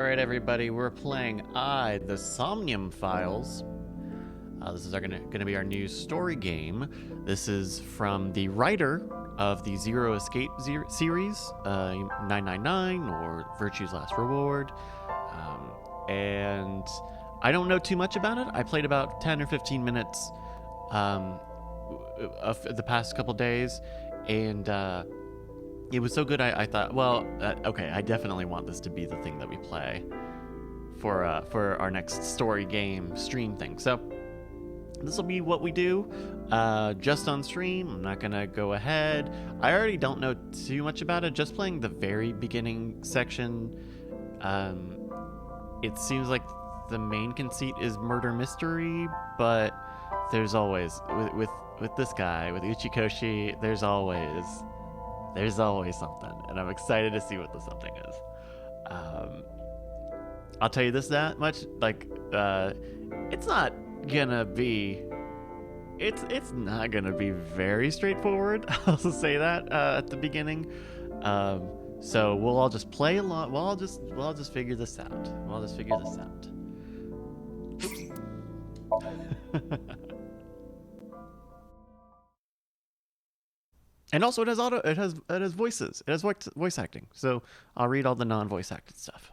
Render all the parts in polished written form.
Alright, everybody, we're playing the Somnium Files. This is gonna be our new story game. This is from the writer of the Zero Escape series, 999 or Virtue's Last Reward. And I don't know too much about it. I played about 10 or 15 minutes of the past couple days, and it was so good. I thought, well, okay, I definitely want this to be the thing that we play for our next story game stream thing. So this will be what we do just on stream. I'm not gonna go ahead. I already don't know too much about it. Just playing the very beginning section. It seems like the main conceit is murder mystery, but there's always with this guy, with Uchikoshi, there's always something, and I'm excited to see what the something is. I'll tell you that much, like, it's not gonna be very straightforward. I'll just say that at the beginning. So we'll all just play along. We'll all just figure this out. And also, it has voices. It has voice acting. So I'll read all the non-voice acted stuff.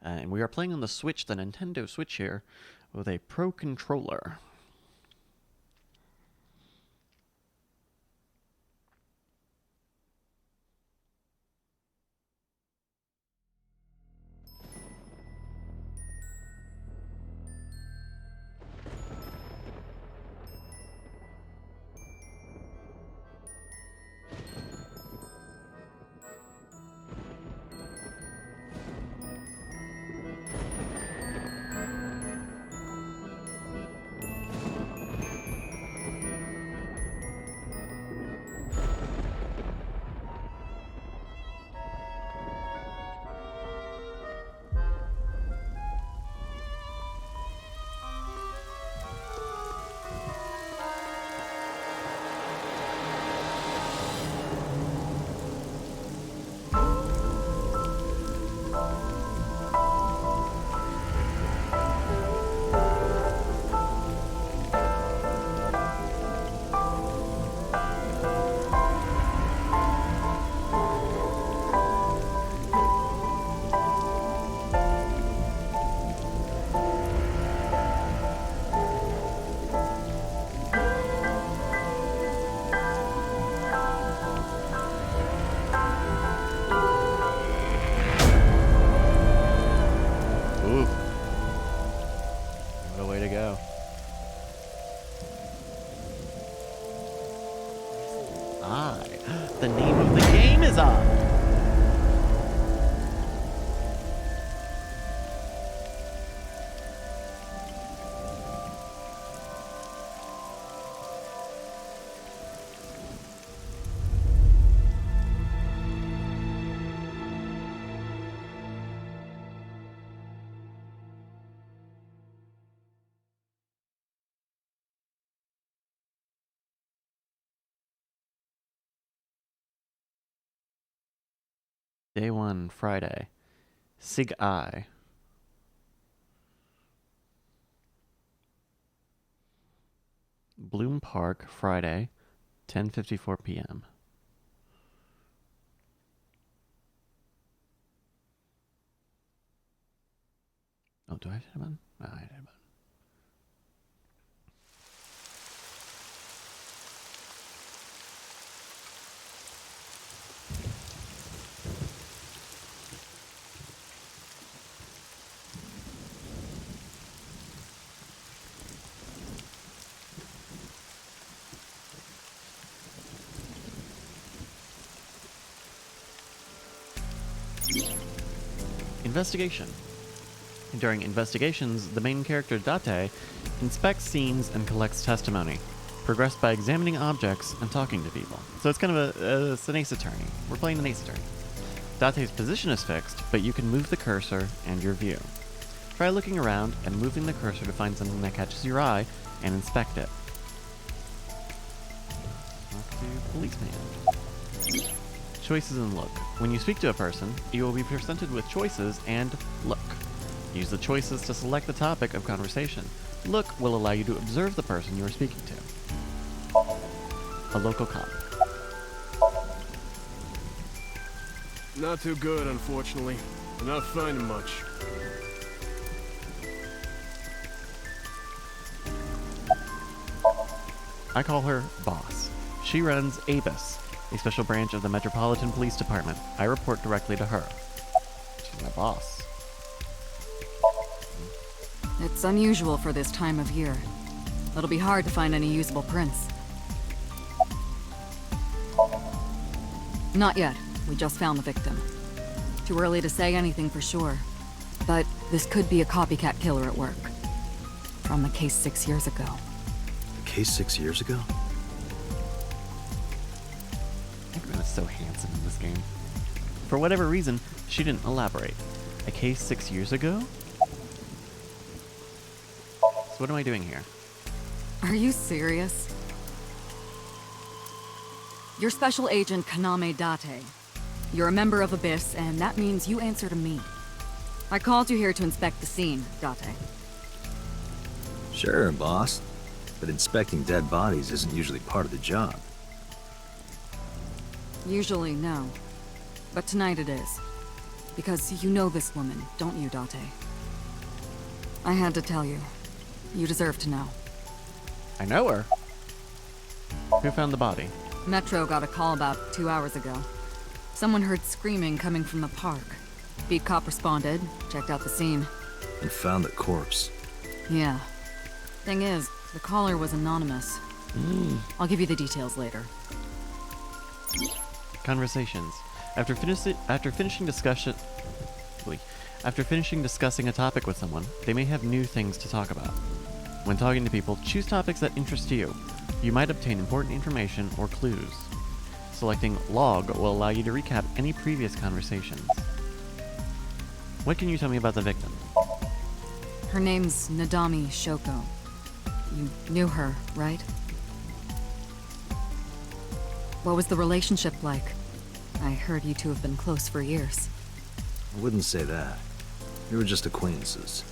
And we are playing on the Switch, the Nintendo Switch here, with a Pro controller. The name of the game is up. Day 1, Friday. Sig I. Bloom Park, Friday, 10:54 p.m. Oh, do I hit a button? No, I hit a button. Investigation. During investigations, the main character Date inspects scenes and collects testimony. Progress by examining objects and talking to people. So it's kind of it's an ace attorney. We're playing an ace attorney. Date's position is fixed, but you can move the cursor and your view. Try looking around and moving the cursor to find something that catches your eye and inspect it. Talk to policeman. choices and look. When you speak to a person, you will be presented with choices and look. Use the choices to select the topic of conversation. Look will allow you to observe the person you are speaking to. A local cop. Not too good, unfortunately. I'm not finding much. I call her Boss. She runs ABIS, a special branch of the Metropolitan Police Department. I report directly to her. She's my boss. It's unusual for this time of year. It'll be hard to find any usable prints. Not yet. We just found the victim. Too early to say anything for sure. But this could be a copycat killer at work. From the case 6 years ago. A case 6 years ago? Eggman is so handsome in this game. For whatever reason, she didn't elaborate. A case 6 years ago? So what am I doing here? Are you serious? You're Special Agent Kaname Date. You're a member of ABIS, and that means you answer to me. I called you here to inspect the scene, Date. Sure, boss. But inspecting dead bodies isn't usually part of the job. Usually, no. But tonight it is. Because you know this woman, don't you, Date? I had to tell you. You deserve to know. I know her. Who found the body? Metro got a call about 2 hours ago. Someone heard screaming coming from the park. Beat cop responded, checked out the scene. And found the corpse. Yeah. Thing is, the caller was anonymous. I'll give you the details later. Conversations. After finishing discussing a topic with someone, they may have new things to talk about. When talking to people, choose topics that interest you. You might obtain important information or clues. Selecting log will allow you to recap any previous conversations. What can you tell me about the victim? Her name's Nadami Shoko. You knew her, right? What was the relationship like? I heard you two have been close for years. I wouldn't say that. We were just acquaintances.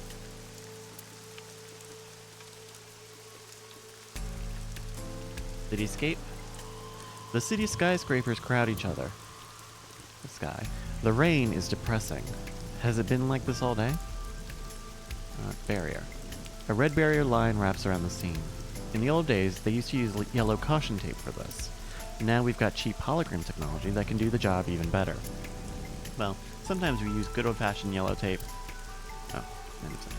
Cityscape? The city skyscrapers crowd each other. The sky. The rain is depressing. Has it been like this all day? Barrier. A red barrier line wraps around the scene. In the old days, they used to use yellow caution tape for this. Now we've got cheap hologram technology that can do the job even better. Well, sometimes we use good old-fashioned yellow tape. Oh, that makes sense.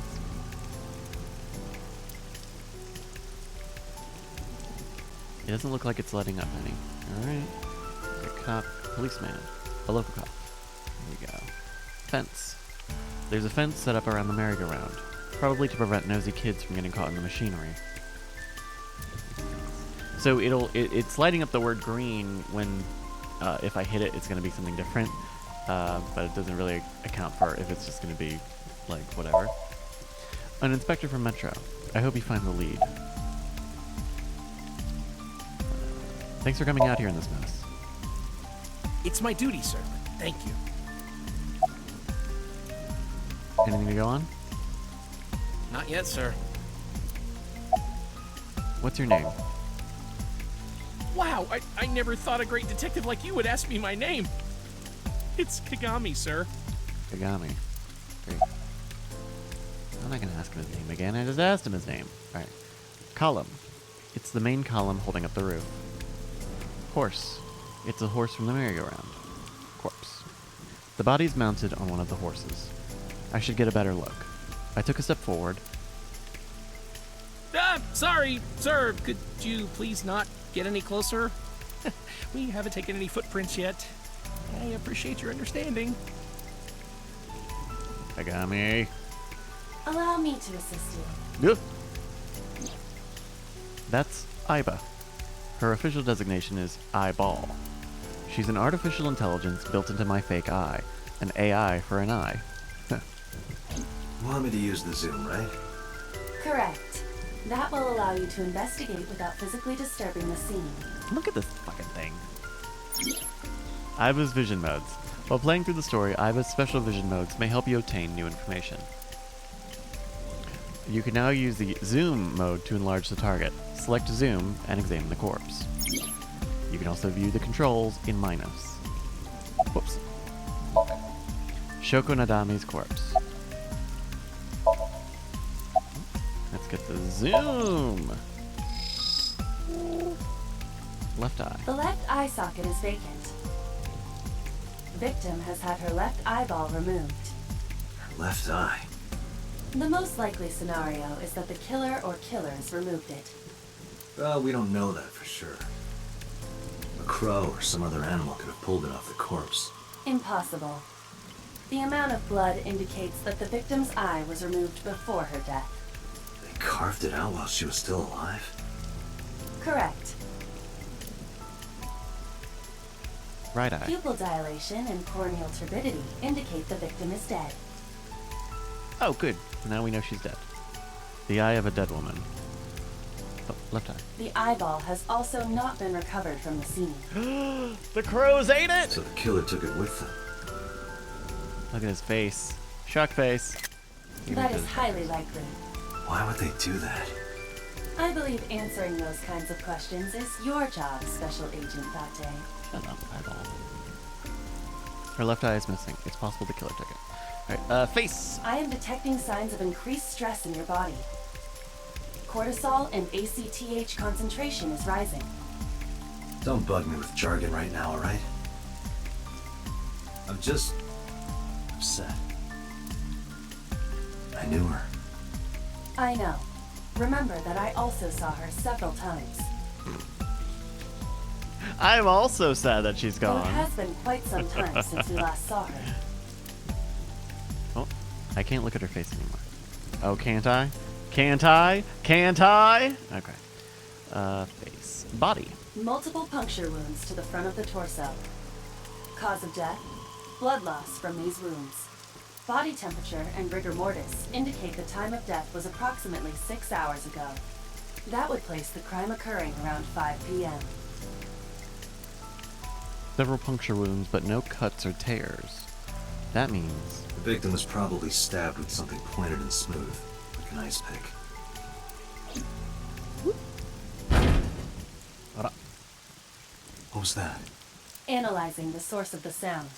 It doesn't look like it's letting up any. Alright. A cop, policeman, a local cop. There we go. Fence. There's a fence set up around the merry-go-round, probably to prevent nosy kids from getting caught in the machinery. So it's lighting up the word green when, if I hit it, it's going to be something different, but it doesn't really account for if it's just going to be, like, whatever. An inspector from Metro. I hope you find the lead. Thanks for coming out here in this mess. It's my duty, sir. Thank you. Anything to go on? Not yet, sir. What's your name? Wow, I never thought a great detective like you would ask me my name. It's Kagami, sir. Kagami. Great. I'm not going to ask him his name again. I just asked him his name. Alright. Column. It's the main column holding up the roof. Horse. It's a horse from the merry-go-round. Corpse. The body's mounted on one of the horses. I should get a better look. I took a step forward. Sorry, sir. Could you please not get any closer? We haven't taken any footprints yet. I appreciate your understanding. Kagami. Allow me to assist you. Ugh. That's Aiba. Her official designation is Eyeball. She's an artificial intelligence built into my fake eye. An AI for an eye. You want me to use the zoom, right? Correct. That will allow you to investigate without physically disturbing the scene. Look at this fucking thing. Aiba's vision modes. While playing through the story, Aiba's special vision modes may help you obtain new information. You can now use the zoom mode to enlarge the target. Select zoom and examine the corpse. You can also view the controls in Minos. Whoops. Shoko Nadami's corpse. Let's get the zoom. Left eye. The left eye socket is vacant. Victim has had her left eyeball removed. Her left eye. The most likely scenario is that the killer or killers removed it. Well, we don't know that for sure. A crow or some other animal could have pulled it off the corpse. Impossible. The amount of blood indicates that the victim's eye was removed before her death. They carved it out while she was still alive? Correct. Right eye. Pupil dilation and corneal turbidity indicate the victim is dead. Oh, good. Now we know she's dead. The eye of a dead woman. Oh, left eye. The eyeball has also not been recovered from the scene. The crows ate it! So the killer took it with them. Look at his face. Shock face. That is highly likely. Why would they do that? I believe answering those kinds of questions is your job, Special Agent Date. Shut up, eyeball. Her left eye is missing. It's possible the killer took it. Alright, face! I am detecting signs of increased stress in your body. Cortisol and ACTH concentration is rising. Don't bug me with jargon right now, alright? I'm just upset. I knew her. I know. Remember that I also saw her several times. I'm also sad that she's Though it gone. has been quite some time since we last saw her. Oh, I can't look at her face anymore. Oh, can't I? Can't I? Can't I? Okay. Face. Body. Multiple puncture wounds to the front of the torso. Cause of death? Blood loss from these wounds. Body temperature and rigor mortis indicate the time of death was approximately 6 hours ago. That would place the crime occurring around 5 p.m. Several puncture wounds, but no cuts or tears. That means... The victim was probably stabbed with something pointed and smooth, like an ice pick. What was that? Analyzing the source of the sound.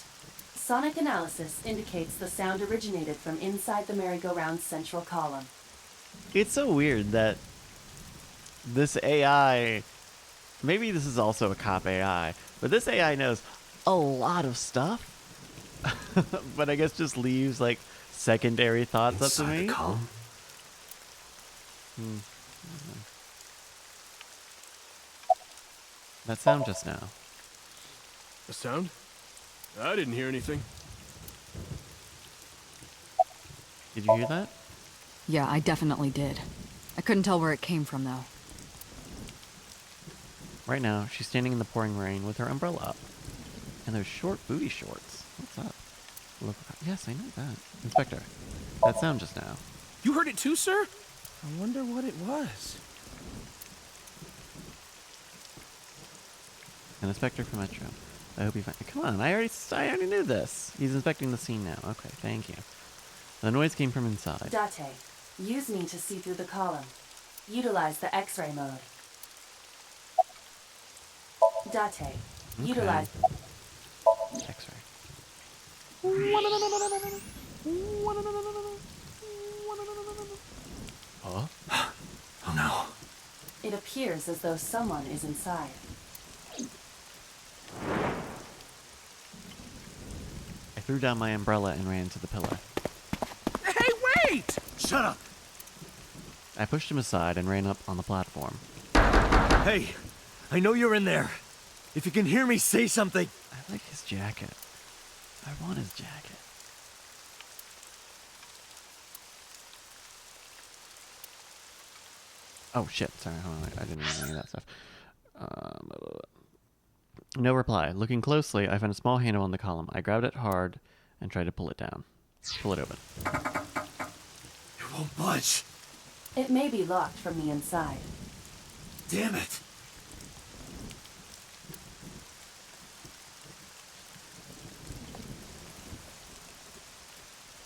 Sonic analysis indicates the sound originated from inside the merry-go-round's central column. It's so weird that this AI... Maybe this is also a cop AI, but this AI knows a lot of stuff. But I guess just leaves, like, secondary thoughts up to Inside me. the column? That sound just now. A sound? I didn't hear anything. Did you hear that? Yeah, I definitely did. I couldn't tell where it came from, though. Right now, she's standing in the pouring rain with her umbrella up. And those short booty shorts. What's up? Look, yes, I know that. Inspector, that sound just now. You heard it too, sir? I wonder what it was. An inspector from Metro. I hope you find... Come on, I already knew this. He's inspecting the scene now. Okay, thank you. The noise came from inside. Date, use me to see through the column. Utilize the X-ray mode. Date, utilize... X-ray. Huh? Oh no. It appears as though someone is inside. I threw down my umbrella and ran to the pillar. Hey, wait! Shut up! I pushed him aside and ran up on the platform. Hey, I know you're in there. If you can hear me, say something. I like his jacket. I want his jacket. Oh shit, sorry, hold on, I didn't know any of that stuff. No reply. Looking closely, I found a small handle on the column. I grabbed it hard and tried to pull it down. Pull it open. It won't budge. It may be locked from the inside. Damn it.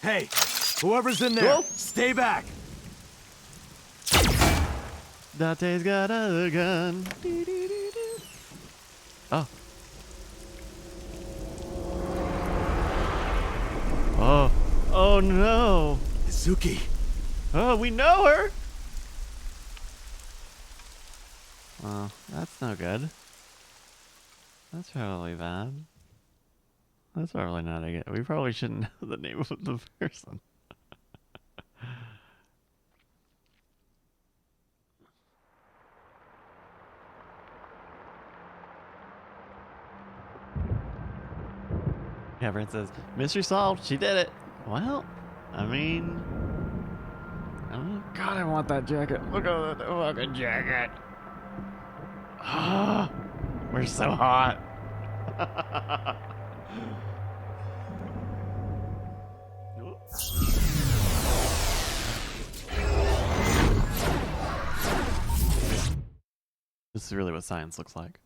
Hey, whoever's in there, stay back. Dante's got a gun. Oh. Oh. Oh no. Mizuki. Oh, we know her. Well, that's no good. That's probably bad. That's probably not a good. We probably shouldn't know the name of the person. Yeah, Brent says, mystery solved. She did it. Well, I mean, I don't know. God, I want that jacket. Look at that fucking jacket. Ah, we're so hot. This is really what science looks like.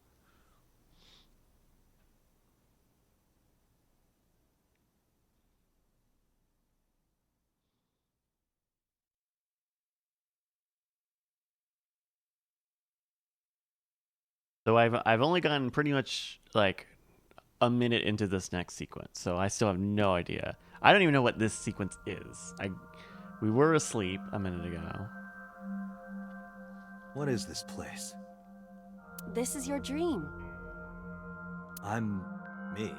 So I've only gotten pretty much like a minute into this next sequence, so I still have no idea. I don't even know what this sequence is. We were asleep a minute ago. What is this place? This is your dream. I'm me,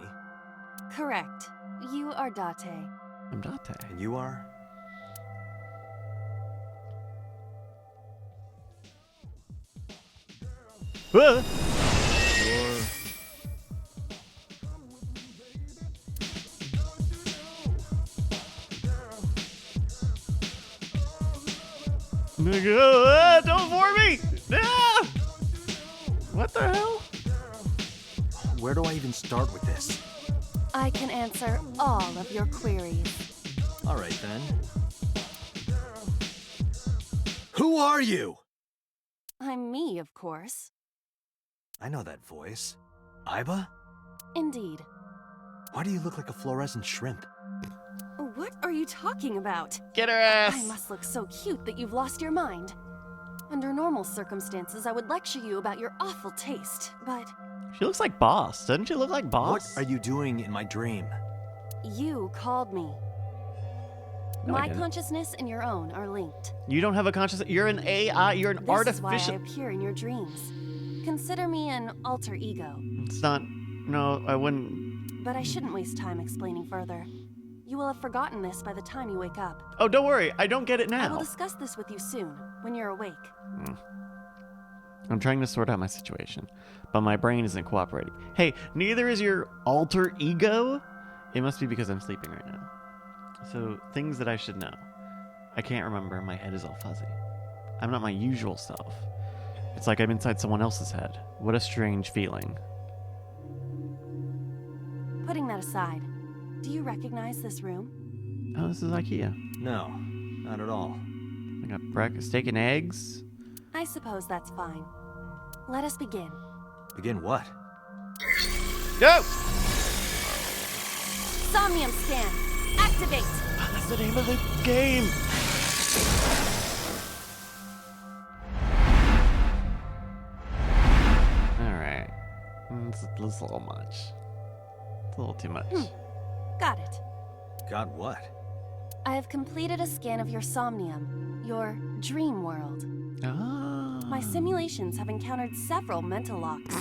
Correct. You are Date. I'm Date. and you are? Ah! You're... Nigga, don't bore me! Ah! What the hell? Where do I even start with this? I can answer all of your queries. All right, then. Who are you? I'm me, of course. I know that voice. Iba? Indeed. Why do you look like a fluorescent shrimp? What are you talking about? Get her I ass! must look so cute that you've lost your mind. Under normal circumstances, I would lecture you about your awful taste, but She looks like Boss. Doesn't she look like What Boss? are you doing in my dream? you called me. No, I My didn't. consciousness and your own are linked. You don't have a consciousness. You're an AI. You're an This artificial. is why I appear in your dreams. Consider me an alter ego. It's not. No, I wouldn't. But I shouldn't waste time explaining further. You will have forgotten this by the time you wake up. Oh, don't worry. I don't get it I will now. discuss this with you soon, when you're awake. I'm trying to sort out my situation, but my brain isn't cooperating. Hey, neither is your alter ego. It must be because I'm sleeping right now. So, things that I should know. I can't remember. My head is all fuzzy. I'm not my usual self. It's like I'm inside someone else's head. What a strange feeling. Putting that aside, do you recognize this room? Oh, this is IKEA. No, not at all. I got breakfast, steak and eggs. I suppose that's fine. Let us begin. Begin what? Go! Somnium scan. Activate. That's the name of the game. All right. It's a little much. It's a little too much. Got it. Got what? I have completed a scan of your somnium, your dream world. Ah. My simulations have encountered several mental locks.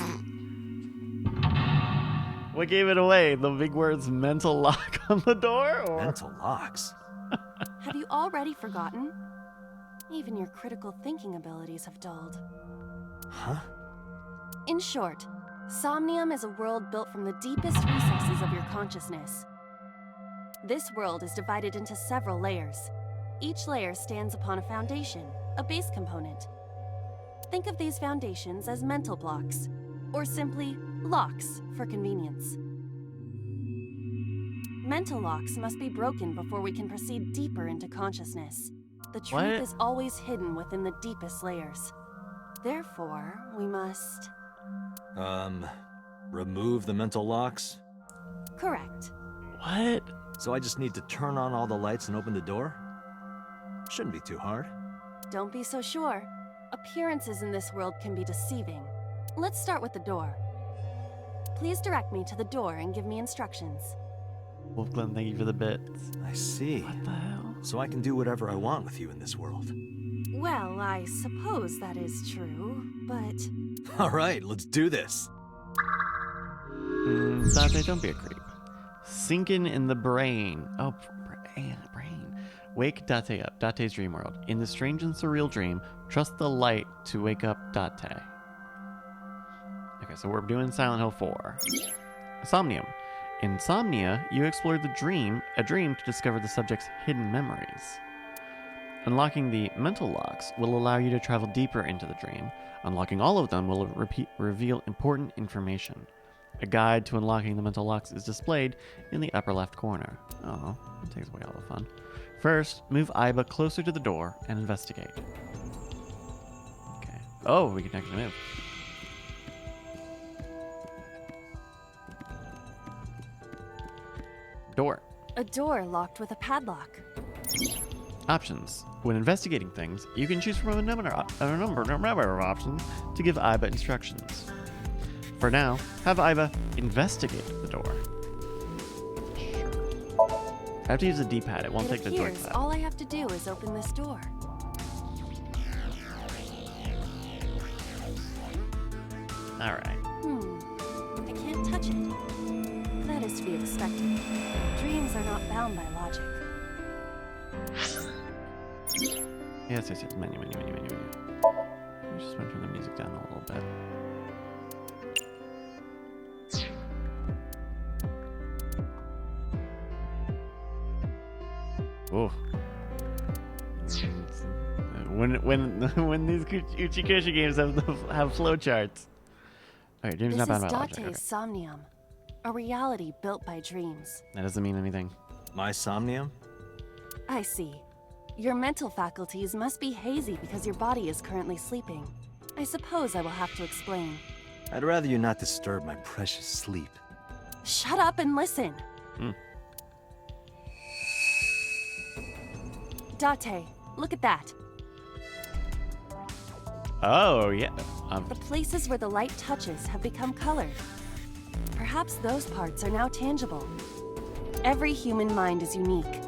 What gave it away? The big words "mental lock" on the door, or Mental locks. Have you already forgotten? Even your critical thinking abilities have dulled. Huh? In short, Somnium is a world built from the deepest recesses of your consciousness. This world is divided into several layers. Each layer stands upon a foundation, a base component. Think of these foundations as mental blocks, or simply locks for convenience. Mental locks must be broken before we can proceed deeper into consciousness. The truth What? is always hidden within the deepest layers. Therefore, we must... Remove the mental locks? Correct. what? So I just need to turn on all the lights and open the door? Shouldn't be too hard. Don't be so sure. Appearances in this world can be deceiving. Let's start with the door. Please direct me to the door and give me instructions. Wolfglen, thank you for the bits. I see. What the hell? So I can do whatever I want with you in this world. Well, I suppose that is true, but... All right, let's do this. Dante, don't be a creep. Sinking in the brain. Oh, brain. Wake Date up. Date's dream world. In the strange and surreal dream, trust the light to wake up Date. Okay, so we're doing Silent Hill 4. Somnium. In Somnia, you explore a dream to discover the subject's hidden memories. Unlocking the mental locks will allow you to travel deeper into the dream. Unlocking all of them will reveal important information. A guide to unlocking the mental locks is displayed in the upper left corner. Oh, it takes away all the fun. First, move Aiba closer to the door and investigate. Okay. Oh, we can actually move. Door. A door locked with a padlock. Options. When investigating things, you can choose from a number of options to give Aiba instructions. For now, have Aiba investigate the door. Sure. I have to use the D-pad. It won't take the joypad. All I have to do is open this door. Alright. I can't touch it. That is to be expected. Dreams are not bound by logic. Yes. Menu. Let me just turn the music down a little bit. Oh. When these Uchikoshi games have flowcharts. Okay, dreams not bound by logic. This is Date's Somnium, a reality built by dreams. That doesn't mean anything. My Somnium? I see. Your mental faculties must be hazy because your body is currently sleeping. I suppose I will have to explain. I'd rather you not disturb my precious sleep. Shut up and listen. Date, look at that. Oh, yeah. The places where the light touches have become colored. Perhaps those parts are now tangible. Every human mind is unique.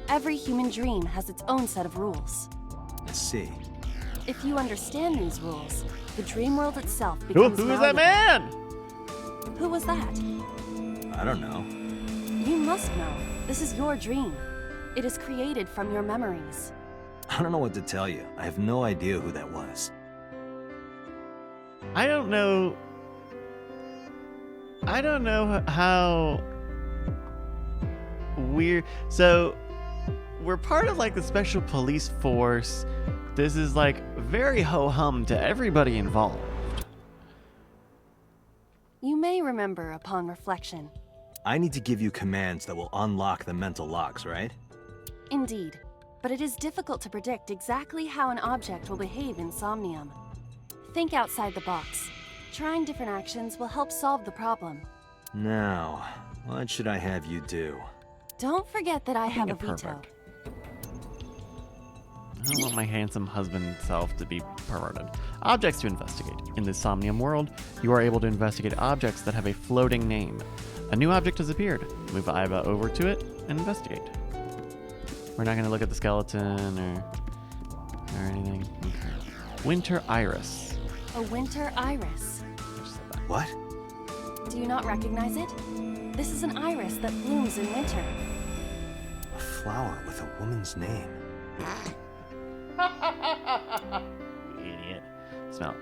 Every human dream has its own set of rules. I see. If you understand these rules, the dream world itself becomes Who is that man? Who was that? I don't know. You must know. This is your dream. It is created from your memories. I don't know what to tell you. I have no idea who that was. I don't know how weird. So we're part of like the special police force. This is like very ho-hum to everybody involved. You may remember upon reflection. I need to give you commands that will unlock the mental locks, right? Indeed, but it is difficult to predict exactly how an object will behave in Somnium. Think outside the box. Trying different actions will help solve the problem. Now, what should I have you do? Don't forget that I have a veto. Pervert. I don't want my handsome husband self to be perverted. Objects to investigate. In the Somnium world, you are able to investigate objects that have a floating name. A new object has appeared. Move Aiba over to it and investigate. We're not going to look at the skeleton or anything. Okay. Winter Iris. A winter iris. What? Do you not recognize it? This is an iris that blooms in winter. A flower with a woman's name. Idiot. Smell.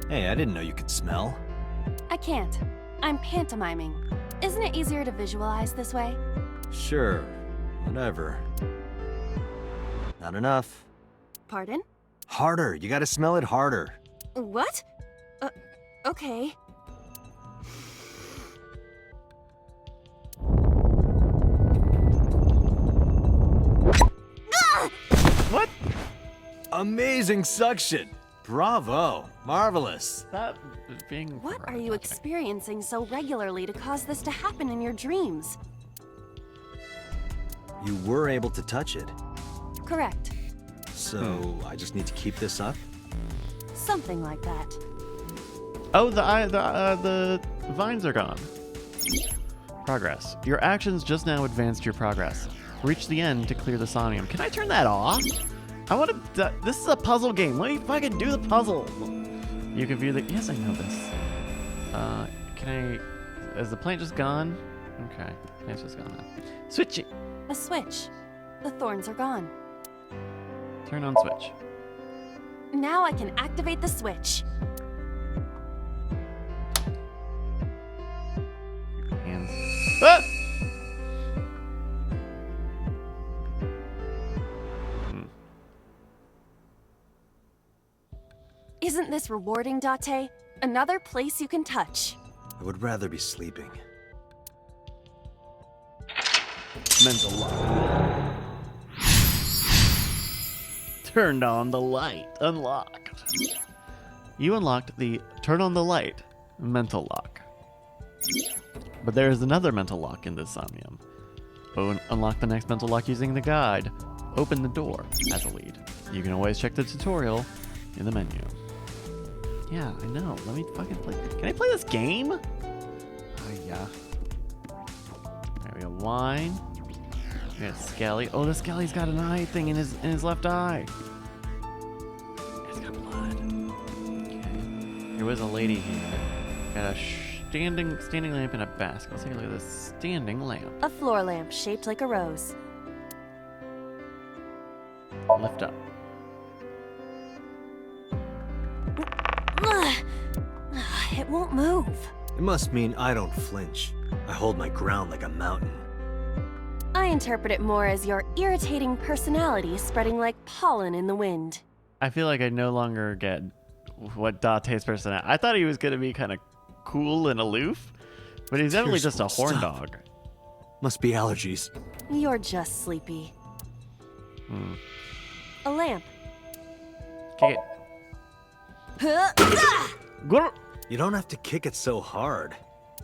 Hey, I didn't know you could smell. I can't. I'm pantomiming. Isn't it easier to visualize this way? Sure, whatever. Not enough. Pardon? Harder, you gotta smell it harder. What? Okay. What? Amazing suction! Bravo! Marvelous! Stop being. What are you frustrating. experiencing so regularly to cause this to happen in your dreams? You were able to touch it, Correct. so I just need to keep this up? Something like that. Oh, the vines are gone. Progress. Your actions just now advanced your progress. Reach the end to clear the Somnium. Can I turn that off? I want to. This is a puzzle game. Let me fucking do the puzzle. You can view the. Yes, I know this. Can I? Is the plant just gone? Okay, plant's just gone now. Switch it. A switch. The thorns are gone. Turn on switch. Now I can activate the switch. Hands. Ah! Isn't this rewarding, Date? Another place you can touch. I would rather be sleeping. Mental lock. Turned on the light. Unlocked. You unlocked the turn on the light mental lock. But there is another mental lock in this Somnium. Unlock the next mental lock using the guide. Open the door as a lead. You can always check the tutorial in the menu. Yeah, I know. Let me fucking play. Can I play this game? Oh, yeah. There we go. Wine. We got Skelly. Oh, the Skelly's got an eye thing in his left eye. It's got blood. Okay. There was a lady here. Got a standing lamp and a basket. Let's take a look at this standing lamp. A floor lamp shaped like a rose. Lift up. Ugh. It won't move. It must mean I don't flinch. I hold my ground like a mountain. I interpret it more as your irritating personality spreading like pollen in the wind. I feel like I no longer get what Date's personality. I thought he was going to be kind of cool and aloof, but he's definitely Tears just a won't horn stop. dog. Must be allergies. You're just sleepy. A lamp. Kick it. Grr. You don't have to kick it so hard.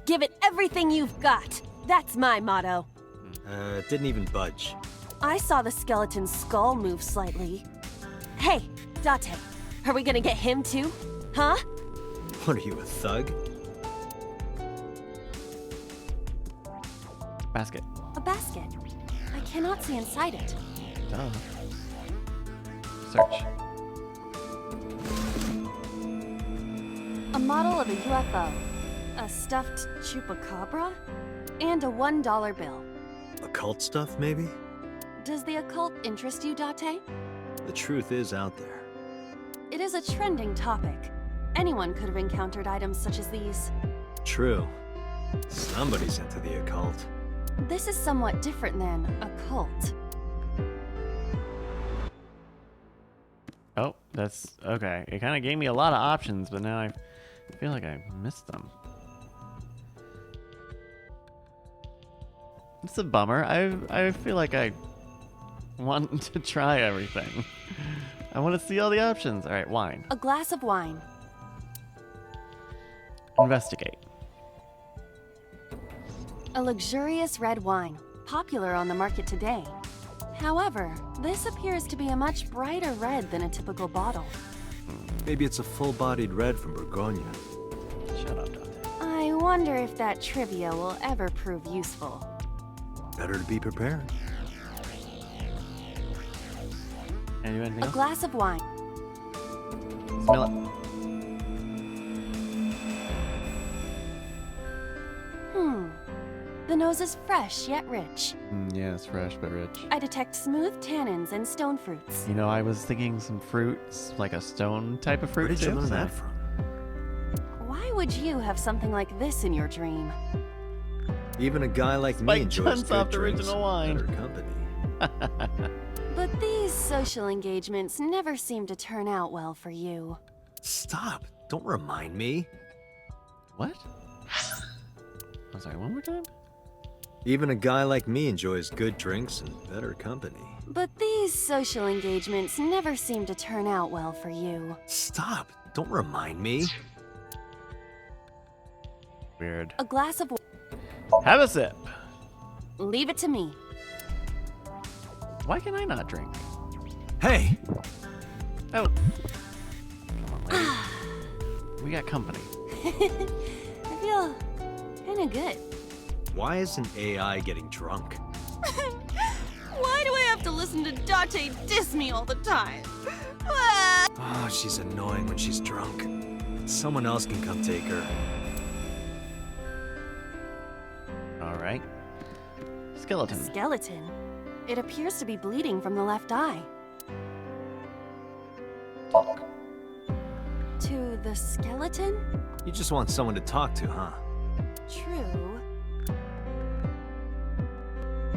Give it everything you've got. That's my motto. It didn't even budge. I saw the skeleton's skull move slightly. Hey, Date, are we gonna get him too? Huh? What are you, a thug? Basket. A basket. I cannot see inside it. Duh. Search. A model of a UFO, a stuffed chupacabra, and a $1 bill. Occult stuff, maybe? Does the occult interest you, Date? The truth is out there. It is a trending topic. Anyone could have encountered items such as these. True. Somebody's into the occult. This is somewhat different than a cult. Oh, that's okay. It kind of gave me a lot of options, but now I feel like I missed them. It's a bummer. I feel like I want to try everything. I want to see all the options. All right, wine. A glass of wine. Investigate. A luxurious red wine, popular on the market today. However, this appears to be a much brighter red than a typical bottle. Maybe it's a full-bodied red from Bourgogne. Shut up, Dante. I wonder if that trivia will ever prove useful. Better to be prepared. Can I do anything A else? glass of wine. Smell it. The nose is fresh yet rich. Yeah, it's fresh but rich. I detect smooth tannins and stone fruits. You know, I was thinking some fruits, like a stone type of fruit. Where did you too, learn so- that from? Why would you have something like this in your dream? Even a guy like Spike me enjoys good Chunsoft drinks, original wine. better company. But these social engagements never seem to turn out well for you. Stop! Don't remind me. What? I'm sorry, one more time? Even a guy like me enjoys good drinks and better company. But these These social engagements never seem to turn out well for you. Stop. Don't remind me. Weird. A glass of water. Have a sip. Leave it to me. Why can I not drink? Hey! Oh. Come on, lady. We got company. I feel kinda good. Why isn't AI getting drunk? Why do I have to listen to Date diss me all the time? Oh, she's annoying when she's drunk. Someone else can come take her. All right. Skeleton. Skeleton. It appears to be bleeding from the left eye. Talk. To the skeleton? You just want someone to talk to, huh? True.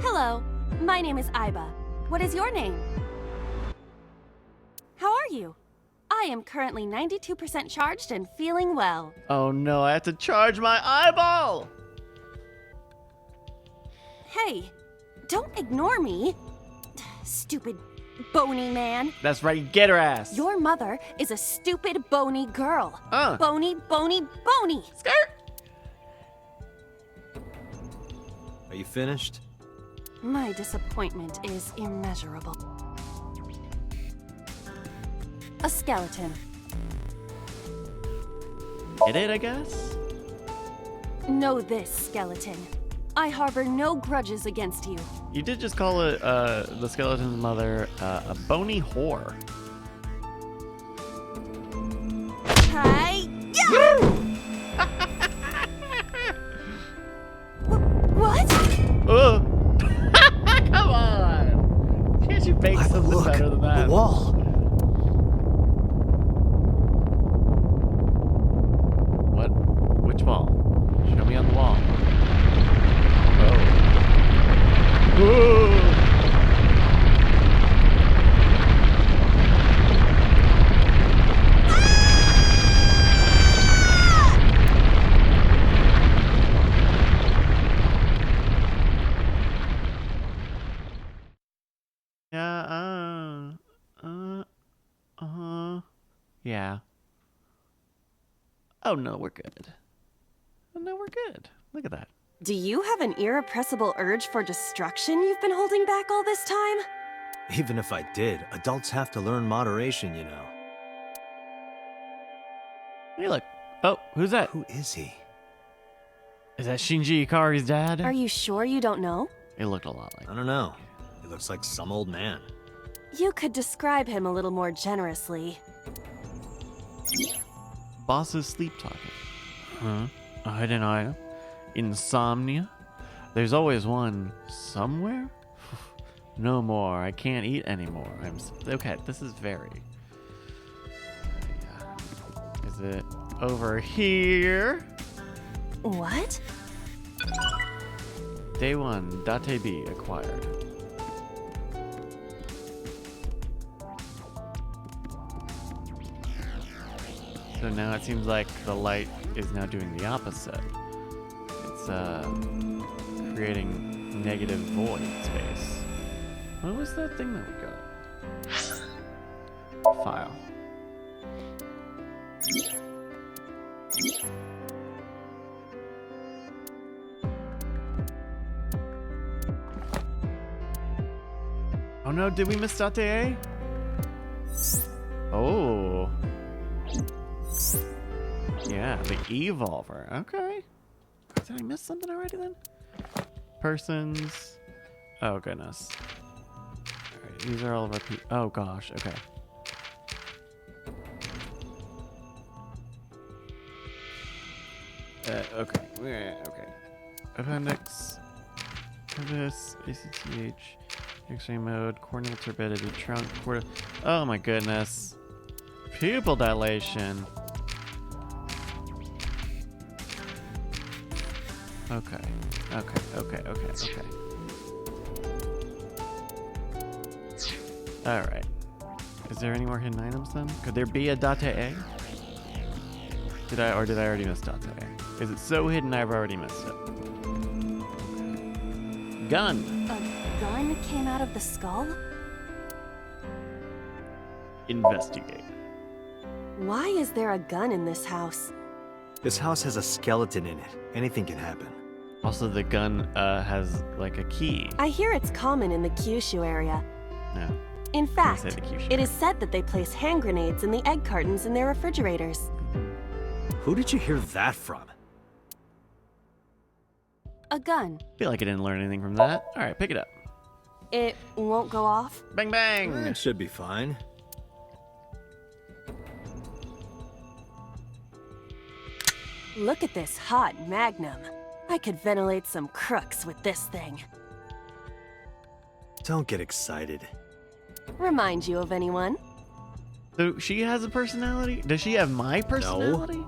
Hello, my name is Aiba. What is your name? How are you? I am currently 92% charged and feeling well. Oh no, I have to charge my eyeball! Hey, don't ignore me. Stupid bony man. That's right, get her ass! Your mother is a stupid bony girl. Uh. Bony, bony, bony. Skirt! Are you finished? My disappointment is immeasurable. A skeleton. Get it, I guess? Know this, skeleton. I harbor no grudges against you. You did just call it, the skeleton's mother, a bony whore. Hi. What? Ugh. Come on! Can't you make something Look, better than that? the wall. What? Which wall? Show me on the wall. Oh. Ooh. Yeah. Oh no, we're good. Oh no, we're good. Look at that. Do you have an irrepressible urge for destruction you've been holding back all this time? Even if I did, adults have to learn moderation, you know. Hey, look. Oh, who's that? Who is he? Is that Shinji Ikari's dad? Are you sure you don't know? He looked a lot like. I don't know. He looks like some old man. You could describe him a little more generously. Boss is sleep talking. Huh? A hidden item? Insomnia? There's always one somewhere? No more. I can't eat anymore. Okay, this is very... Yeah. Is it over here? What? Day 1, Date B acquired. So now it seems like the light is now doing the opposite. It's creating negative void space. What was that thing that we got? File. Oh no, did we miss Date A? Oh. Yeah, the Evolver. Okay. Did I miss something already then? Persons. Oh, goodness. Alright, these are all of our oh, gosh. Okay. Okay. Yeah, okay. Appendix. This. ACTH. X-ray mode. Corneal turbidity. Trunk. Oh, my goodness. Pupil dilation. Okay. Alright. Is there any more hidden items then? Could there be a Date A? Did I already miss Date A? Is it so hidden I've already missed it? A Gun! gun came out of the skull? investigate. Why is there a gun in this house? This house has a skeleton in it. Anything can happen. Also, the gun has like a key. I hear it's common in the Kyushu area. Yeah. In fact, say the Kyushu it is said that they place hand grenades in the egg cartons in their refrigerators. Who did you hear that from? A gun. Feel like I didn't learn anything from that. All right, pick it up. It won't go off? Bang bang. It should be fine. Look at this hot magnum. I could ventilate some crooks with this thing. Don't get excited. Remind you of anyone? So she has a personality? Does she have my personality?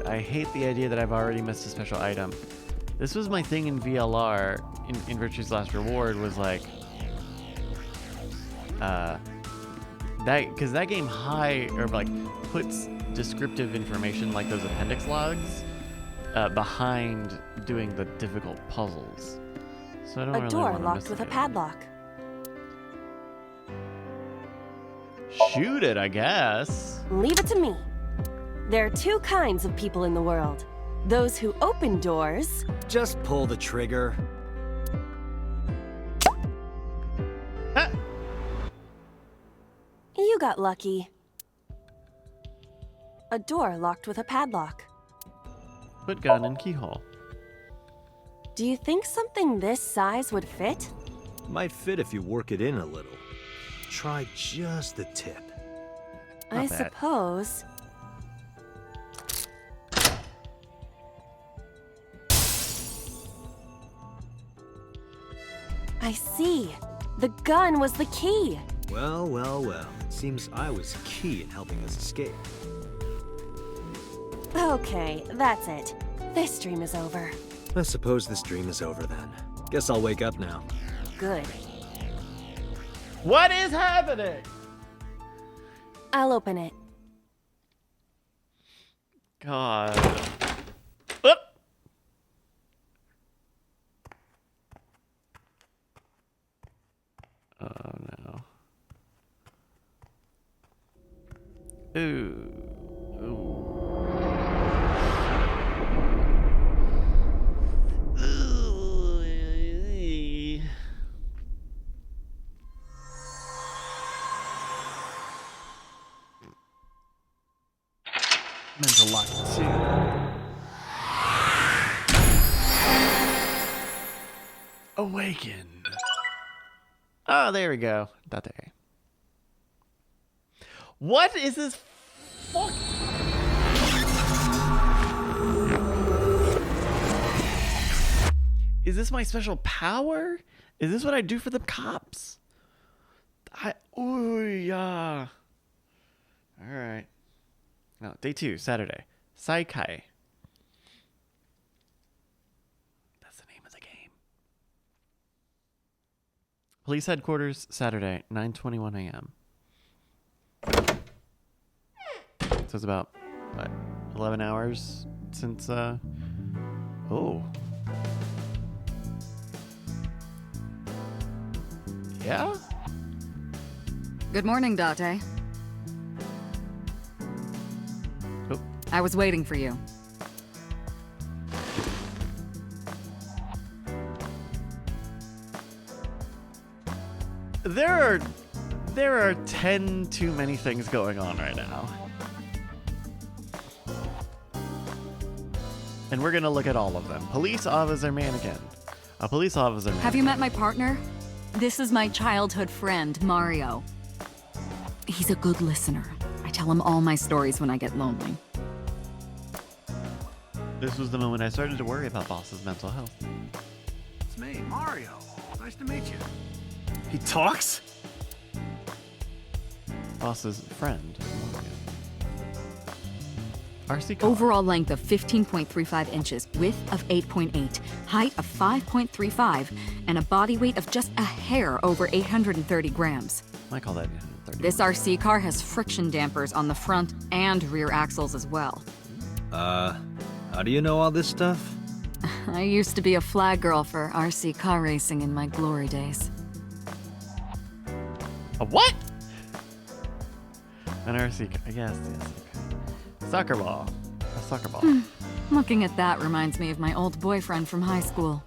I hate the idea that I've already missed a special item. This was my thing in VLR, in Virtue's Last Reward, was like, because that game puts descriptive information like those appendix logs behind doing the difficult puzzles. So I don't A really door want to locked miss with a it. padlock. Shoot it, I guess. Leave it to me. There are two kinds of people in the world. Those who open doors. Just pull the trigger. Ah! You got lucky. A door locked with a padlock. Put gun in keyhole. Do you think something this size would fit? Might fit if you work it in a little. Try just the tip. I Not bad. suppose. I see. The gun was the key. Well, well, well. Seems I was key in helping us escape. Okay, that's it. This dream is over. I suppose this dream is over then. Guess I'll wake up now. Good. What is happening? I'll open it. God. Oop. Oh no. Ooh. Ooh. Mental lock too. Awakened. Oh, there we go. Date. What is this? Fuck. Is this my special power? Is this what I do for the cops? Ooh, yeah. All right. No, day 2, Saturday. Saikai. That's the name of the game. Police headquarters, Saturday, 9:21 a.m. So it's about, what, 11 hours since, oh. Yeah? Good morning, Date. Oh. I was waiting for you. There are 10 too many things going on right now. And we're gonna look at all of them. Police officer mannequin. A police officer mannequin. Have you met my partner? This is my childhood friend, Mario. He's a good listener. I tell him all my stories when I get lonely. This was the moment I started to worry about Boss's mental health. It's me, Mario. Nice to meet you. He talks? Boss's friend. RC car. Overall length of 15.35 inches, width of 8.8, height of 5.35, and a body weight of just a hair over 830 grams. I call that 830. This RC car has friction dampers on the front and rear axles as well. How do you know all this stuff? I used to be a flag girl for RC car racing in my glory days. A what? An RC, yes, okay. Soccer ball. A soccer ball. Looking at that reminds me of my old boyfriend from high school.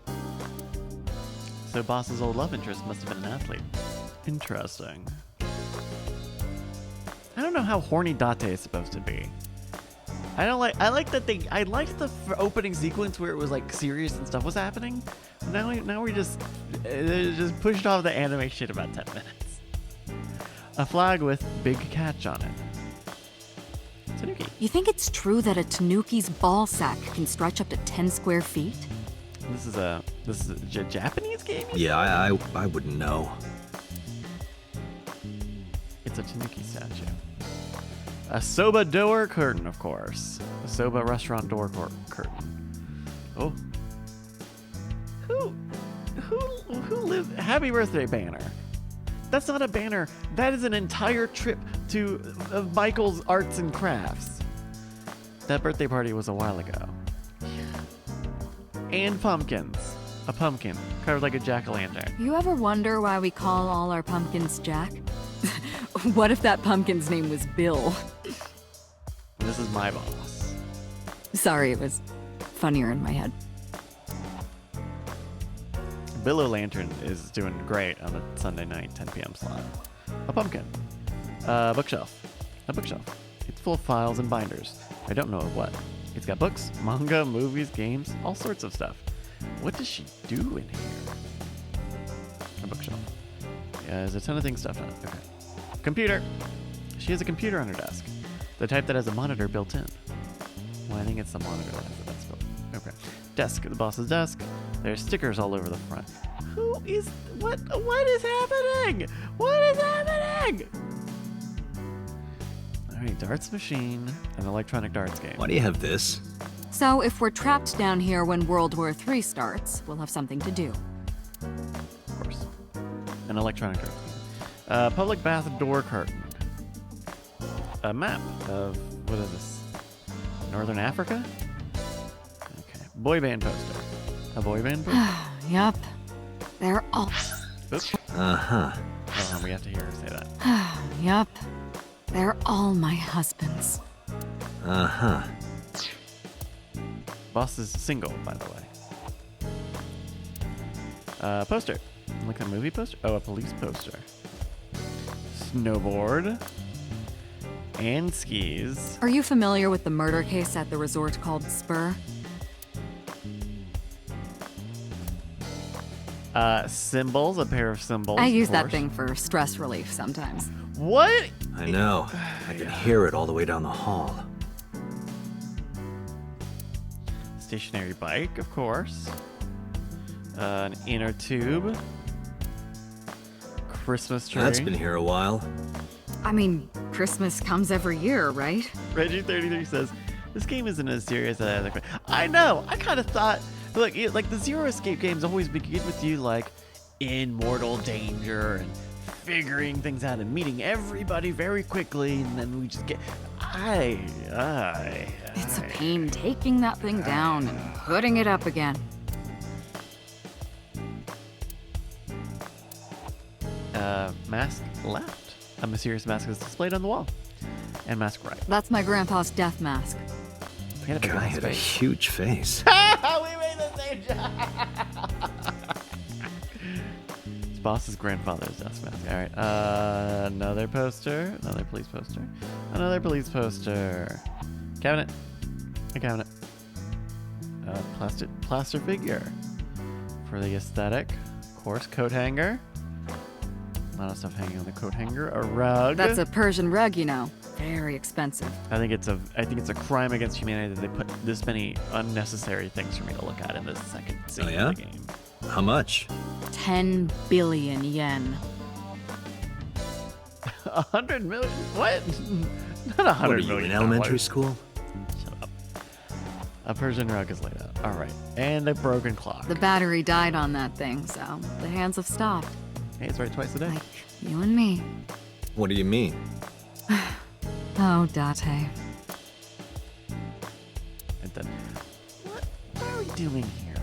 So Boss's old love interest must have been an athlete. Interesting. I don't know how horny Date is supposed to be. I liked the opening sequence where it was like serious and stuff was happening. Now we just pushed off the anime shit about 10 minutes. A flag with big catch on it. Tanuki. You think it's true that a tanuki's ball sack can stretch up to 10 square feet? This is a Japanese game? Yeah, I wouldn't know. It's a tanuki statue. A soba door curtain, of course. A soba restaurant door curtain. Oh. Who lives? Happy birthday banner. That's not a banner. That is an entire trip to Michael's Arts and Crafts. That birthday party was a while ago. And pumpkins. A pumpkin carved like a jack-o'-lantern. You ever wonder why we call all our pumpkins Jack? What if that pumpkin's name was Bill? This is my boss. Sorry, it was funnier in my head. Billow Lantern is doing great on the Sunday night 10 p.m. slot. A pumpkin. A bookshelf. A bookshelf. It's full of files and binders. I don't know what. It's got books, manga, movies, games, all sorts of stuff. What does she do in here? A bookshelf. Yeah, there's a ton of things stuffed on it. Okay. Computer. She has a computer on her desk. The type that has a monitor built in. Well, I think it's the monitor that has the desk built in. Okay. Desk. The boss's desk. There's stickers all over the front. What is happening? What is happening? Alright, darts machine. An electronic darts game. Why do you have this? So if we're trapped down here when World War III starts, we'll have something to do. Of course. An electronic darts game. Public bath door curtain. A map of, what is this? Northern Africa? Okay. Boy band poster. A boy band poster? Yup. They're all... Oops. Uh-huh. Hold on, we have to hear her say that. Yup. They're all my husbands. Uh-huh. Boss is single, by the way. Poster. Like a movie poster? Oh, a police poster. Snowboard. And skis. Are you familiar with the murder case at the resort called Spur? Symbols. A pair of symbols. I use of that course. thing for stress relief sometimes. What? I know. I can hear it all the way down the hall. Stationary bike, of course. An inner tube. Christmas tree. That's been here a while. I mean, Christmas comes every year, right? Reggie33 says, this game isn't as serious as I think. I know! I kind of thought, look, like the Zero Escape games always begin with you like in mortal danger and figuring things out and meeting everybody very quickly, and then we just get... It's a pain taking that thing down and putting it up again. Mask left. A mysterious mask is displayed on the wall. And mask right. That's my grandpa's death mask. He had a big Guy ass had a face. huge face. We made the same job! It's boss's grandfather's death mask. Alright, another poster. Another police poster. Another police poster. Cabinet. A cabinet. Plaster figure. For the aesthetic. Of course, coat hanger. A lot of stuff hanging on the coat hanger. A rug. That's a Persian rug, you know. Very expensive. I think it's a crime against humanity that they put this many unnecessary things for me to look at in this second scene Oh, yeah? of the game. How much? 10 billion yen. 100 million? What? Not 100 What are you, million. in elementary dollars. school? Shut up. A Persian rug is laid out. All right, and a broken clock. The battery died on that thing, so the hands have stopped. Hey, it's right twice a day. Like you and me. What do you mean? Oh, Date. And then, what are we doing here?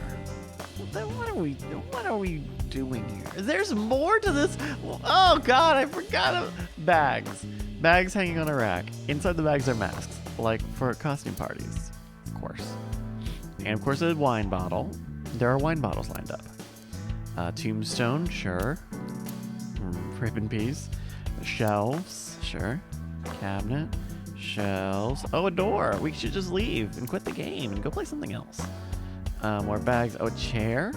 What are we doing here? There's more to this. Oh God, I forgot. Bags hanging on a rack. Inside the bags are masks, like for costume parties, of course. And of course, a wine bottle. There are wine bottles lined up. Tombstone, sure. Ribbon piece. Shelves, sure. Cabinet. Shelves. Oh, a door. We should just leave and quit the game and go play something else. More bags. Oh, a chair.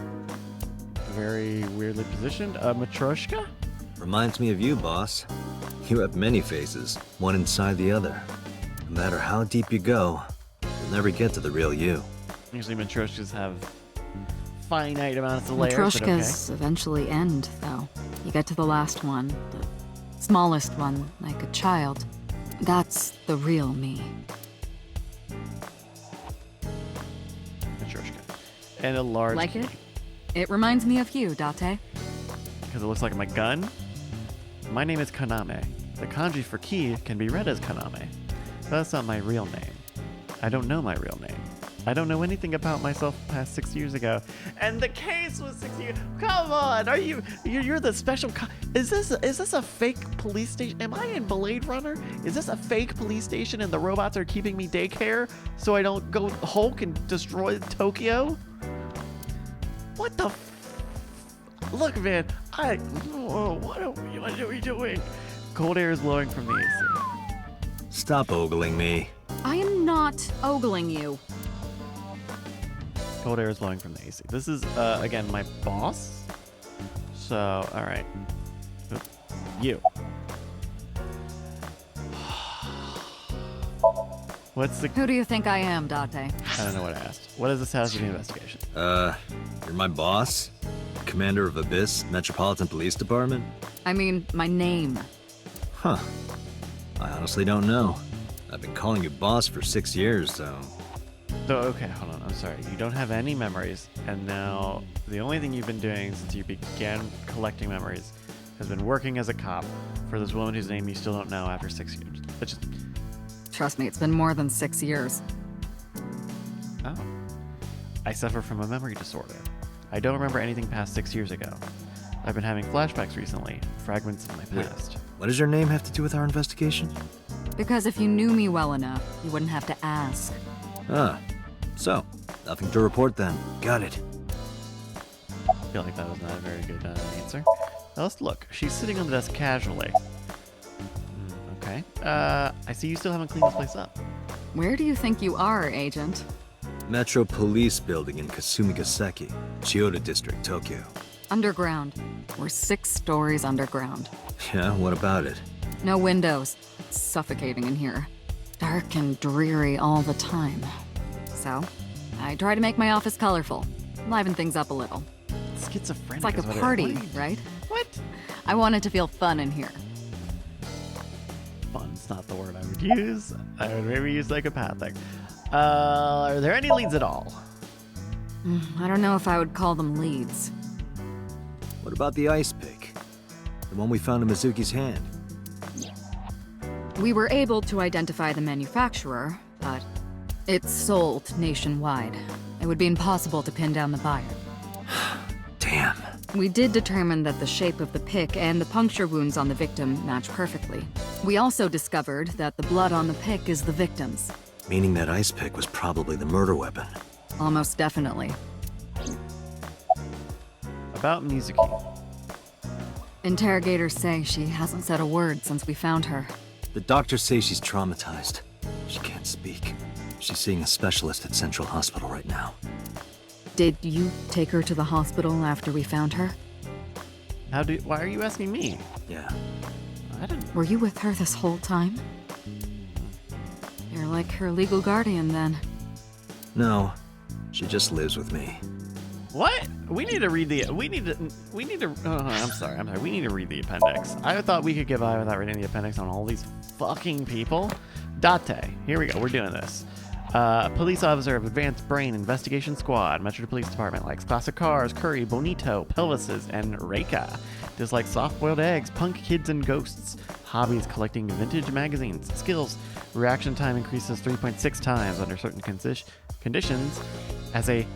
Very weirdly positioned. A matryoshka. Reminds me of you, boss. You have many faces, one inside the other. No matter how deep you go, you'll never get to the real you. Usually matryoshkas have finite amounts of layers. Matryoshkas eventually end, though. You get to the last one, the smallest one, like a child. That's the real me. Matryoshka. And a large Like key. it? It reminds me of you, Date. Because it looks like my gun. My name is Kaname. The kanji for key can be read as Kaname. But that's not my real name. I don't know my real name. I don't know anything about myself past 6 years ago. And the case was 6 years. Come on, you're the special. Is this a fake police station? Am I in Blade Runner? Is this a fake police station and the robots are keeping me daycare so I don't go Hulk and destroy Tokyo? What the? Look, man. What are we doing? Cold air is blowing from the AC. Stop ogling me. I am not ogling you. Cold air is blowing from the AC. This is, again, my boss. So, all right. You. What's the... Who do you think I am, Date? I don't know what I asked. What is the status of the investigation? You're my boss? Commander of Abyss Metropolitan Police Department? I mean, my name. Huh. I honestly don't know. I've been calling you boss for 6 years, so... So, okay, hold on. I'm sorry. You don't have any memories, and now the only thing you've been doing since you began collecting memories has been working as a cop for this woman whose name you still don't know after 6 years. But just... Trust me, it's been more than 6 years. Oh. I suffer from a memory disorder. I don't remember anything past 6 years ago. I've been having flashbacks recently, fragments of my past. What does your name have to do with our investigation? Because if you knew me well enough, you wouldn't have to ask. Ah. So, nothing to report then. Got it. I feel like that was not a very good answer. Now let's look. She's sitting on the desk casually. Okay. I see you still haven't cleaned this place up. Where do you think you are, Agent? Metro Police Building in Kasumigaseki, Chiyoda District, Tokyo. Underground. We're 6 stories underground. Yeah, what about it? No windows. It's suffocating in here. Dark and dreary all the time. So, I try to make my office colorful. Liven things up a little. Schizophrenic. It's like a is what it- party, what are you- right? What? I want it to feel fun in here. Fun's not the word I would use. I would maybe use psychopathic. Are there any leads at all? I don't know if I would call them leads. What about the ice pick? The one we found in Mizuki's hand? We were able to identify the manufacturer, but it's sold nationwide. It would be impossible to pin down the buyer. Damn. We did determine that the shape of the pick and the puncture wounds on the victim match perfectly. We also discovered that the blood on the pick is the victim's. Meaning that ice pick was probably the murder weapon. Almost definitely. About Mizuki. Interrogators say she hasn't said a word since we found her. The doctors say she's traumatized. She can't speak. She's seeing a specialist at Central Hospital right now. Did you take her to the hospital after we found her? Why are you asking me? Yeah. I didn't. Were you with her this whole time? You're like her legal guardian then. No. She just lives with me. What? We need to read the. We need to. Oh, I'm sorry. We need to read the appendix. I thought we could get by without reading the appendix on all these fucking people. Date. Here we go. We're doing this. Police officer of Advanced Brain Investigation Squad, Metro Police Department, likes classic cars, curry, bonito, pelvises, and Reika. Dislikes soft-boiled eggs, punk kids, and ghosts. Hobbies: collecting vintage magazines. Skills: reaction time increases 3.6 times under certain conditions as a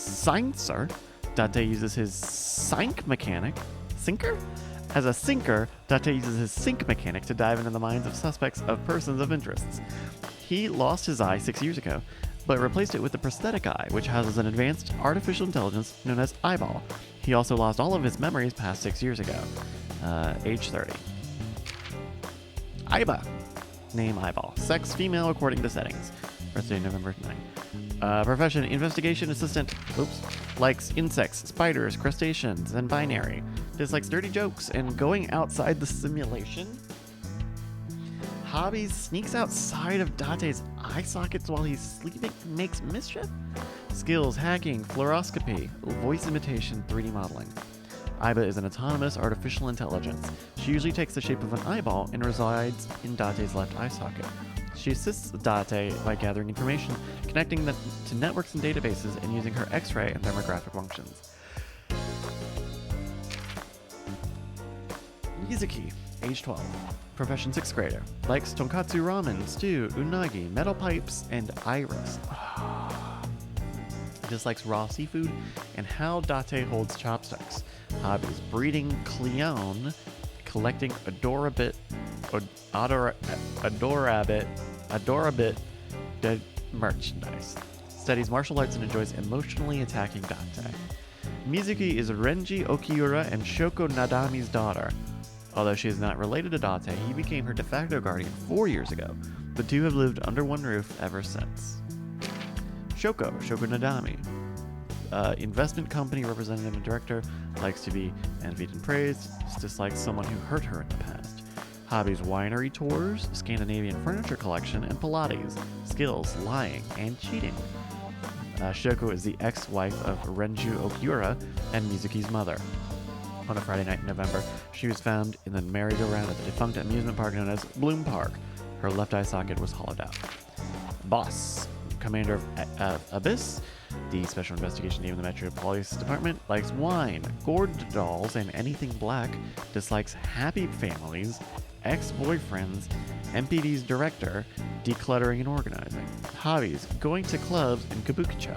Sinker, Date uses his sink mechanic. Sinker? As a sinker, Date uses his sink mechanic to dive into the minds of suspects of persons of interests. He lost his eye 6 years ago, but replaced it with a prosthetic eye, which houses an advanced artificial intelligence known as Eyeball. He also lost all of his memories past 6 years ago, age 30. Aiba. Name Eyeball. Sex female according to settings. Birthday November 9. Profession investigation assistant. Oops. Likes insects, spiders, crustaceans, and binary. Dislikes dirty jokes and going outside the simulation. Hobbies: sneaks outside of Date's eye sockets while he's sleeping and makes mischief. Skills: hacking, fluoroscopy, voice imitation, 3D modeling. Aiba is an autonomous artificial intelligence. She usually takes the shape of an eyeball and resides in Date's left eye socket. She assists Date by gathering information, connecting them to networks and databases, and using her X-ray and thermographic functions. Mizuki, age 12. Profession 6th grader. Likes tonkatsu ramen, stew, unagi, metal pipes, and iris. Dislikes raw seafood and how Date holds chopsticks. Hobbies: breeding Cleone, collecting Adorabit merchandise. Studies martial arts and enjoys emotionally attacking Date. Mizuki is Renji Okiura and Shoko Nadami's daughter. Although she is not related to Date, he became her de facto guardian 4 years ago. The two have lived under one roof ever since. Shoko Nadami. Investment company representative and director, likes to be envied and praised, dislikes someone who hurt her in the past. Hobbies: winery tours, Scandinavian furniture collection, and Pilates. Skills: lying and cheating. Shoko is the ex-wife of Renju Okiura and Mizuki's mother. On a Friday night in November, she was found in the merry-go-round at the defunct amusement park known as Bloom Park. Her left eye socket was hollowed out. Boss. Commander of Abyss, the Special Investigation Team of the Metro Police Department, likes wine, gourd dolls, and anything black. Dislikes happy families, ex-boyfriends, MPD's director, decluttering and organizing. Hobbies: going to clubs and kabukicho.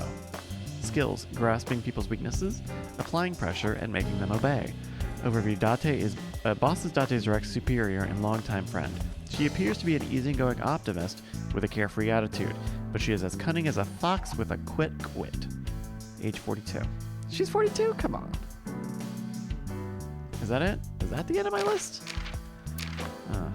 Skills: grasping people's weaknesses, applying pressure, and making them obey. Overview: Boss is Date's direct superior and longtime friend. She appears to be an easygoing optimist with a carefree attitude, but she is as cunning as a fox with a quick wit. Age 42. She's 42? Come on. Is that it? Is that the end of my list? Oh,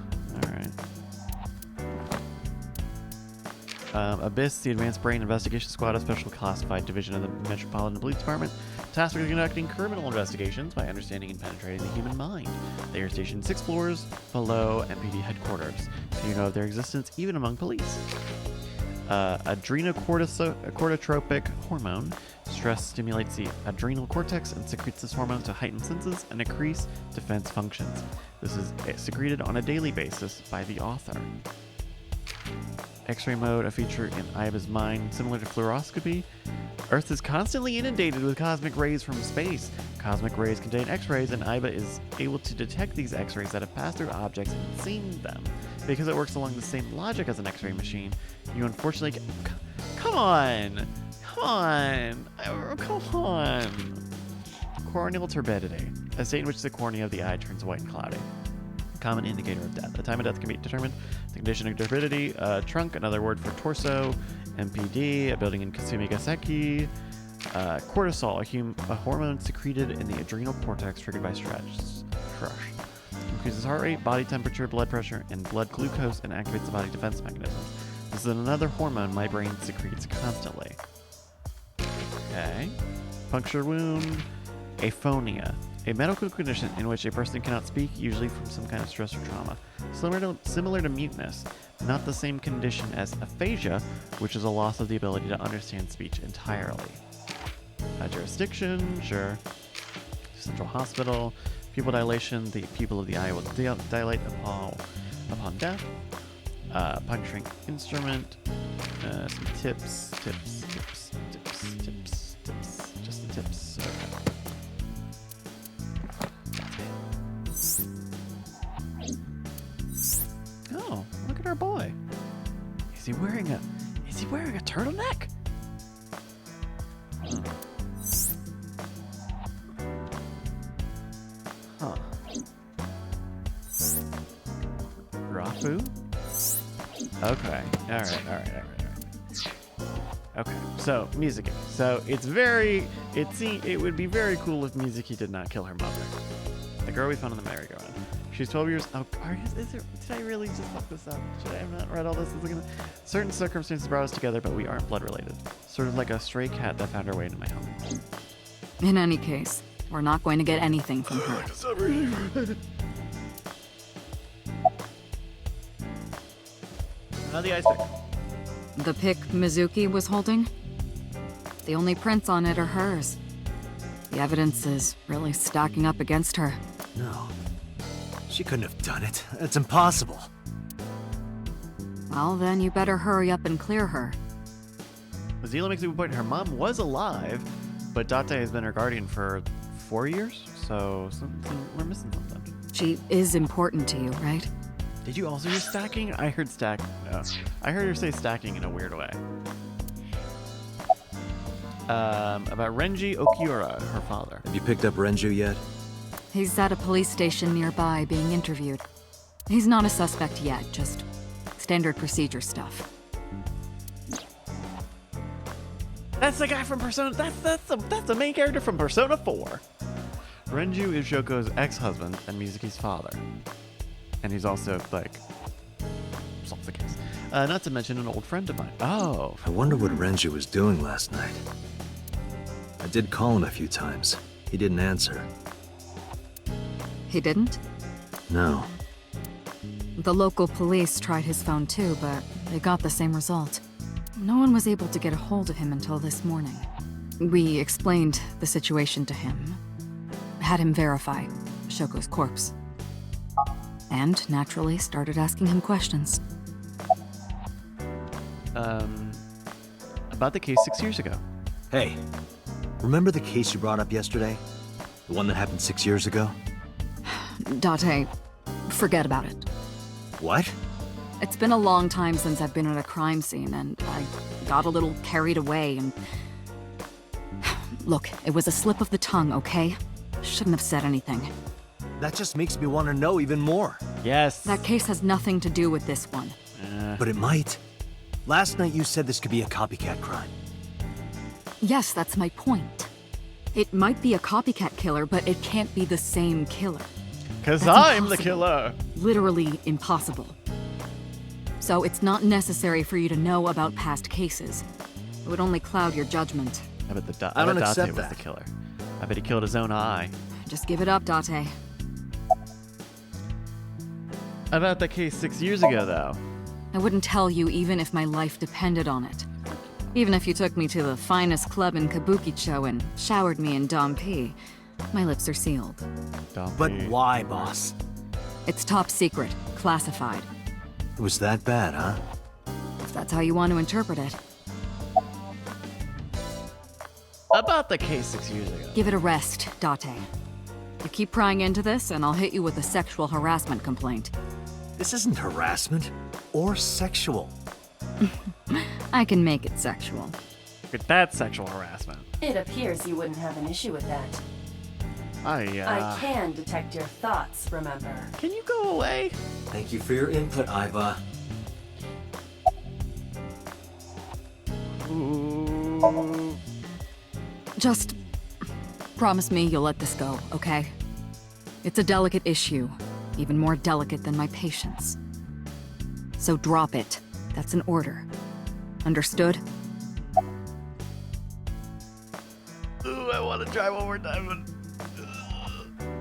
alright. Abyss, the Advanced Brain Investigation Squad, a special classified division of the Metropolitan Police Department, tasked with conducting criminal investigations by understanding and penetrating the human mind. They are stationed 6 floors below MPD headquarters, so you know of their existence even among police. Adrenocorticotropic hormone. Stress stimulates the adrenal cortex and secretes this hormone to heighten senses and increase defense functions. This is secreted on a daily basis by the author. X-ray mode, a feature in Aiba's mind similar to fluoroscopy. Earth is constantly inundated with cosmic rays from space. Cosmic rays contain X-rays, and Aiba is able to detect these X-rays that have passed through objects and seen them. Because it works along the same logic as an X-ray machine, you unfortunately Come on! Corneal turbidity, a state in which the cornea of the eye turns white and cloudy. Common indicator of death. The time of death can be determined. The condition of turbidity, trunk, another word for torso, MPD, a building in Kasumigaseki. Cortisol, a hormone secreted in the adrenal cortex triggered by stress. Increases heart rate, body temperature, blood pressure, and blood glucose, and activates the body defense mechanisms. This is another hormone my brain secretes constantly. Okay. Puncture wound, aphonia. A medical condition in which a person cannot speak, usually from some kind of stress or trauma. Similar to muteness, not the same condition as aphasia, which is a loss of the ability to understand speech entirely. Jurisdiction, sure. Central hospital. Pupil dilation, the pupil of the eye will dilate upon death. Puncturing instrument. Some tips. Just the tips. Okay. Oh, look at our boy. Is he wearing a turtleneck? Okay. All right. Okay. So Mizuki. So it would be very cool if Mizuki did not kill her mother. The girl we found in the merry-go-round. She's 12 years. Oh, did I really just fuck this up? Should I have not read all this? Certain circumstances brought us together, but we aren't blood related. Sort of like a stray cat that found her way into my home. In any case, we're not going to get anything from her. Now the ice pick. The pick Mizuki was holding? The only prints on it are hers. The evidence is really stacking up against her. No. She couldn't have done it. It's impossible. Well, then you better hurry up and clear her. Azila makes a good point. Her mom was alive, but Date has been her guardian for 4 years, so we're missing something. She is important to you, right? Did you also hear stacking? I heard stack. I heard her say stacking in a weird way. About Renji Okiura, her father. Have you picked up Renju yet? He's at a police station nearby being interviewed. He's not a suspect yet, just standard procedure stuff. That's the guy from Persona. That's the main character from Persona 4. Renju is Shoko's ex-husband and Mizuki's father, and he's also solves the case. Not to mention an old friend of mine. Oh, I wonder what Renju was doing last night. I did call him a few times. He didn't answer. He didn't? No. The local police tried his phone too, but they got the same result. No one was able to get a hold of him until this morning. We explained the situation to him, had him verify Shoko's corpse, and naturally started asking him questions. About the case 6 years ago. Hey, remember the case you brought up yesterday? The one that happened 6 years ago? Date, forget about it. What? It's been a long time since I've been at a crime scene, and I got a little carried away and... Look, it was a slip of the tongue, okay? Shouldn't have said anything. That just makes me want to know even more. Yes. That case has nothing to do with this one. But it might. Last night you said this could be a copycat crime. Yes, that's my point. It might be a copycat killer, but it can't be the same killer. Because That's I'm the impossible. killer. Literally impossible. So it's not necessary for you to know about past cases. It would only cloud your judgment. I bet I don't Date accept was that. the killer. I bet he killed his own eye. Just give it up, Date. About the case 6 years ago, though. I wouldn't tell you even if my life depended on it. Even if you took me to the finest club in Kabukicho and showered me in Dompi, my lips are sealed. But why, boss? It's top secret, classified, It was that bad, huh? if that's how you want to interpret it. About the case 6 years ago. Give it a rest, Date. You keep prying into this, and I'll hit you with a sexual harassment complaint. This isn't harassment or sexual. I can make it sexual. Look at that sexual harassment. It appears you wouldn't have an issue with that. I can detect your thoughts, remember? Can you go away? Thank you for your input, Iva. Ooh. Just promise me you'll let this go, okay? It's a delicate issue, even more delicate than my patience. So drop it. That's an order. Understood? Ooh, I want to try one more time.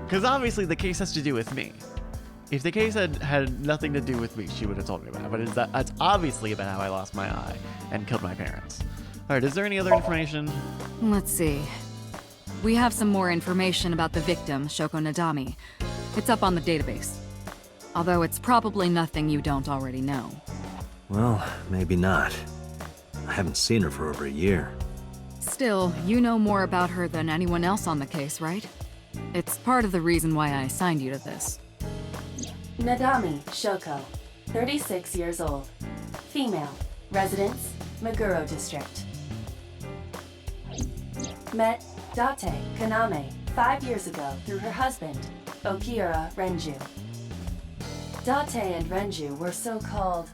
Because obviously the case has to do with me. If the case had nothing to do with me, she would have told me about it. But it's obviously about how I lost my eye and killed my parents. All right, is there any other information? Let's see. We have some more information about the victim, Shoko Nadami. It's up on the database. Although it's probably nothing you don't already know. Well, maybe not. I haven't seen her for over a year. Still, you know more about her than anyone else on the case, right? It's part of the reason why I assigned you to this. Nadami Shoko, 36 years old. Female. Residence, Meguro District. Met Date Kaname 5 years ago through her husband, Okiura Renju. Date and Renju were so-called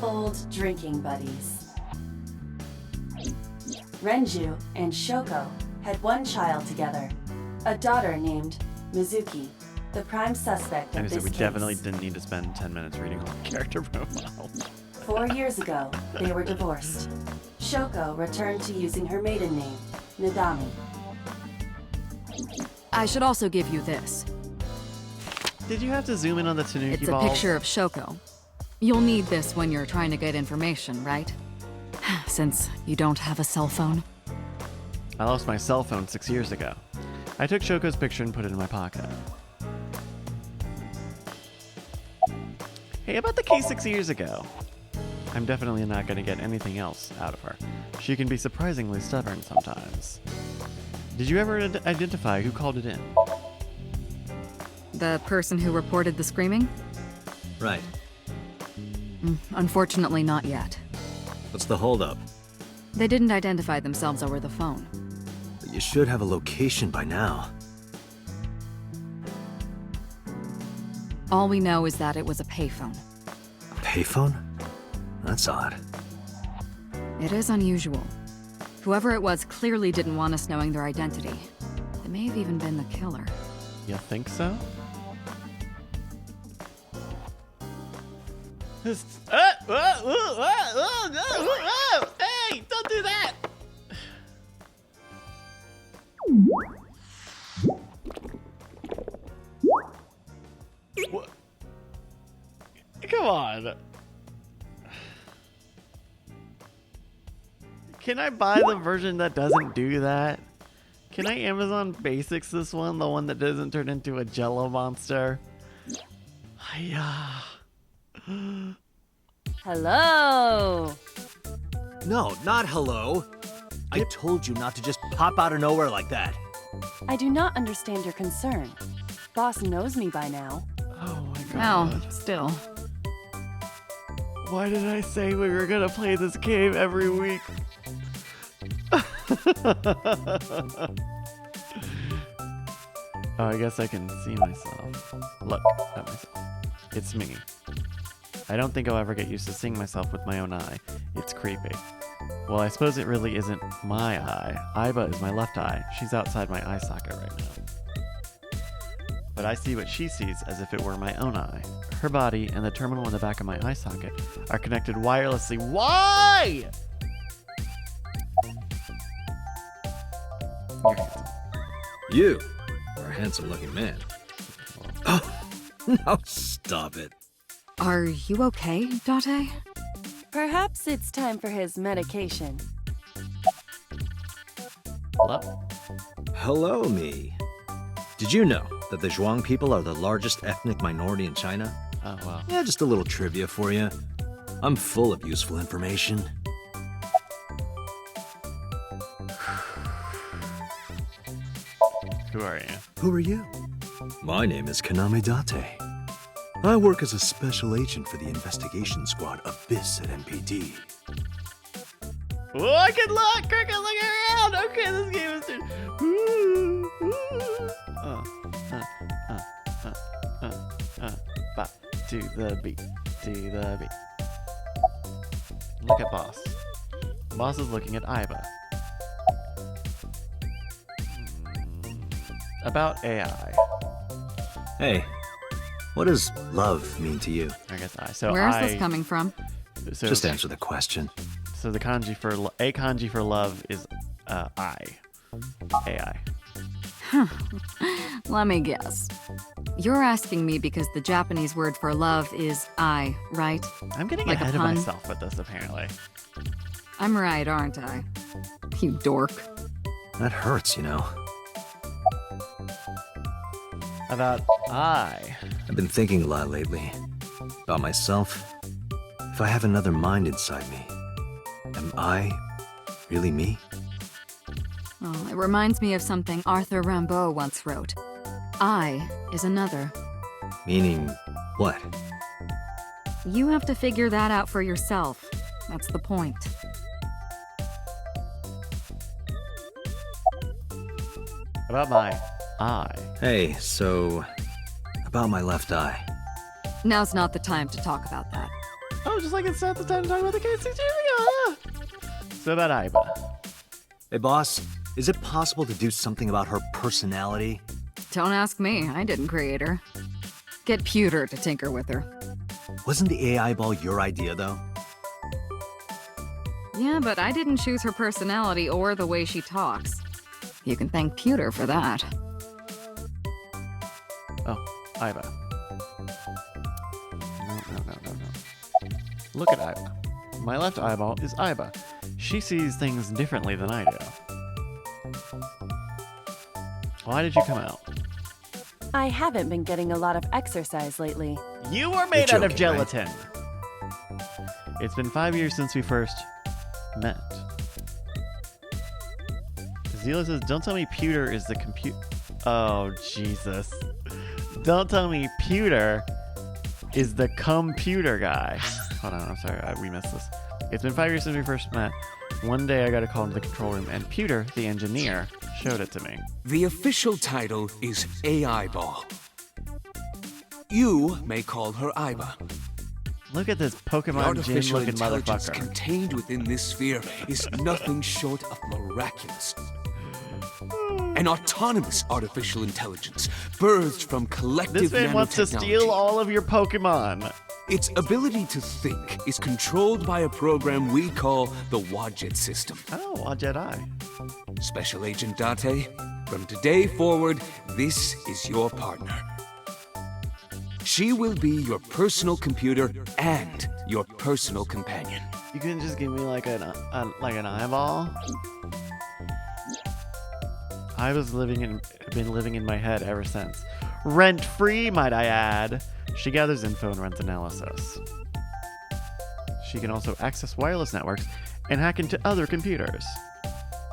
Old drinking buddies. Renju and Shoko had one child together, a daughter named Mizuki, the prime suspect of this We case. definitely didn't need to spend 10 minutes reading all the character profiles. 4 years ago, they were divorced. Shoko returned to using her maiden name, Nadami. I should also give you this. Did you have to zoom in on the Tanuki It's a balls? picture of Shoko. You'll need this when you're trying to get information, right? Since you don't have a cell phone. I lost my cell phone 6 years ago. I took Shoko's picture and put it in my pocket. Hey, about the case 6 years ago? I'm definitely not going to get anything else out of her. She can be surprisingly stubborn sometimes. Did you ever identify who called it in? The person who reported the screaming? Right. Unfortunately, not yet. What's the holdup? They didn't identify themselves over the phone. But you should have a location by now. All we know is that it was a payphone. A payphone? That's odd. It is unusual. Whoever it was clearly didn't want us knowing their identity. They may have even been the killer. You think so? Hey, don't do that! What? Come on. Can I buy the version that doesn't do that? Can I Amazon Basics this one, the one that doesn't turn into a Jello monster? Hiya. Hello! No, not hello. I told you not to just pop out of nowhere like that. I do not understand your concern. Boss knows me by now. Oh my god. Well, still. Why did I say we were gonna play this game every week? Oh, I guess I can see myself. Look at myself. It's me. I don't think I'll ever get used to seeing myself with my own eye. It's creepy. Well, I suppose it really isn't my eye. Aiba is my left eye. She's outside my eye socket right now. But I see what she sees as if it were my own eye. Her body and the terminal in the back of my eye socket are connected wirelessly. Why? You're handsome. You are a handsome-looking man. Oh, no, stop it. Are you okay, Date? Perhaps it's time for his medication. Hello? Hello, me. Did you know that the Zhuang people are the largest ethnic minority in China? Oh, wow. Yeah, just a little trivia for you. I'm full of useful information. Who are you? Who are you? My name is Kaname Date. I work as a special agent for the investigation squad Abyss at MPD. Look at look! Cricket, look around! Okay, this game is too... Bop, to the beat, to the beat. Look at Boss. Boss is looking at Aiba. About AI. Hey, what does love mean to you? I guess I. So Where is I, this coming from? So, Just answer the question. So the kanji for a kanji for love is I. AI. Let me guess. You're asking me because the Japanese word for love is I, right? I'm getting Like a ahead of pun? myself with this apparently. I'm right, aren't I? You dork. That hurts, you know. About I. I've been thinking a lot lately. About myself. If I have another mind inside me, am I really me? Oh, it reminds me of something Arthur Rimbaud once wrote. I is another. Meaning what? You have to figure that out for yourself. That's the point. About my I. Hey, so about my left eye. Now's not the time to talk about that. Oh, just like it's not the time to talk about the case. Yeah. So about Aiba. Hey, boss, is it possible to do something about her personality? Don't ask me. I didn't create her. Get Pewter to tinker with her. Wasn't the AI ball your idea, though? Yeah, but I didn't choose her personality or the way she talks. You can thank Pewter for that. Oh, Aiba. No. Look at Aiba. My left eyeball is Aiba. She sees things differently than I do. Why did you come out? I haven't been getting a lot of exercise lately. You were made You're out of joking, right? gelatin. It's been 5 years since we first met. Zila says, don't tell me Pewter is the computer. Oh, Jesus. Don't tell me Pewter is the computer guy. Hold on, I'm sorry, we missed this. It's been 5 years since we first met. One day I got a call into the control room, and Pewter, the engineer, showed it to me. The official title is AI Ball. You may call her Aiba. Look at this The Pokemon artificial gym-looking intelligence motherfucker. contained within this sphere is nothing short of miraculous. An autonomous artificial intelligence birthed from collective This man wants to steal nanotechnology. all of your Pokemon. Its ability to think is controlled by a program we call the Wadjet system. Oh, a Jedi. Special Agent Date, from today forward, this is your partner. She will be your personal computer and your personal companion. You couldn't just give me like an eyeball? I was been living in my head ever since. Rent-free, might I add. She gathers info and runs analysis. She can also access wireless networks and hack into other computers.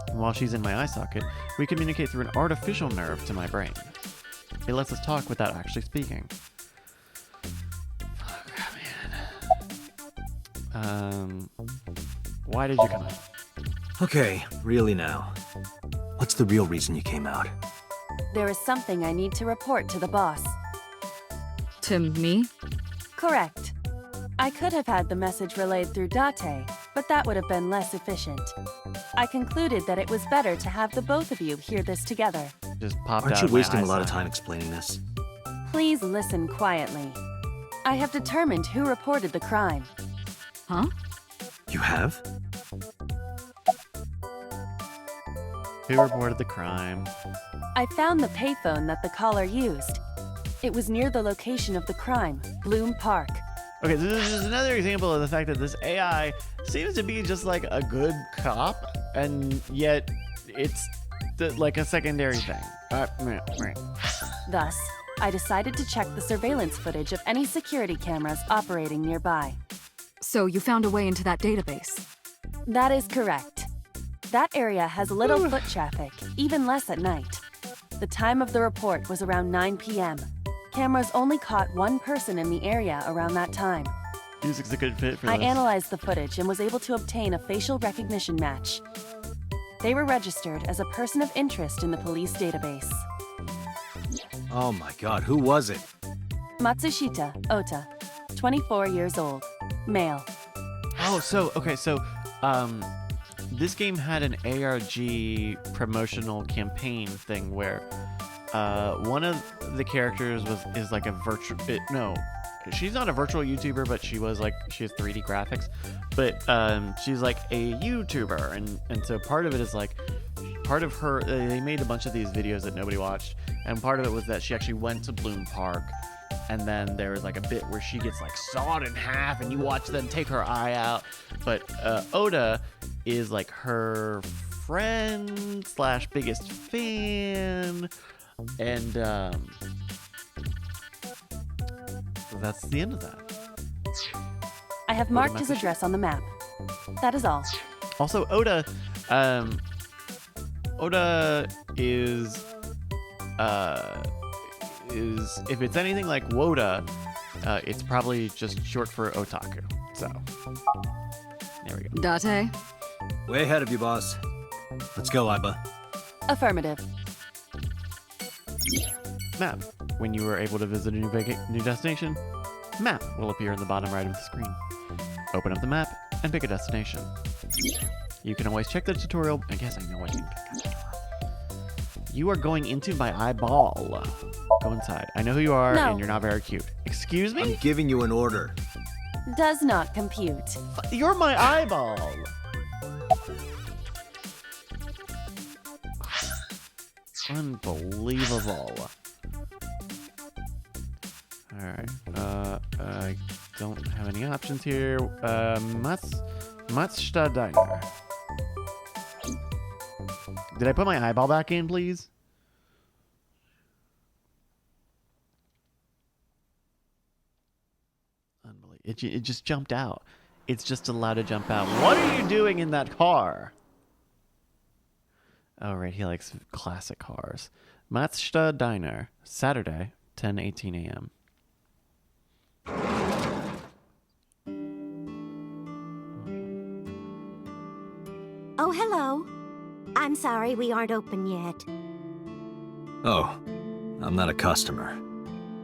And while she's in my eye socket, we communicate through an artificial nerve to my brain. It lets us talk without actually speaking. Fuck, man. Why did you come out? Okay, really now. What's the real reason you came out? There is something I need to report to the boss. To me? Correct. I could have had the message relayed through Date, but that would have been less efficient. I concluded that it was better to have the both of you hear this together. Just popped Aren't out you of my wasting a lot of eyesight. time explaining this? Please listen quietly. I have determined who reported the crime. Huh? You have? Who reported the crime? I found the payphone that the caller used. It was near the location of the crime, Bloom Park. Okay, this is another example of the fact that this AI seems to be just like a good cop, and yet it's like a secondary thing. Thus, I decided to check the surveillance footage of any security cameras operating nearby. So you found a way into that database? That is correct. That area has little foot traffic, even less at night. The time of the report was around 9 p.m. Cameras only caught one person in the area around that time. Music's a good fit for I this. analyzed the footage and was able to obtain a facial recognition match. They were registered as a person of interest in the police database. Oh my god, who was it? Matsushita Ota, 24 years old, male. Oh, so this game had an ARG promotional campaign thing where one of the characters is like a virtual. No, she's not a virtual YouTuber, but she has 3D graphics. But she's like a YouTuber, and so part of it is like part of her. They made a bunch of these videos that nobody watched, and part of it was that she actually went to Bloom Park. And then there was like a bit where she gets like sawed in half and you watch them take her eye out. But Oda is like her friend / biggest fan. And that's the end of that. I have marked his address on the map. That is all. Also, Oda is if it's anything like Woda, it's probably just short for otaku. So there we go. Date? Way ahead of you, boss. Let's go, Aiba. Affirmative. Map. When you are able to visit a new destination, map will appear in the bottom right of the screen. Open up the map and pick a destination. You can always check the tutorial. I guess I know what you can. You are going into my eyeball. Go inside. I know who you are, No. and you're not very cute. Excuse me? I'm giving you an order. Does not compute. You're my eyeball. Unbelievable. Alright. I don't have any options here. Matsushita Diner. Did I put my eyeball back in, please? Unbelievable. It just jumped out. It's just allowed to jump out. What are you doing in that car? Oh, right. He likes classic cars. Matsushita Diner. Saturday, 10:18 a.m. Oh, hello. I'm sorry we aren't open yet. Oh, I'm not a customer.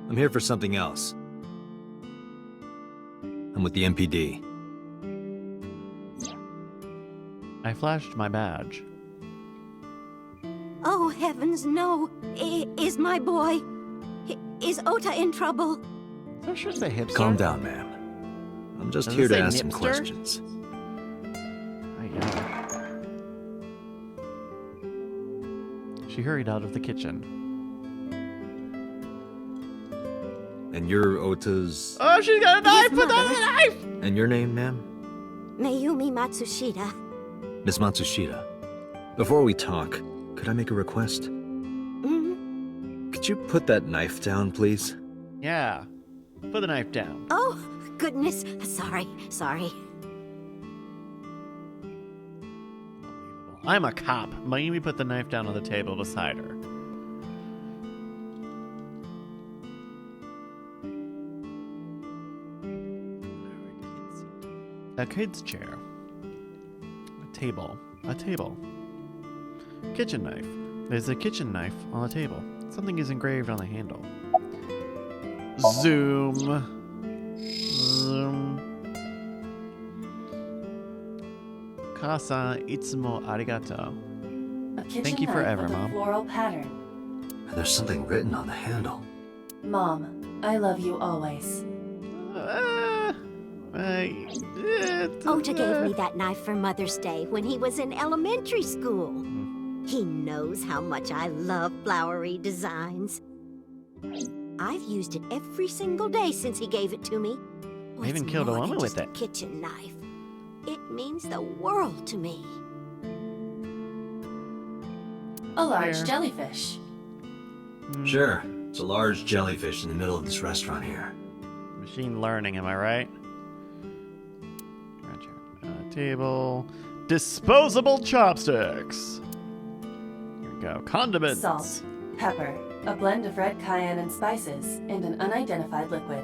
I'm here for something else. I'm with the MPD. I flashed my badge. Oh, heavens, no. Is my boy... Is Ota in trouble? So sure say hipster. Calm down, ma'am. I'm just Does here it to say ask some nipster? questions. She hurried out of the kitchen. And you're Ota's... Oh, she's got a knife! His Put that in mother. the knife! And your name, ma'am? Mayumi Matsushita. Miss Matsushita. Before we talk, could I make a request? Hmm? Could you put that knife down, please? Yeah. Put the knife down. Oh, goodness. Sorry. I'm a cop. Mayumi put the knife down on the table beside her. A kid's chair. A table. Kitchen knife. There's a kitchen knife on the table. Something is engraved on the handle. Zoom. Kasa itsumo arigato. A kitchen Thank you knife forever, with a Mom. floral pattern. And there's something written on the handle. Mom, I love you always. Ota gave me that knife for Mother's Day when he was in elementary school. He knows how much I love flowery designs. I've used it every single day since he gave it to me. I even It's killed a more woman than with just it. a kitchen knife. It means the world to me. A large Fair. jellyfish. Sure, it's a large jellyfish in the middle of this restaurant here. Machine learning, am I right? Table. Disposable chopsticks. Here we go. Condiments. Salt, pepper, a blend of red cayenne and spices, and an unidentified liquid.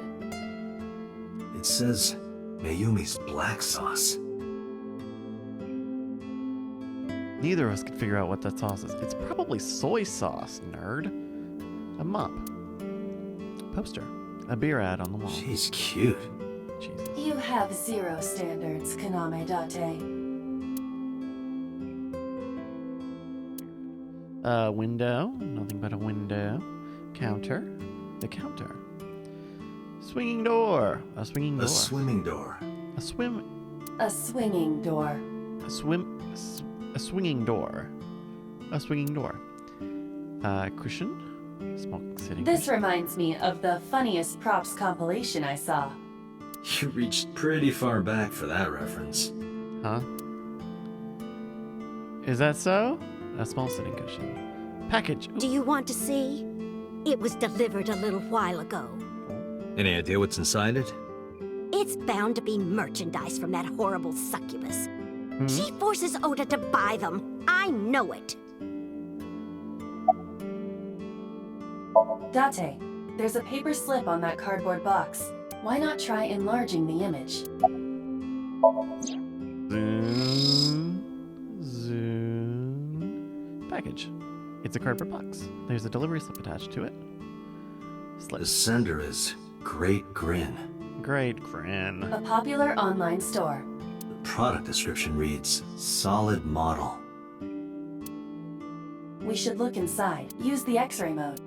It says Mayumi's black sauce. Neither of us could figure out what that sauce is. It's probably soy sauce, nerd. A mop. Poster. A beer ad on the wall. She's cute. Jesus. You have zero standards, Kaname Date. Window. Nothing but a window. Counter. The counter. Swinging door. A swinging door. A swimming door. A swim. A swinging door. A swinging door. A swinging door. Cushion. Small sitting This cushion. reminds me of the funniest props compilation I saw. You reached pretty far back for that reference. Huh? Is that so? A small sitting cushion. Package. Do you want to see? It was delivered a little while ago. Any idea what's inside it? It's bound to be merchandise from that horrible succubus. She forces Ota to buy them. I know it. Date, there's a paper slip on that cardboard box. Why not try enlarging the image? Zoom. Package. It's a cardboard box. There's a delivery slip attached to it. Slip. The sender is Great Grin. great, Grin. A popular online store. The product description reads, solid model. We should look inside. Use the X-ray mode.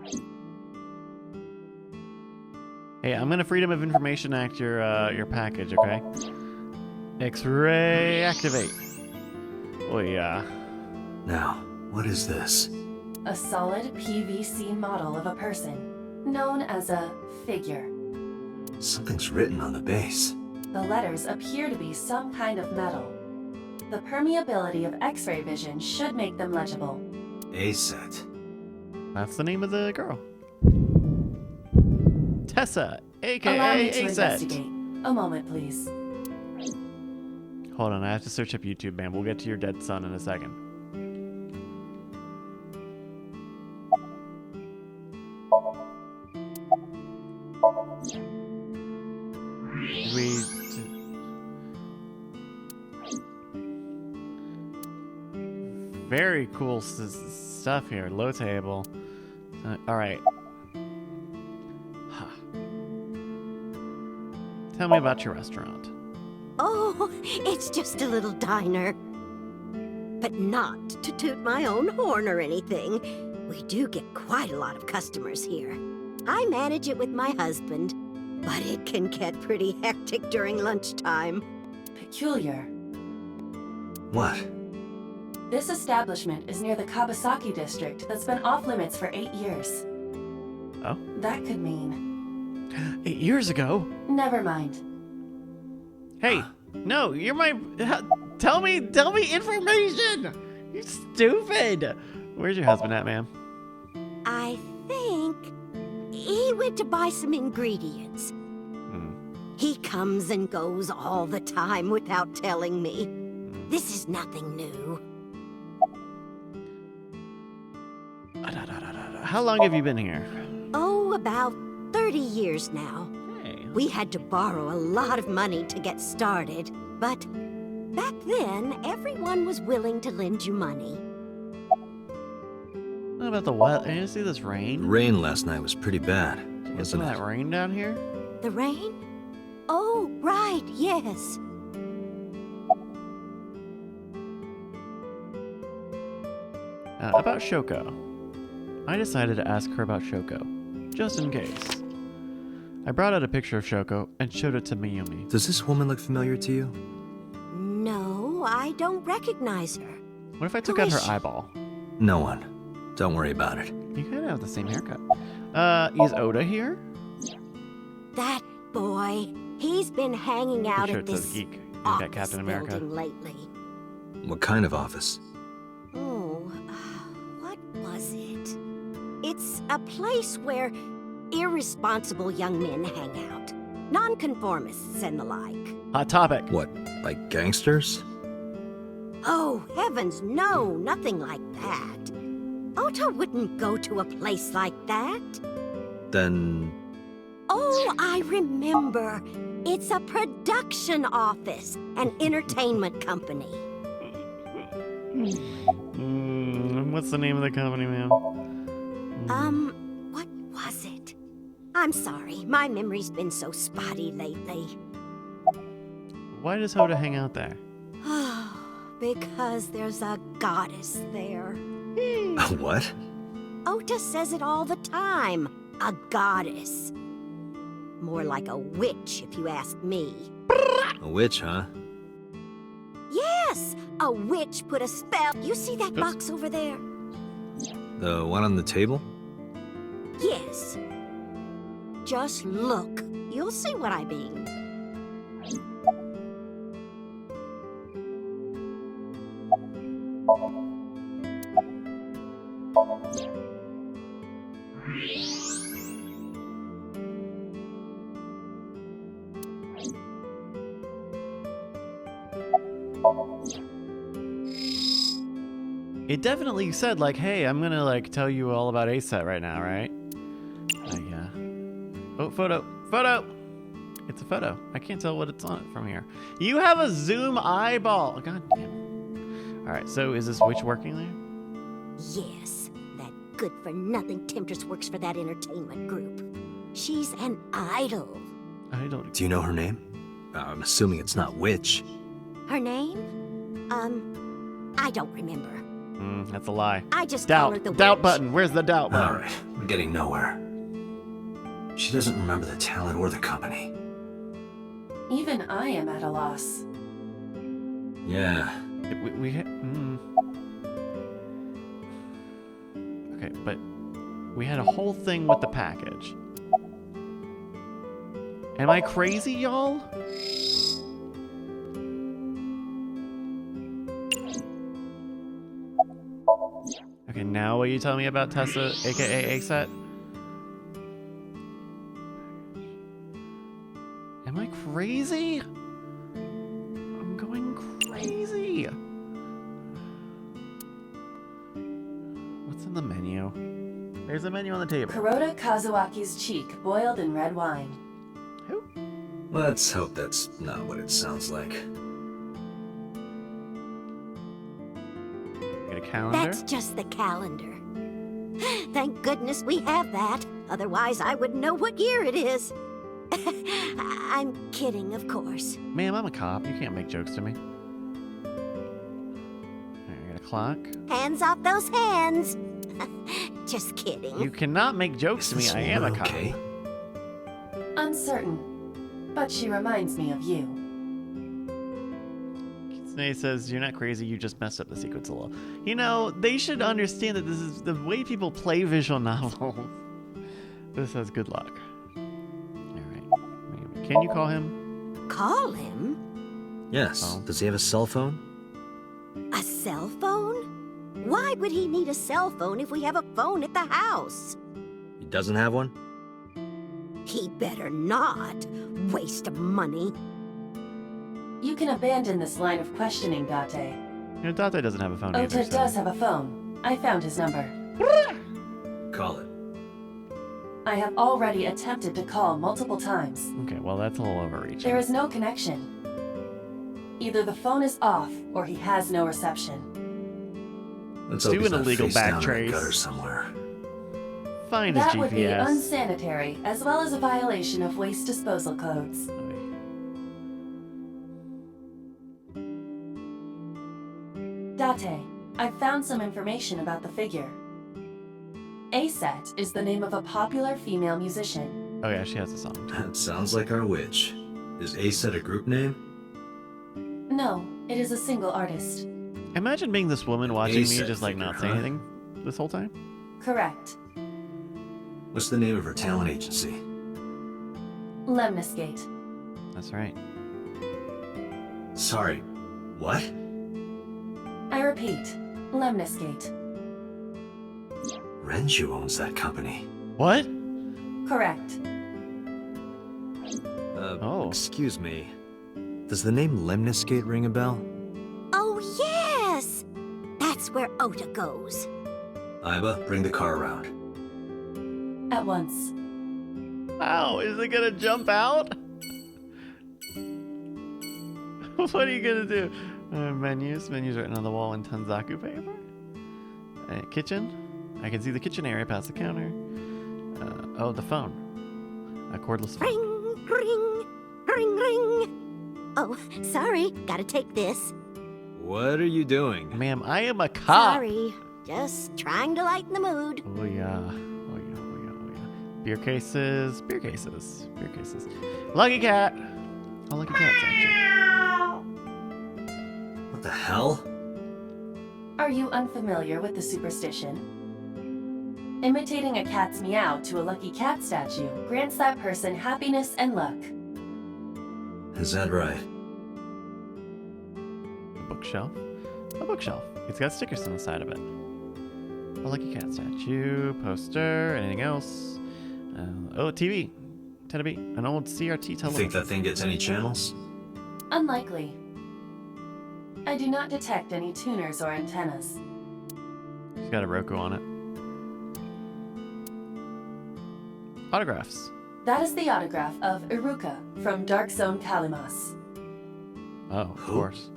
Hey, I'm gonna Freedom of Information Act your package, okay? X-ray activate. Oh yeah. Now, what is this? A solid PVC model of a person, known as a figure. Something's written on the base. The letters appear to be some kind of metal. The permeability of X-ray vision should make them legible. A set. That's the name of the girl. Tessa, Allow me aka to A-Set. investigate. A moment, please. Hold on, I have to search up YouTube, man. We'll get to your dead son in a second. Very cool stuff here. Low table. All right. Huh. Tell me about your restaurant. Oh, it's just a little diner. But not to toot my own horn or anything. We do get quite a lot of customers here. I manage it with my husband, but it can get pretty hectic during lunchtime. Peculiar. What? This establishment is near the Kawasaki district that's been off limits for 8 years. Oh? That could mean... 8 years ago? Never mind. Hey, no, you're my... Tell me information! You stupid! Where's your husband at, ma'am? I think he went to buy some ingredients. He comes and goes all the time without telling me. This is nothing new. How long have you been here? Oh, about 30 years now. Hey. We had to borrow a lot of money to get started, but back then, everyone was willing to lend you money. What about the weather? You see this rain? The rain last night was pretty bad, Get wasn't some of it? that rain down here? The rain? Oh, right, yes. About Shoko. I decided to ask her about Shoko, just in case. I brought out a picture of Shoko and showed it to Mayumi. Does this woman look familiar to you? No, I don't recognize her. What if I took Who out is her she? eyeball? No one. Don't worry about it. You kind of have the same haircut. Is Oda here? That boy, he's been hanging out Sure, at it says this geek. You office got Captain America. building lately. What kind of office? Oh, what was it? It's a place where irresponsible young men hang out. Nonconformists and the like. Hot topic. What, like gangsters? Oh, heavens, no, nothing like that. Ota wouldn't go to a place like that. Then... Oh, I remember. It's a production office, an entertainment company. What's the name of the company, ma'am? What was it? I'm sorry, my memory's been so spotty lately. Why does Hoda hang out there? Because there's a goddess there. What? Ota says it all the time. A goddess. More like a witch, if you ask me. A witch, huh? Yes! A witch put a spell. You see that box over there? The one on the table? Yes. Just look. You'll see what I mean. It definitely said, like, hey, I'm gonna, like, tell you all about A-Set right now, right? Yeah. Oh, photo. Photo! It's a photo. I can't tell what it's on it from here. You have a zoom eyeball! God damn. Alright, so is this witch working there? Yes, that good-for-nothing temptress works for that entertainment group. She's an idol. I don't. Do you know her name? I'm assuming it's not Witch. Her name? I don't remember. That's a lie. I just call her Doubt. the Doubt witch. button. Where's the doubt button? Alright, we're getting nowhere. She doesn't remember the talent or the company. Even I am at a loss. Yeah. Okay, but we had a whole thing with the package. Am I crazy, y'all? Okay, now will you tell me about Tessa, aka ASET? Am I crazy? I'm going crazy. What's in the menu? There's a menu on the table. Kuroda Kazuaki's cheek boiled in red wine. Who? Let's hope that's not what it sounds like. Get a calendar. That's just the calendar. Thank goodness we have that. Otherwise, I wouldn't know what year it is. I'm kidding, of course. Ma'am, I'm a cop. You can't make jokes to me. I got a clock. Hands off those hands. Just kidding. You cannot make jokes to me. I am a cop. Okay. Uncertain, but she reminds me of you. Kitsune says, you're not crazy, you just messed up the sequence a little. You know, they should understand that this is the way people play visual novels. This says good luck. Alright. Can you call him? Call him? Yes. Oh. Does he have a cell phone? A cell phone? Why would he need a cell phone if we have a phone at the house? He doesn't have one? He better not. Waste of money. You can abandon this line of questioning, Date. You know, Date doesn't have a phone either. Ota So. does have a phone. I found his number. Call it. I have already attempted to call multiple times. Okay, well, that's a little overreach. There is no connection. Either the phone is off, or he has no reception. Let's Do hope he's an not illegal face down in a backtrace. gutter somewhere. Find his That would be GPS. unsanitary, as well as a violation of waste disposal codes. Date, I've found some information about the figure. ASET is the name of a popular female musician. Oh yeah, she has a song. That sounds like our witch. Is ASET a group name? No, it is a single artist. Imagine being this woman watching me ASET just like figure, not say huh? anything this whole time. Correct. What's the name of her talent agency? Lemniscate. That's right. Sorry, what? I repeat, Lemniscate. Renju owns that company. What? Correct. Oh. Excuse me. Does the name Lemniscate ring a bell? Oh, yes! That's where Ota goes. Iba, bring the car around. At once. Ow, is it gonna jump out? What are you gonna do? Menus written on the wall in Tanzaku paper. Kitchen. I can see the kitchen area past the counter. Oh, the phone. A cordless phone. Ring, ring, ring, ring. Oh, sorry. Gotta take this. What are you doing? Ma'am, I am a cop. Sorry. Just trying to lighten the mood. Oh yeah. Oh yeah. Oh yeah. Oh yeah. Beer cases. Beer cases. Beer cases. Lucky cat. Oh, lucky cat section. What the hell? Are you unfamiliar with the superstition? Imitating a cat's meow to a lucky cat statue grants that person happiness and luck. Is that right? A bookshelf. A bookshelf. It's got stickers on the side of it. A lucky cat statue. Poster. Anything else? Oh, TV. Tenebi. An old CRT television. Think that thing gets any channels? Unlikely. I do not detect any tuners or antennas. It's got a Roku on it. Autographs. That is the autograph of Iruka from Dark Zone Kalimas. Oh, of Who? course.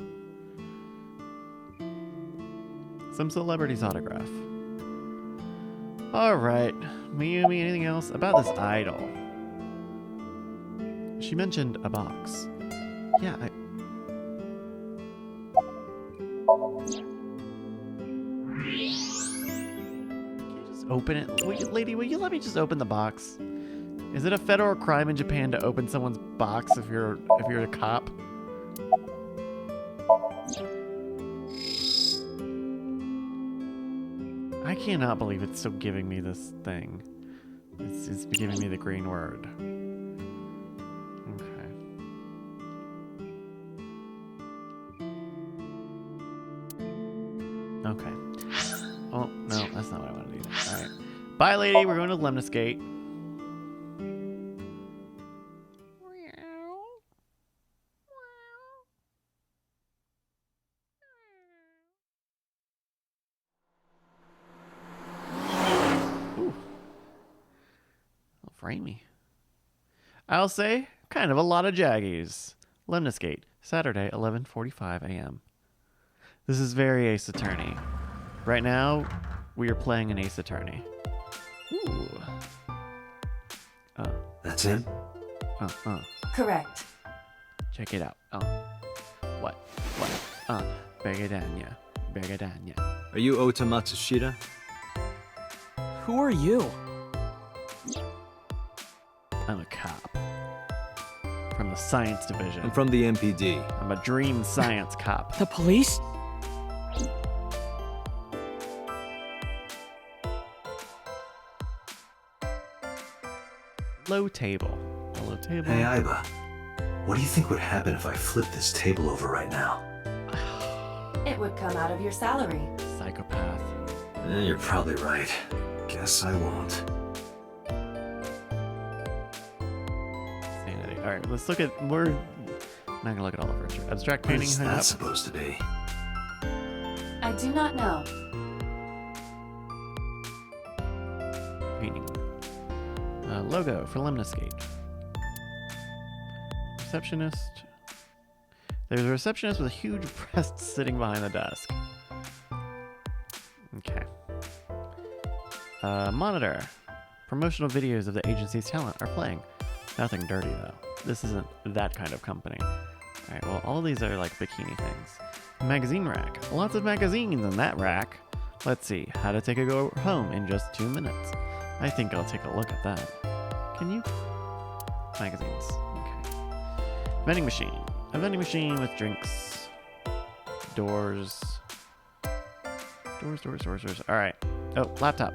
Some celebrity's autograph. Alright. Miyumi, anything else? About this idol. Is She mentioned a box. Yeah, Can you just open it? Lady, will you let me just open the box? Is it a federal crime in Japan to open someone's box if you're a cop? I cannot believe it's still giving me this thing. It's giving me the green word. Okay. Oh, no, that's not what I want to do. Alright. Bye, lady. We're going to Lemniscate. Ooh. Framey. I'll say, kind of a lot of jaggies. Lemniscate, Saturday, 11:45 a.m. This is very Ace Attorney. Right now, we are playing an Ace Attorney. Ooh. That's him? Correct. Check it out. What? Begadanya. Are you Ota Matsushita? Who are you? I'm a cop. From the science division. I'm from the MPD. I'm a dream science cop. The police? Low table. Hello, table. Hey, Aiba. What do you think would happen if I flip this table over right now? It would come out of your salary. Psychopath. You're probably right. Guess I won't. Sanity. Alright, let's look at... We're not gonna look at all the furniture. Abstract What painting. is hung that up. supposed to be? I do not know. Painting. Logo for Lemniscate. Receptionist. There's a receptionist with a huge breast sitting behind the desk. Okay. Monitor. Promotional videos of the agency's talent are playing. Nothing dirty, though. This isn't that kind of company. Alright, well, all these are like bikini things. Magazine rack. Lots of magazines in that rack. Let's see. How to take a go home in just 2 minutes. I think I'll take a look at that. Can you? Magazines. Okay. Vending machine. A vending machine with drinks. Doors. Doors. Alright. Oh, laptop.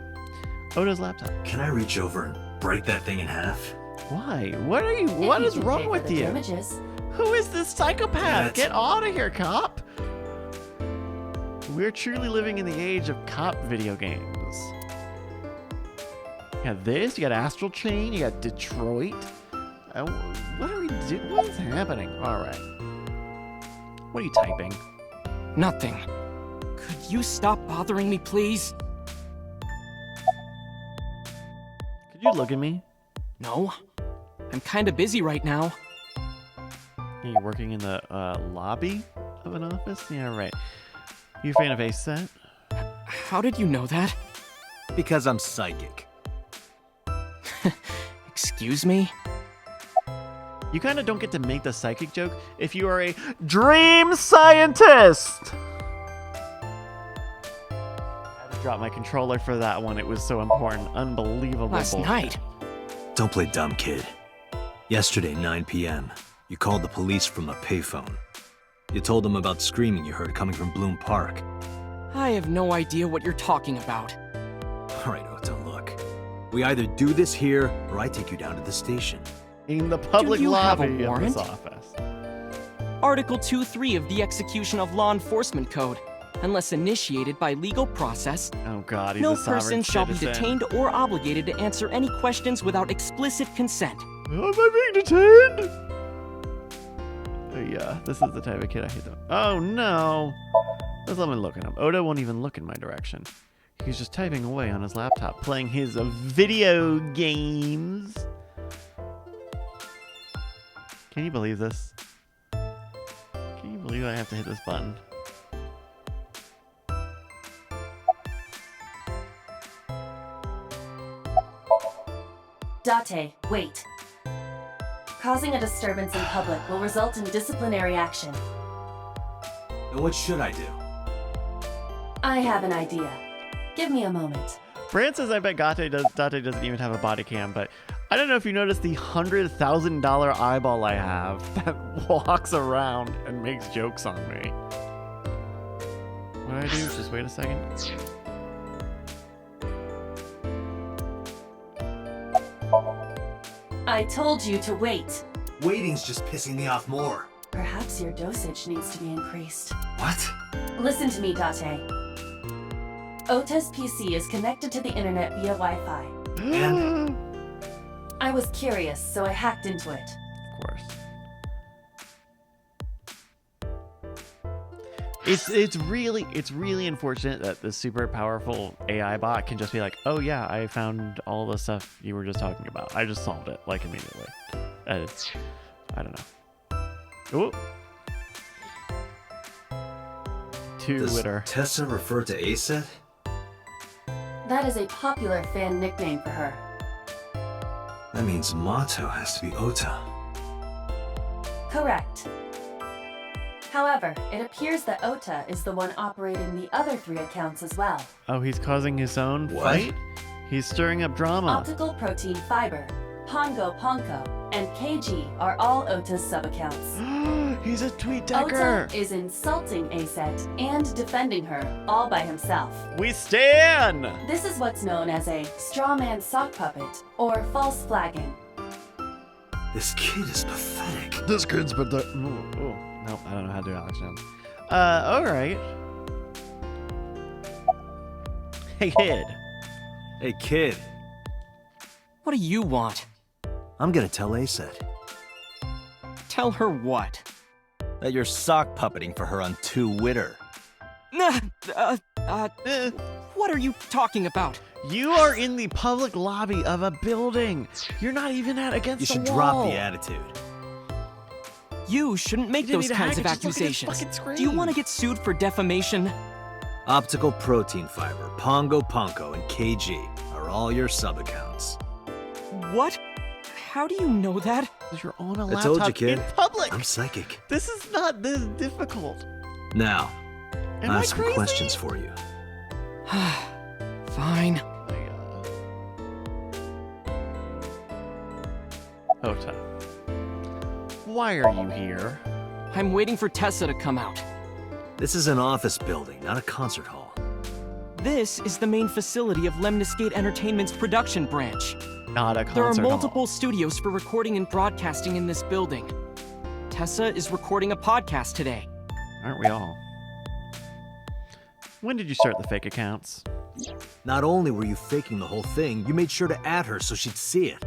Oda's laptop. Can I reach over and break that thing in half? Why? What is wrong with you? Damages. Who is this psychopath? That's- Get out of here, cop! We're truly living in the age of cop video games. You got this, you got Astral Chain, you got Detroit. What are we doing? What is happening? Alright. What are you typing? Nothing. Could you stop bothering me, please? Could you look at me? No. I'm kinda busy right now. You're working in the lobby of an office? Yeah, right. You a fan of Ace Set? How did you know that? Because I'm psychic. Excuse me? You kind of don't get to make the psychic joke if you are a dream scientist! I had to drop my controller for that one. It was so important. Unbelievable. Last bullshit. night? Don't play dumb, kid. Yesterday, 9 p.m., you called the police from a payphone. You told them about screaming you heard coming from Bloom Park. I have no idea what you're talking about. All right, Ota, look. We either do this here, or I take you down to the station. In the public Do you have a lobby of this warrant? office. Article 2.3 of the Execution of Law Enforcement Code. Unless initiated by legal process, Oh god, he's no a sovereign person shall be citizen. detained or obligated to answer any questions without explicit consent. Am I being detained? Yeah, this is the type of kid I hate though. Oh no! Let's let me look at him. Oda won't even look in my direction. He's just typing away on his laptop, playing his video games. Can you believe this? Can you believe I have to hit this button? Date, wait. Causing a disturbance in public will result in disciplinary action. And what should I do? I have an idea. Give me a moment. Brand says I bet Date doesn't even have a body cam, but I don't know if you noticed the $100,000 eyeball I have that walks around and makes jokes on me. What do I do? Just wait a second. I told you to wait. Waiting's just pissing me off more. Perhaps your dosage needs to be increased. What? Listen to me, Date. Ota's PC is connected to the internet via Wi-Fi. And? I was curious, so I hacked into it. Of course. It's really unfortunate that the super powerful AI bot can just be like, oh yeah, I found all the stuff you were just talking about. I just solved it like immediately. And it's, I don't know. Ooh. Twitter. Does Tessa refer to Aset? That is a popular fan nickname for her. That means Mato has to be Ota. Correct. However, it appears that Ota is the one operating the other 3 accounts as well. Oh, he's causing his own fight? He's stirring up drama. Optical Protein Fiber, Pongo Ponko, and KG are all Ota's sub-accounts. He's a tweet decker. Ota is insulting Aset and defending her all by himself. We stand! This is what's known as a strawman sock puppet or false flagging. This kid is pathetic. This kid's pathetic. Nope, I don't know how to do Alex Jones. Alright. Hey, kid. Hey, kid. What do you want? I'm gonna tell Aset Tell her what? that you're sock puppeting for her on Twitter. What are you talking about? You are in the public lobby of a building. You're not even against You the should wall. drop the attitude. You shouldn't make You didn't those need to kinds hack of it, just look at his accusations. fucking Do you screen. want to get sued for defamation? Optical Protein Fiber, Pongo Ponko, and KG are all your sub-accounts. What? How do you know that? Because you're on a I laptop told you, kid. in public. I'm psychic. This is not this difficult. Now, Am I I have some crazy? questions for you. Fine. Ota, why are you here? I'm waiting for Tessa to come out. This is an office building, not a concert hall. This is the main facility of Lemniscate Entertainment's production branch. Not a concert There are hall. multiple studios for recording and broadcasting in this building. Tessa is recording a podcast today. Aren't we all? When did you start the fake accounts? Not only were you faking the whole thing, you made sure to add her so she'd see it.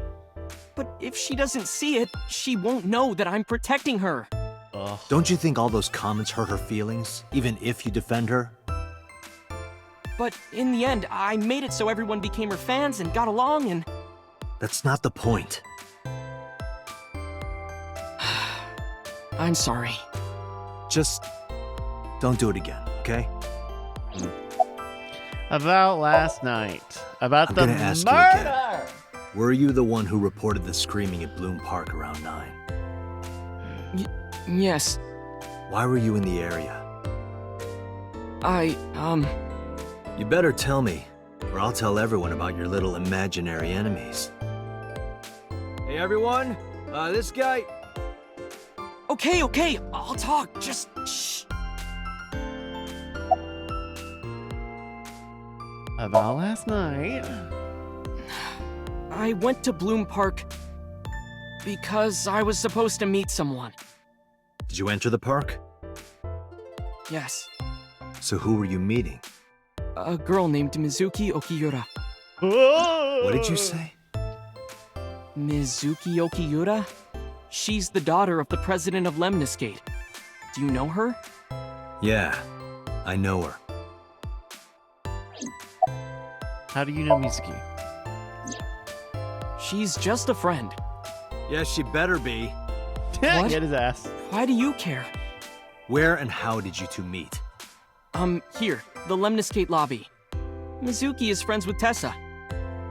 But if she doesn't see it, she won't know that I'm protecting her. Ugh. Don't you think all those comments hurt her feelings, even if you defend her? But in the end, I made it so everyone became her fans and got along and... That's not the point. I'm sorry. Just don't do it again, okay? About last night. About I'm the gonna ask you murder! again. Were you the one who reported the screaming at Bloom Park around 9? Yes, Why were you in the area? You better tell me, or I'll tell everyone about your little imaginary enemies. Hey everyone, this guy... Okay, I'll talk, just shh. About last night. I went to Bloom Park because I was supposed to meet someone. Did you enter the park? Yes, So who were you meeting? a girl named Mizuki Okiura. What did you say? Mizuki Okiura? She's the daughter of the president of Lemniscate. Do you know her? Yeah, I know her. How do you know Mizuki? She's just a friend. Yeah, she better be. What? Get his ass. Why do you care? Where and how did you two meet? Here, the Lemniscate lobby. Mizuki is friends with Tessa.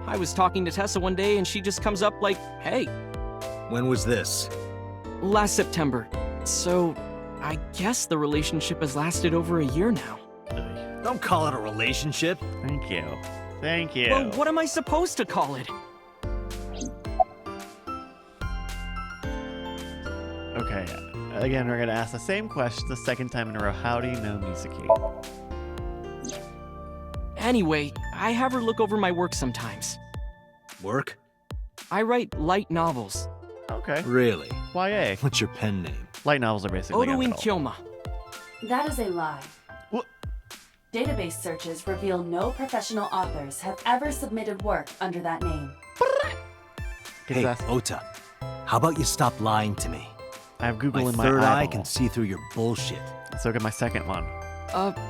I was talking to Tessa one day and she just comes up like, hey. When was this? Last September. So, I guess the relationship has lasted over a year now. Don't call it a relationship. Thank you. Thank you. Well, what am I supposed to call it? Okay, again, we're gonna ask the same question the second time in a row. How do you know Mizuki? Anyway, I have her look over my work sometimes. Work? I write light novels. Okay. Really? YA. What's your pen name? Light novels are basically Odo in Eminem. Kyoma. That is a lie. What? Database searches reveal no professional authors have ever submitted work under that name. Hey, Ota, how about you stop lying to me? I have Google My in my third eye eyeball. can see through your bullshit. So get my second one.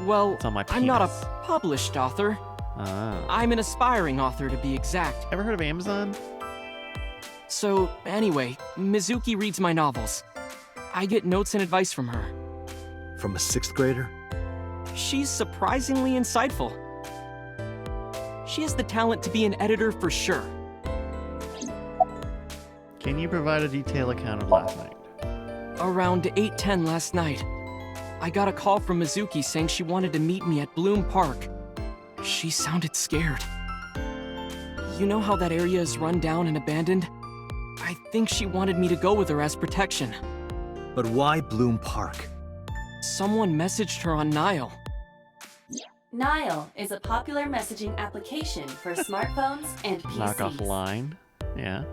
Well, It's on my I'm not a penis. published author. Ah. I'm an aspiring author, to be exact. Ever heard of Amazon? So, anyway, Mizuki reads my novels. I get notes and advice from her. From a 6th grader? She's surprisingly insightful. She has the talent to be an editor for sure. Can you provide a detailed account of last night? Around 8:10 last night, I got a call from Mizuki saying she wanted to meet me at Bloom Park. She sounded scared. You know how that area is run down and abandoned? I think she wanted me to go with her as protection. But why Bloom Park? Someone messaged her on Nile. Nile is a popular messaging application for smartphones and PCs. Knock off line. Yeah.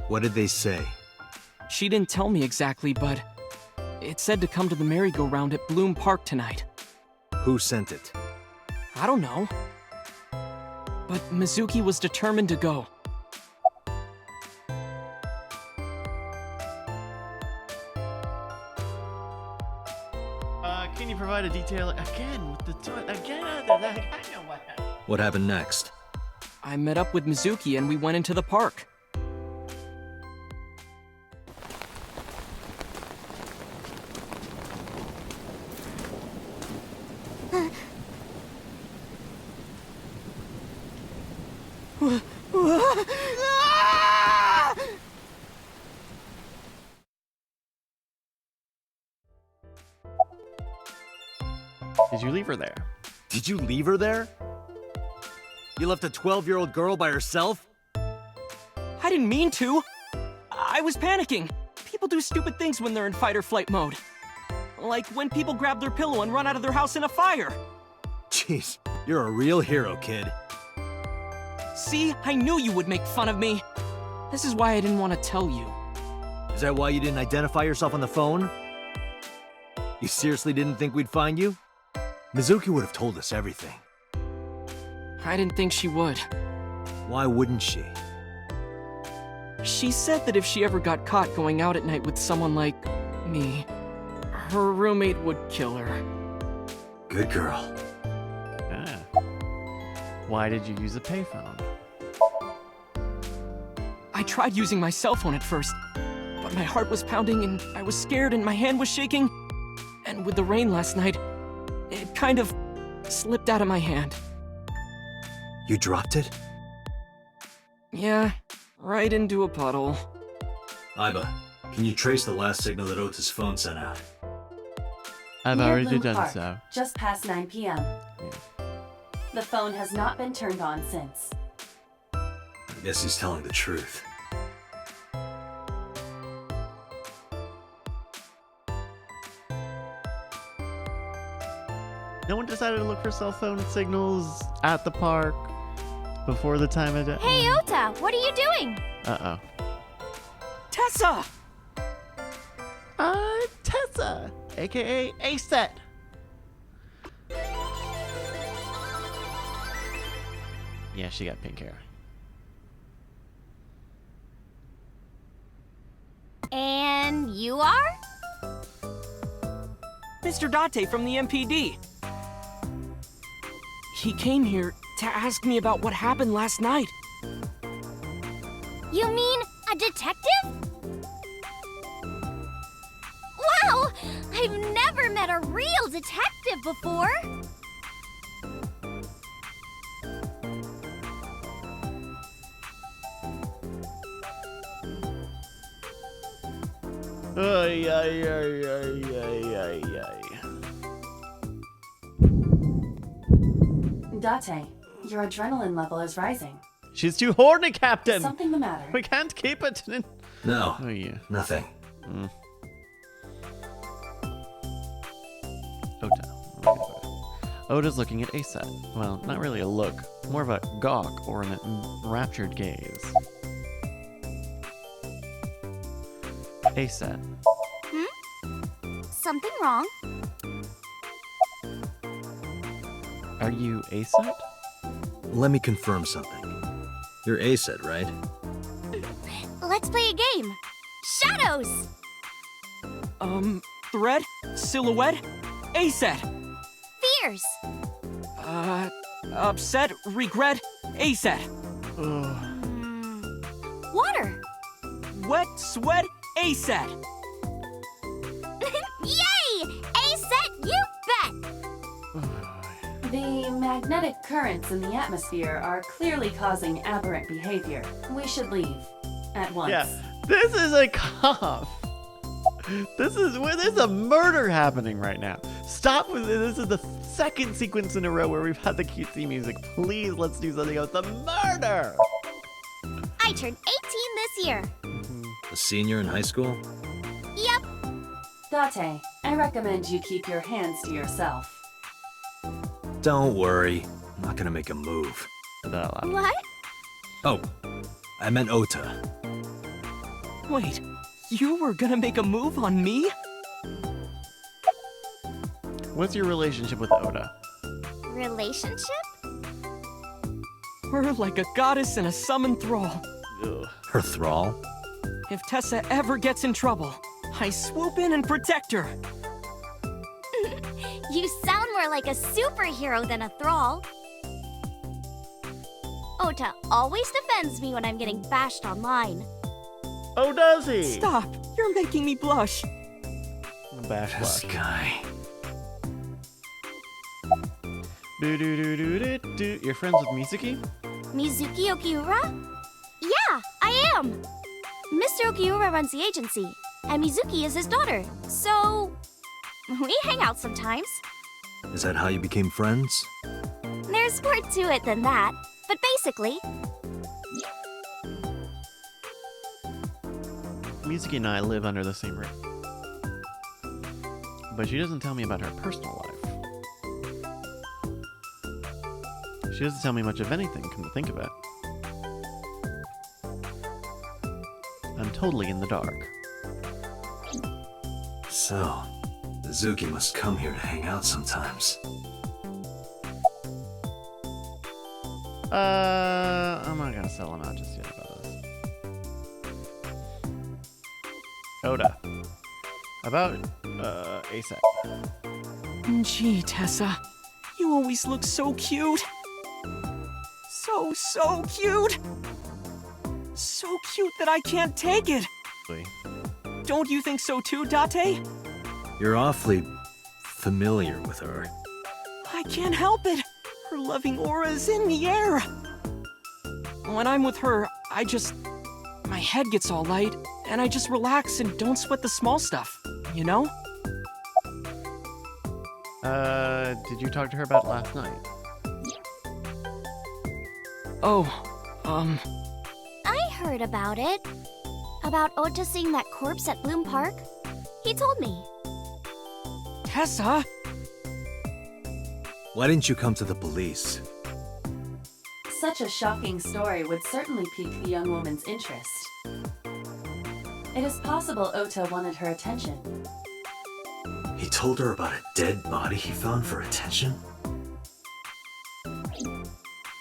What did they say? She didn't tell me exactly, but it said to come to the merry-go-round at Bloom Park tonight. Who sent it? I don't know. But Mizuki was determined to go. Can you provide a detail again with the again? I know what happened. What happened next? I met up with Mizuki and we went into the park. Did you leave her there? Did you leave her there? You left a 12-year-old girl by herself? I didn't mean to. I was panicking. People do stupid things when they're in fight or flight mode. Like when people grab their pillow and run out of their house in a fire. Jeez, you're a real hero, kid. See, I knew you would make fun of me. This is why I didn't want to tell you. Is that why you didn't identify yourself on the phone? You seriously didn't think we'd find you? Mizuki would have told us everything. I didn't think she would. Why wouldn't she? She said that if she ever got caught going out at night with someone like me, her roommate would kill her. Good girl. Ah. Why did you use a payphone? I tried using my cell phone at first, but my heart was pounding and I was scared and my hand was shaking. And with the rain last night, it kind of slipped out of my hand. You dropped it? Yeah, right into a puddle. Iba, can you trace the last signal that Ota's phone sent out? I've Near already Bloom done Park, so. just past 9 p.m. The phone has not been turned on since. I guess he's telling the truth. No one decided to look for cell phone signals at the park before the time of day. Hey, Ota, what are you doing? Uh-oh. Tessa! Tessa, aka A-Set. Yeah, she got pink hair. And you are? Mr. Date from the MPD. He came here to ask me about what happened last night. You mean a detective? Wow! I've never met a real detective before. Ay, ay, ay, ay, ay, ay, ay. Date, your adrenaline level is rising. She's too horny, Captain! Is something the matter? We can't keep it. No, Oh, yeah. nothing. Ota. Oda's looking at Aset. Well, not really a look. More of a gawk or an enraptured gaze. Aset. Something wrong? Are you Aset? Let me confirm something. You're Aset, right? Let's play a game. Shadows! Thread? Silhouette? Aset! Fears! Upset? Regret? Aset! Water! Wet? Sweat? Aset! Yay! Aset, you bet! The magnetic currents in the atmosphere are clearly causing aberrant behavior. We should leave. At once. Yeah. This is a cough. There's a murder happening right now. Stop with this. This is the second sequence in a row where we've had the cutesy music. Please, let's do something about the murder. I turned 18 this year. A senior in high school? Yep. Date, I recommend you keep your hands to yourself. Don't worry. I'm not gonna make a move. What? Oh, I meant Ota. Wait, you were gonna make a move on me? What's your relationship with Oda? Relationship? We're like a goddess and a summoned thrall. Ugh. Her thrall? If Tessa ever gets in trouble, I swoop in and protect her. You sound more like a superhero than a thrall. Ota always defends me when I'm getting bashed online. Oh, does he? Stop! You're making me blush. This guy. Do. You're friends with Mizuki? Mizuki Okiura? Yeah, I am! Mr. Okiura runs the agency, and Mizuki is his daughter, so we hang out sometimes. Is that how you became friends? There's more to it than that, but basically, Mizuki and I live under the same roof. But she doesn't tell me about her personal life. She doesn't tell me much of anything, come to think of it. I'm totally in the dark. So, Mizuki must come here to hang out sometimes. I'm not gonna sell him out just yet about this. Oda. About, ASAP. Gee, Tessa, you always look so cute. So cute. So cute that I can't take it. Don't you think so too, Date? You're awfully familiar with her. I can't help it. Her loving aura is in the air. When I'm with her, my head gets all light, and I just relax and don't sweat the small stuff, you know? Did you talk to her about last night? I heard about it. About Ota seeing that corpse at Bloom Park. He told me. Tessa? Why didn't you come to the police? Such a shocking story would certainly pique the young woman's interest. It is possible Ota wanted her attention. He told her about a dead body he found for attention?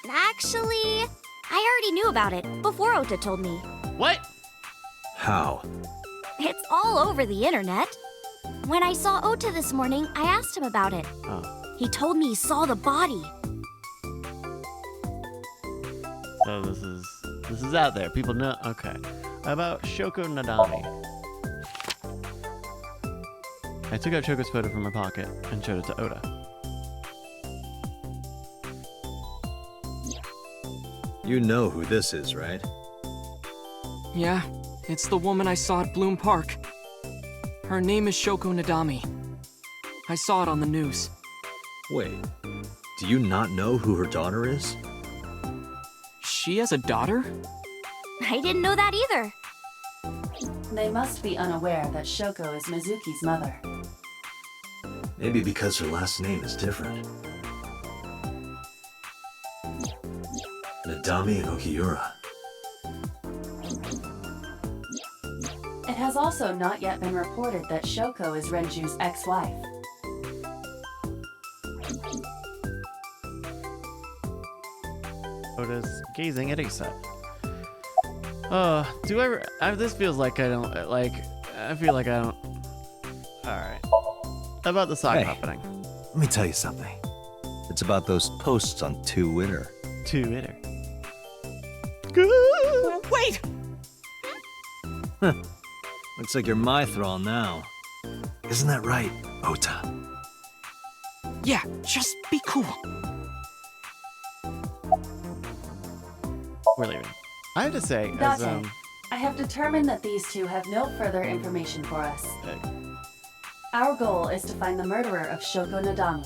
Actually, I already knew about it before Ota told me. What? How? It's all over the internet. When I saw Ota this morning, I asked him about it. Oh. He told me he saw the body. So this is out there. People know. Okay. About Shoko Nadami. I took out Choko's photo from my pocket and showed it to Oda. You know who this is, right? Yeah, it's the woman I saw at Bloom Park. Her name is Shoko Nadami. I saw it on the news. Wait, do you not know who her daughter is? She has a daughter? I didn't know that either. They must be unaware that Shoko is Mizuki's mother. Maybe because her last name is different. Nadami and Okiura. It has also not yet been reported that Shoko is Renju's ex-wife. Ota's gazing at Asa. This feels like I don't, like, I feel like I don't. Alright. About the sock Hey. happening. Let me tell you something. It's about those posts on Twitter. Twitter. Wait! Looks like you're my thrall now. Isn't that right, Ota? Yeah, just be cool. We're leaving. I have to say, as, Date, I have determined that these two have no further information for us. Our goal is to find the murderer of Shoko Nadami.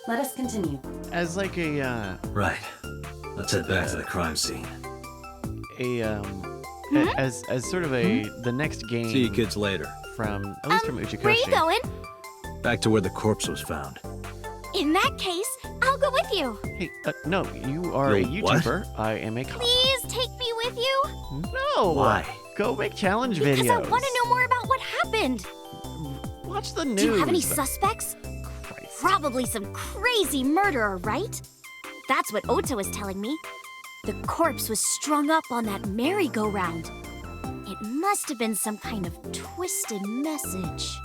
Let us continue. as like a, Right. Let's head back to the crime scene. as sort of the next game. See you kids later. From, at least from Uchikoshi. Where you going? Back to where the corpse was found. In that case, I'll go with you. Hey, no, you are a Yo, what? YouTuber. I am a cop. Please take me with you. No! Why? Go make challenge Because videos. I want to know more about what happened. Watch the news. Do you have any suspects? Christ. Probably some crazy murderer, right? That's what Ota was telling me. The corpse was strung up on that merry-go-round. It must have been some kind of twisted message.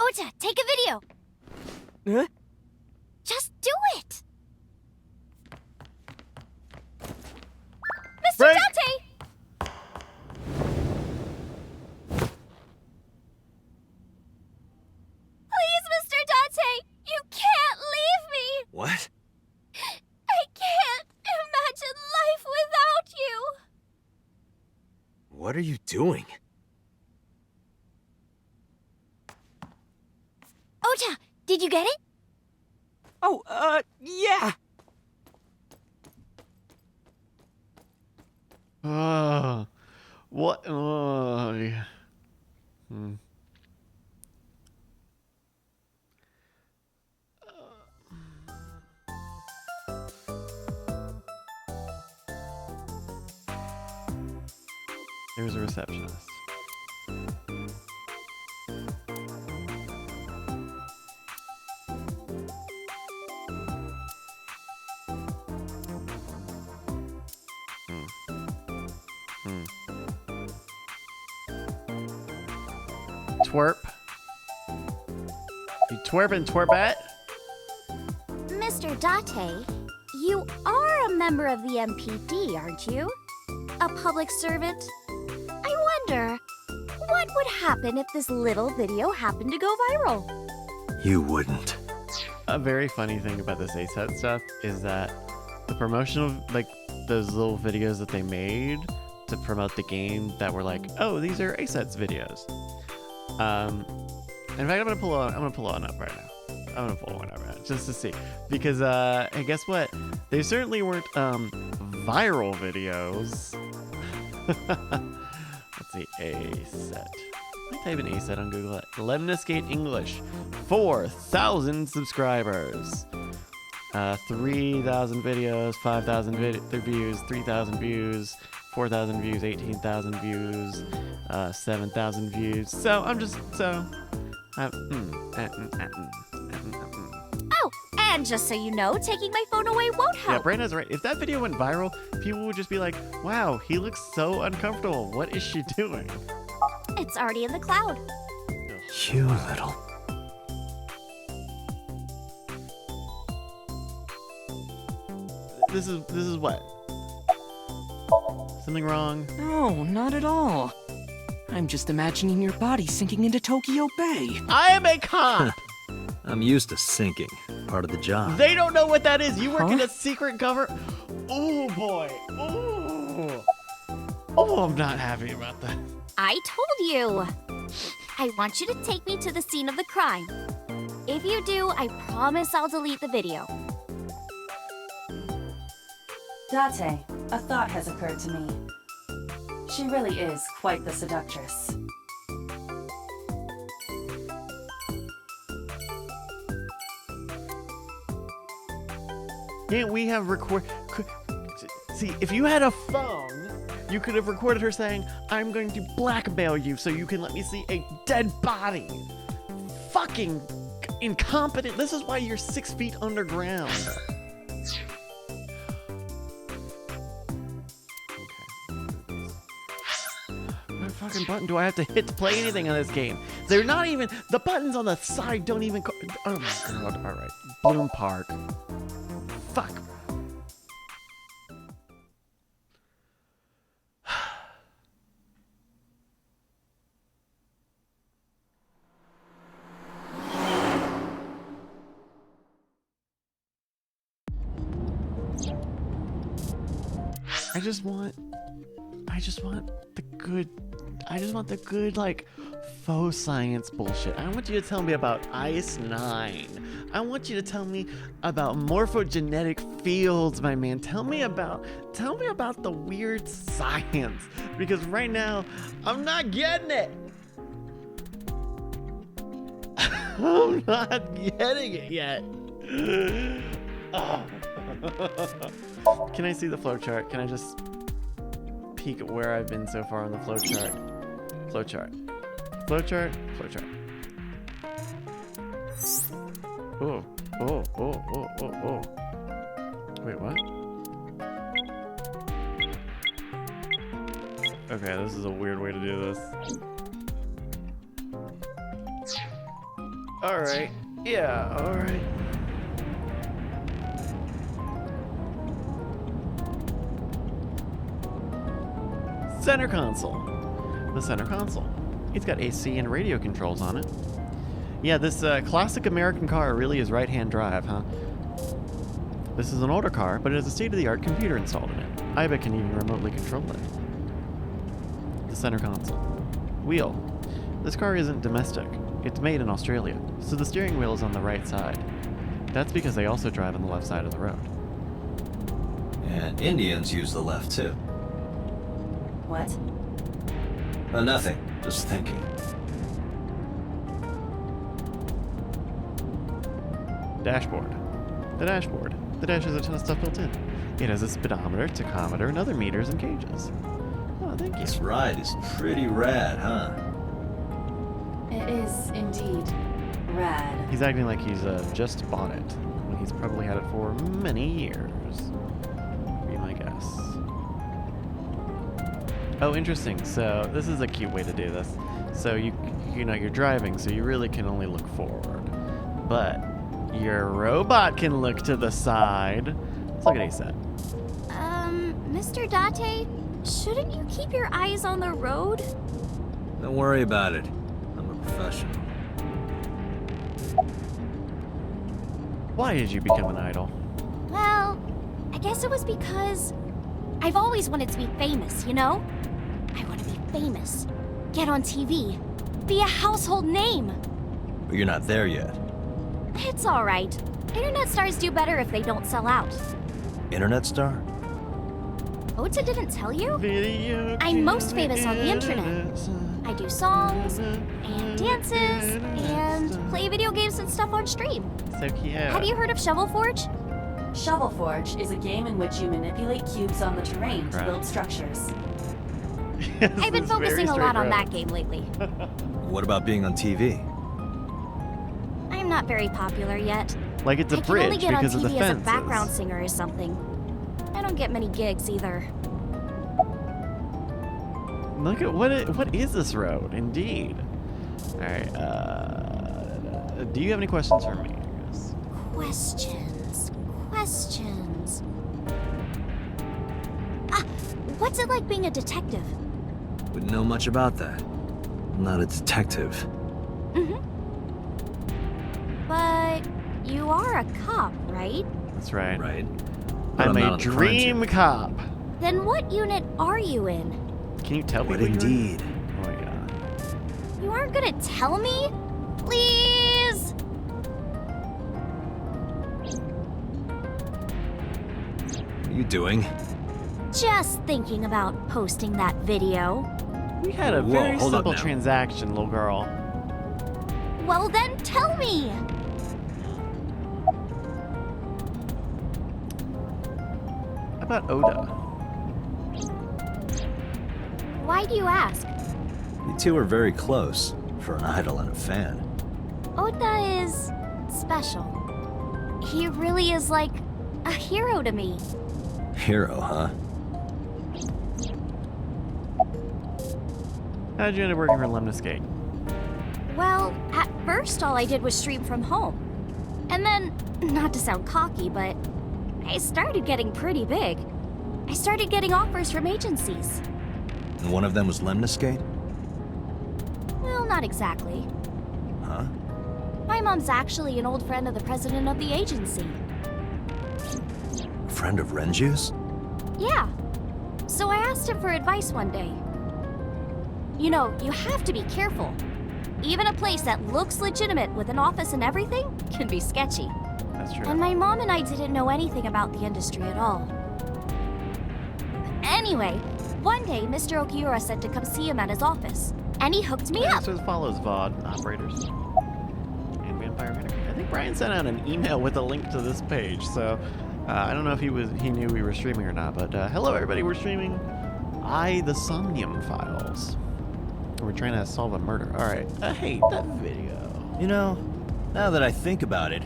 Ota, take a video. Huh? Just do it. Mr. Break. Dante! Please, Mr. Dante, you can't leave me. What? I can't imagine life without you. What are you doing? Ota, did you get it? Oh, yeah. What? Oh, yeah. There's a receptionist. Twerp. You twerpin' twerpette? Mr. Date, you are a member of the MPD, aren't you? A public servant? I wonder, what would happen if this little video happened to go viral? You wouldn't. A very funny thing about this ASET stuff is that the promotional, like, those little videos that they made to promote the game that were like, oh, these are ASET's videos. In fact, I'm gonna pull one up right now. I'm gonna pull one up right now just to see, because and guess what? They certainly weren't viral videos. Let's see, ASET. I type in ASET on Google. Lemniscate English, 4,000 subscribers, 3,000 videos, 5,000 views, 3,000 views, 4,000 views, 18,000 views, 7,000 views. So I'm just Oh, and just so you know, taking my phone away won't help. Yeah, Brandon's right. If that video went viral, people would just be like, wow, he looks so uncomfortable. What is she doing? It's already in the cloud. You little... This is what? Something wrong? No, not at all. I'm just imagining your body sinking into Tokyo Bay. I am a cop! I'm used to sinking. Part of the job. They don't know what that is. You work in a secret government. Oh boy. Oh, I'm not happy about that. I told you. I want you to take me to the scene of the crime. If you do, I promise I'll delete the video. Date, a thought has occurred to me. She really is quite the seductress. Can't we have See, if you had a phone, you could have recorded her saying, I'm going to blackmail you so you can let me see a dead body. Fucking incompetent. This is why you're 6 feet underground. What fucking button do I have to hit to play anything on this game? They're not even, the buttons on the side don't even, oh my god, alright. Bloom Park. Fuck. I just want the good, like, faux science bullshit. I want you to tell me about Ice 9. I want you to tell me about morphogenetic fields, my man. Tell me about the weird science. Because right now, I'm not getting it. I'm not getting it yet. Oh. Can I see the flowchart? Can I just peek at where I've been so far on the flowchart? Flowchart. Flowchart. Flowchart. Oh. Oh. Oh. Oh. Oh. Oh. Wait, what? Okay, this is a weird way to do this. Alright. Yeah, alright. Center console. The center console. It's got AC and radio controls on it. Yeah, this classic American car really is right-hand drive, huh? This is an older car, but it has a state-of-the-art computer installed in it. I bet can even remotely control it. The center console. Wheel. This car isn't domestic. It's made in Australia, so the steering wheel is on the right side. That's because they also drive on the left side of the road. And Indians use the left, too. What? Nothing. Just thinking. Dashboard. The dashboard. The dash has a ton of stuff built in. It has a speedometer, tachometer, and other meters and gauges. Oh, thank you. This ride is pretty rad, huh? It is indeed rad. He's acting like he's just bought it, when he's probably had it for many years. Be my guess. Oh, interesting. So this is a cute way to do this. So you know you're driving, so you really can only look forward, but your robot can look to the side. Let's look at ASAP. Mr. Date, shouldn't you keep your eyes on the road? Don't worry about it. I'm a professional. Why did you become an idol? Well, I guess it was because I've always wanted to be famous, you know? I want to be famous, get on TV, be a household name. But you're not there yet. It's all right. Internet stars do better if they don't sell out. Internet star? Ota didn't tell you? I'm most famous on the internet. I do songs, and dances, and play video games and stuff on stream. So cute. Have you heard of Shovel Forge? Shovel Forge is a game in which you manipulate cubes on the terrain to build structures. I've been focusing a lot on that game lately. What about being on TV? I'm not very popular yet. Like it's a bridge I can only get on because of the TV as a fences. background singer or something. I don't get many gigs either. Look at what is this road? Indeed. All right. Do you have any questions for me? Questions. Ah, what's it like being a detective? Wouldn't know much about that. I'm not a detective. Mm-hmm. But you are a cop, right? That's right. Right. I'm a dream cop. Then what unit are you in? Can you tell me? But what you're in? indeed. Oh my god. You aren't gonna tell me? Please? What are you doing? Just thinking about posting that video. We had a Whoa, very hold up simple now. transaction, little girl. Well then, tell me! How about Oda? Why do you ask? You two are very close, for an idol and a fan. Oda is special. He really is like a hero to me. Hero, huh? How'd you end up working for Lemniscate? Well, at first all I did was stream from home. And then, not to sound cocky, but I started getting pretty big. I started getting offers from agencies. And one of them was Lemniscate? Well, not exactly. Huh? My mom's actually an old friend of the president of the agency. A friend of Renju's? Yeah. So I asked him for advice one day. You know, you have to be careful. Even a place that looks legitimate with an office and everything can be sketchy. That's true. And my mom and I didn't know anything about the industry at all. Anyway, one day Mr. Okiura said to come see him at his office, and he hooked me up. So it follows VOD operators and Vampire Hunter. I think Brian sent out an email with a link to this page, so I don't know if he knew we were streaming or not. But hello, everybody, we're streaming the Somnium Files. We're trying to solve a murder. All right, I hate that video. You know, now that I think about it,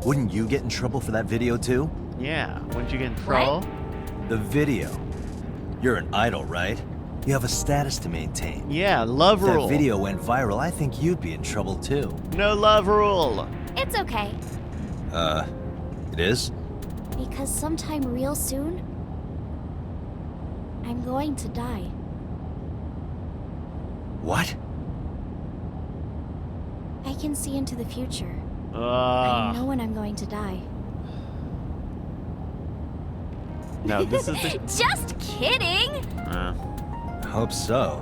wouldn't you get in trouble for that video too? Yeah, wouldn't you get in trouble? The video. You're an idol, right? You have a status to maintain. Yeah, love If rule. that video went viral, I think you'd be in trouble too. No love rule. It's okay, It is? because sometime real soon, I'm going to die. What? I can see into the future. I Ah. know when I'm going to die. No, this is the. Just kidding! I hope so.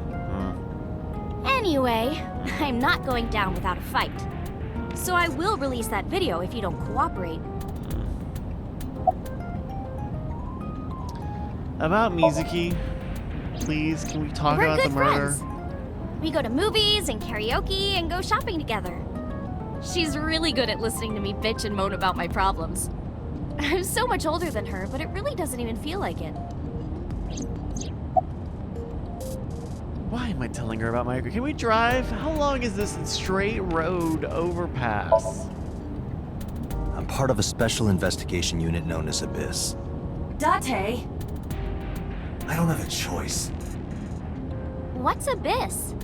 Anyway, I'm not going down without a fight. So I will release that video if you don't cooperate. About Mizuki, please, can we talk We're about good the murder? friends. We go to movies and karaoke and go shopping together. She's really good at listening to me bitch and moan about my problems. I'm so much older than her, but it really doesn't even feel like it. Why am I telling her about my... Can we drive? How long is this straight road overpass? I'm part of a special investigation unit known as Abyss. Date! I don't have a choice. What's Abyss?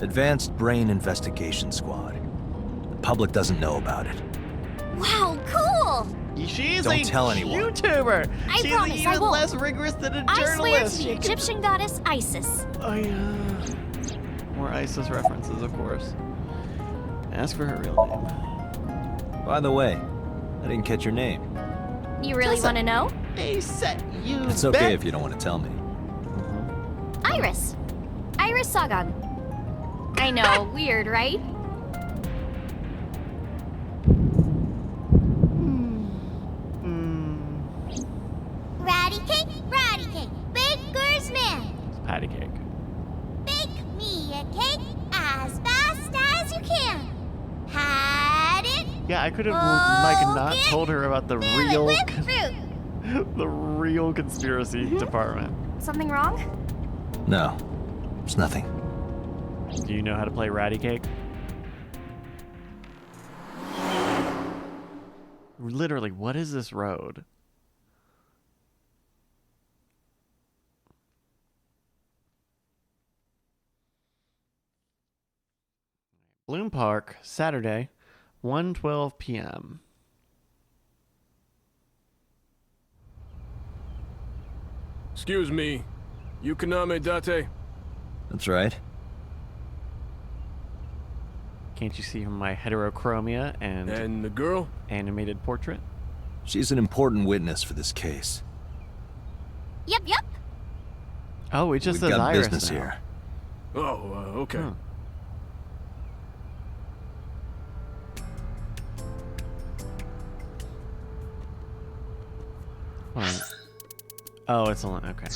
Advanced Brain Investigation Squad. The public doesn't know about it. Wow, cool! She's Don't a tell anyone. YouTuber. I She's promise I even won't. less rigorous than a I swear to journalist. the She could- Egyptian goddess Isis. Oh yeah. More ISIS references, of course. Ask for her real name. By the way, I didn't catch your name. You really want to know? Hey, set you. It's okay if you don't want to tell me. Iris. Iris Sagan. I know, weird, right? Ratty cake, baker's man. Patty cake. Bake me a cake as fast as you can. Had it? Yeah, I could have Oh, not get told her about the Fill it real, with fruit. the real conspiracy department. Something wrong? No, it's nothing. Do you know how to play Ratty Cake? Literally, what is this road? Bloom Park, Saturday, 1:12 p.m. Excuse me. Yukaname Date? That's right. Can't you see from my heterochromia and the girl? animated portrait? She's an important witness for this case. Yep. Oh, it just We've says got Iris business now. here. Oh, okay. Hmm. Wait. Oh, it's only okay.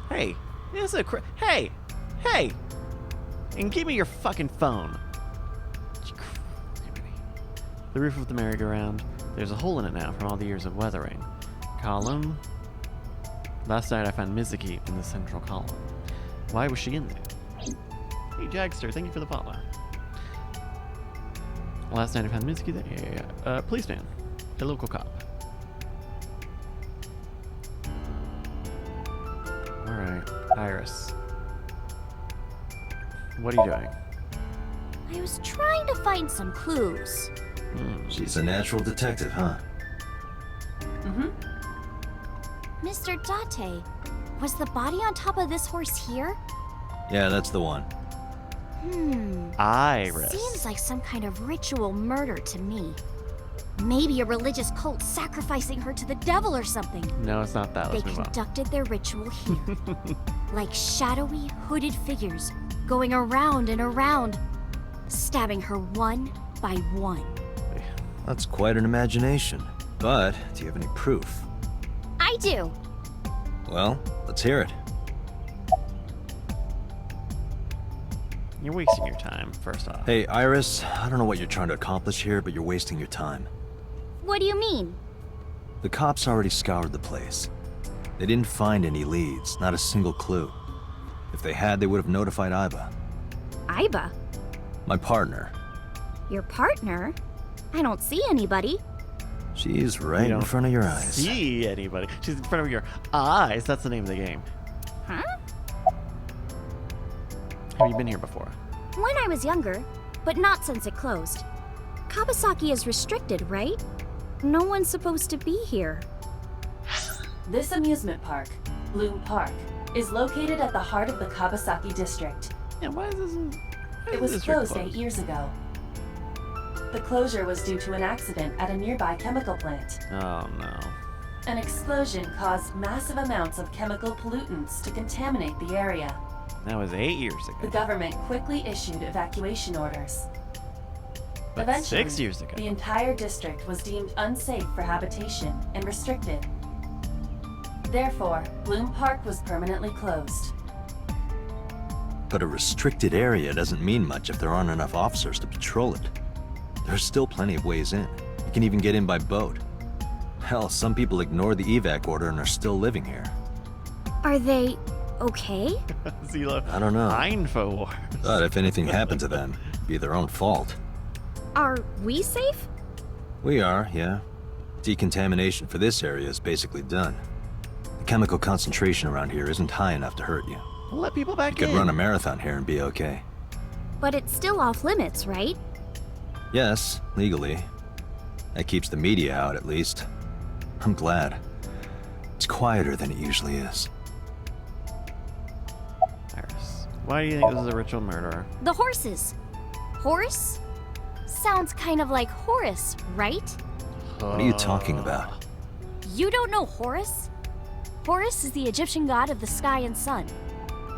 Hey, this is a hey, and give me your fucking phone. The roof of the merry-go-round. There's a hole in it now from all the years of weathering. Column. Last night I found Mizuki in the central column. Why was she in there? Hey, Jagster, thank you for the follow. Last night I found Mizuki there. Yeah. Policeman. A local cop. Alright. Iris. What are you doing? I was trying to find some clues. She's a natural detective, huh? Mr. Date, was the body on top of this horse here? Yeah, that's the one. Iris. Seems like some kind of ritual murder to me. Maybe a religious cult sacrificing her to the devil or something. No, it's not that. They Let's move on. conducted their ritual here. Like shadowy, hooded figures going around and around, stabbing her one by one. That's quite an imagination. But, do you have any proof? I do. Well, let's hear it. You're wasting your time, first off. Hey, Iris, I don't know what you're trying to accomplish here, but you're wasting your time. What do you mean? The cops already scoured the place. They didn't find any leads, not a single clue. If they had, they would have notified Iba. Iba? My partner. Your partner? I don't see anybody. She's right in front of your eyes. See anybody? She's in front of your eyes. That's the name of the game. Huh? Have you been here before? When I was younger, but not since it closed. Kawasaki is restricted, right? No one's supposed to be here. This amusement park, Bloom Park, is located at the heart of the Kawasaki district. Yeah, why is this? It was closed 8 years ago. The closure was due to an accident at a nearby chemical plant. Oh no. An explosion caused massive amounts of chemical pollutants to contaminate the area. That was 8 years ago. The government quickly issued evacuation orders. But Eventually, 6 years ago. the entire district was deemed unsafe for habitation and restricted. Therefore, Bloom Park was permanently closed. But a restricted area doesn't mean much if there aren't enough officers to patrol it. There's still plenty of ways in. You can even get in by boat. Hell, some people ignore the evac order and are still living here. Are they okay? Zelo. I don't know. InfoWars. But if anything happened to them, it'd be their own fault. Are we safe? We are, yeah. Decontamination for this area is basically done. The chemical concentration around here isn't high enough to hurt you. Let people back You in. could run a marathon here and be okay. But it's still off limits, right? Yes, legally. That keeps the media out, at least. I'm glad. It's quieter than it usually is. Iris, why do you think this is a ritual murder? The horses. Horse? Sounds kind of like Horus, right? What are you talking about? You don't know Horus? Horus is the Egyptian god of the sky and sun.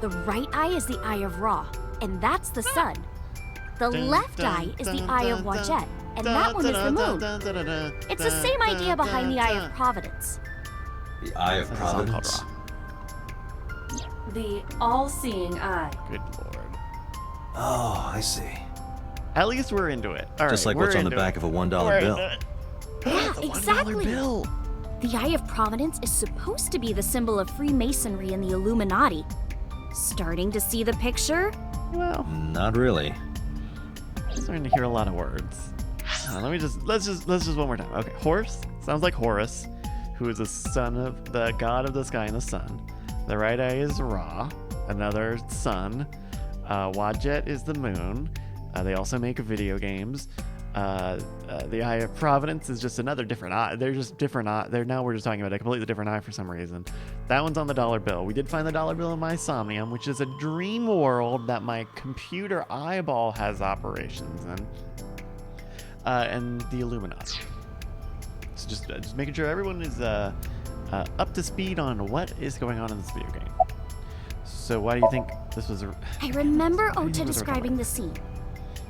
The right eye is the eye of Ra, and that's the sun. The left eye is the eye of Wadjet, and that one is the moon. It's the same idea behind the eye of Providence. The Eye of That's a song called Providence? Ra. The all-seeing eye. Good lord. Oh, I see. At least we're into it. All Just right, like we're what's on the into back it. of a $1 We're bill. into it. Yeah, The $1 exactly. bill. The Eye of Providence is supposed to be the symbol of Freemasonry and the Illuminati. Starting to see the picture? Well, Not really. I'm starting to hear a lot of words. Let's just one more time. Okay, horse sounds like Horus, who is the son of the god of the sky and the sun. The right eye is Ra, another sun. Wadjet is the moon. They also make video games. The Eye of Providence is just another different eye. They're just different eye. Now we're just talking about a completely different eye for some reason. That one's on the $1 bill. We did find the $1 bill in my Somnium, which is a dream world that my computer eyeball has operations in. And the Illuminati. So just making sure everyone is up to speed on what is going on in this video game. So why do you think this was a... I remember Ota describing the scene.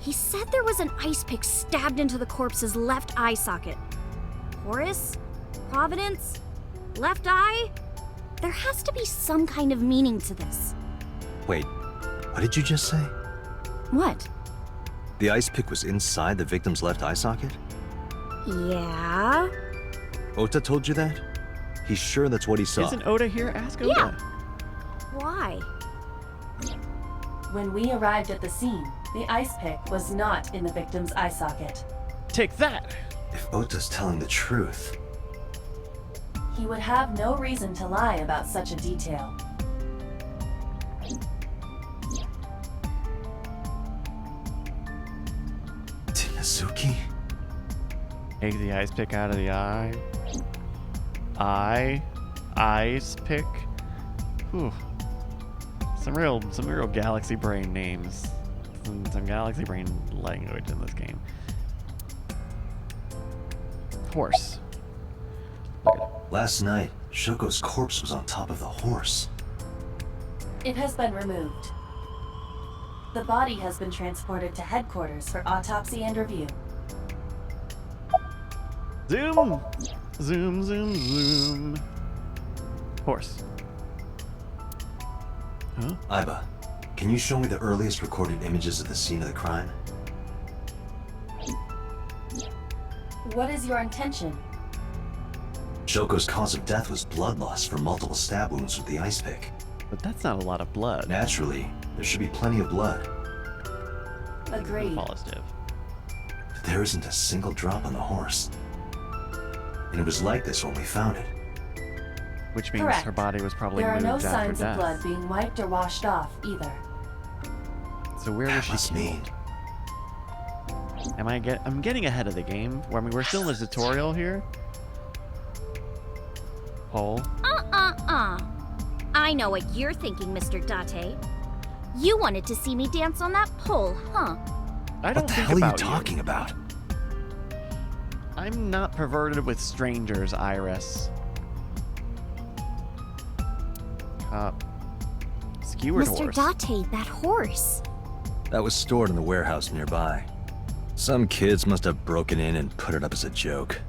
He said there was an ice pick stabbed into the corpse's left eye socket. Horus? Providence? Left eye? There has to be some kind of meaning to this. Wait, what did you just say? What? The ice pick was inside the victim's left eye socket? Yeah? Ota told you that? He's sure that's what he saw. Isn't Oda here? Ask Oda. Yeah. Why? When we arrived at the scene, the ice pick was not in the victim's eye socket. Take that! If Ota's telling the truth... He would have no reason to lie about such a detail. Mizuki? Take the ice pick out of the eye. Ice pick. Whew. Some real galaxy brain names. Some galaxy brain language in this game. Horse. Look at it. Last night, Shoko's corpse was on top of the horse. It has been removed. The body has been transported to headquarters for autopsy and review. Zoom! Zoom, zoom, zoom. Horse. Huh? Aiba, can you show me the earliest recorded images of the scene of the crime? What is your intention? Shoko's cause of death was blood loss from multiple stab wounds with the ice pick. But that's not a lot of blood. Naturally, there should be plenty of blood. Agreed. Positive. But there isn't a single drop on the horse. And it was like this when we found it. Which means Correct. her body was probably There are moved no after signs death. of blood being wiped or washed off either. So where was That she must mean... killed? I'm getting ahead of the game. I mean, we're still in the tutorial here. Hole. I know what you're thinking, Mr. Date. You wanted to see me dance on that pole, huh? I don't What the think hell are you about talking about? I'm not perverted with strangers, Iris. Skewered Mr. horse. Date, that horse. That was stored in the warehouse nearby. Some kids must have broken in and put it up as a joke.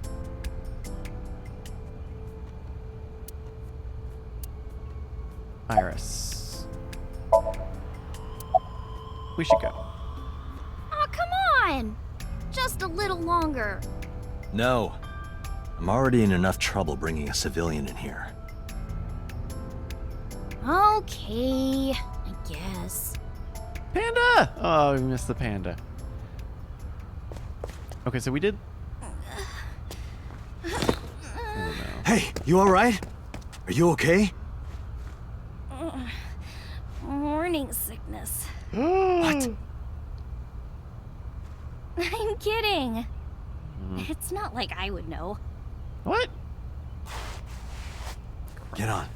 Iris. We should go. Oh, come on! Just a little longer. No. I'm already in enough trouble bringing a civilian in here. Okay, I guess. Panda! Oh, we missed the panda. Okay, so we did... Hey, you alright? Are you okay? Morning sickness. What? I'm kidding. It's not like I would know. What? Get on.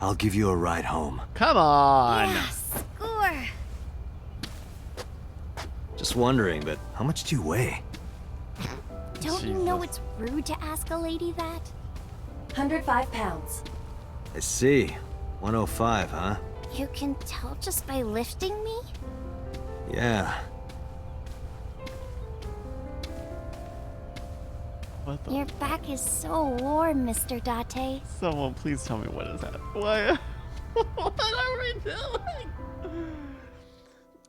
I'll give you a ride home. Come on! Yeah, score. Just wondering, but how much do you weigh? Don't you know it's rude to ask a lady that? 105 pounds. I see. 105, huh? You can tell just by lifting me? Yeah. What the... Your back is so warm, Mr. Date. Someone please tell me what is that? Why? What are we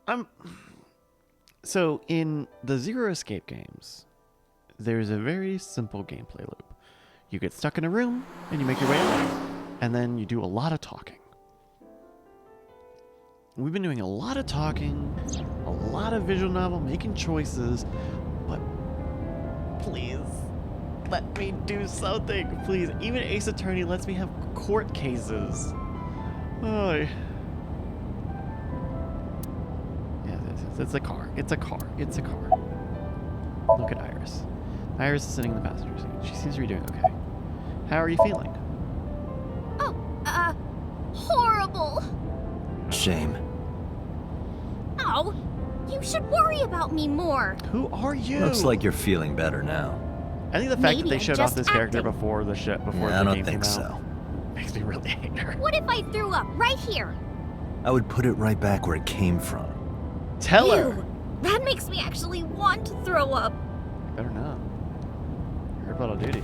doing? So in the Zero Escape games, there's a very simple gameplay loop. You get stuck in a room and you make your way out, and then you do a lot of talking. We've been doing a lot of talking, a lot of visual novel, making choices, but please let me do something, please. Even Ace Attorney lets me have court cases. Oh. Yeah, it's a car. It's a car. It's a car. Look at Iris. Iris is sitting in the passenger seat. She seems to be doing okay. How are you feeling? Oh, horrible. Shame. Oh, you should worry about me more. Who are you? Looks like you're feeling better now. I think the fact that Maybe they I'm showed off just this character acting. before the before Yeah, the I don't game think came so. out makes me really hate her. What if I threw up right here? I would put it right back where it came from. Tell her. Ew, that makes me actually want to throw up. Better not. Heard what'll do to you.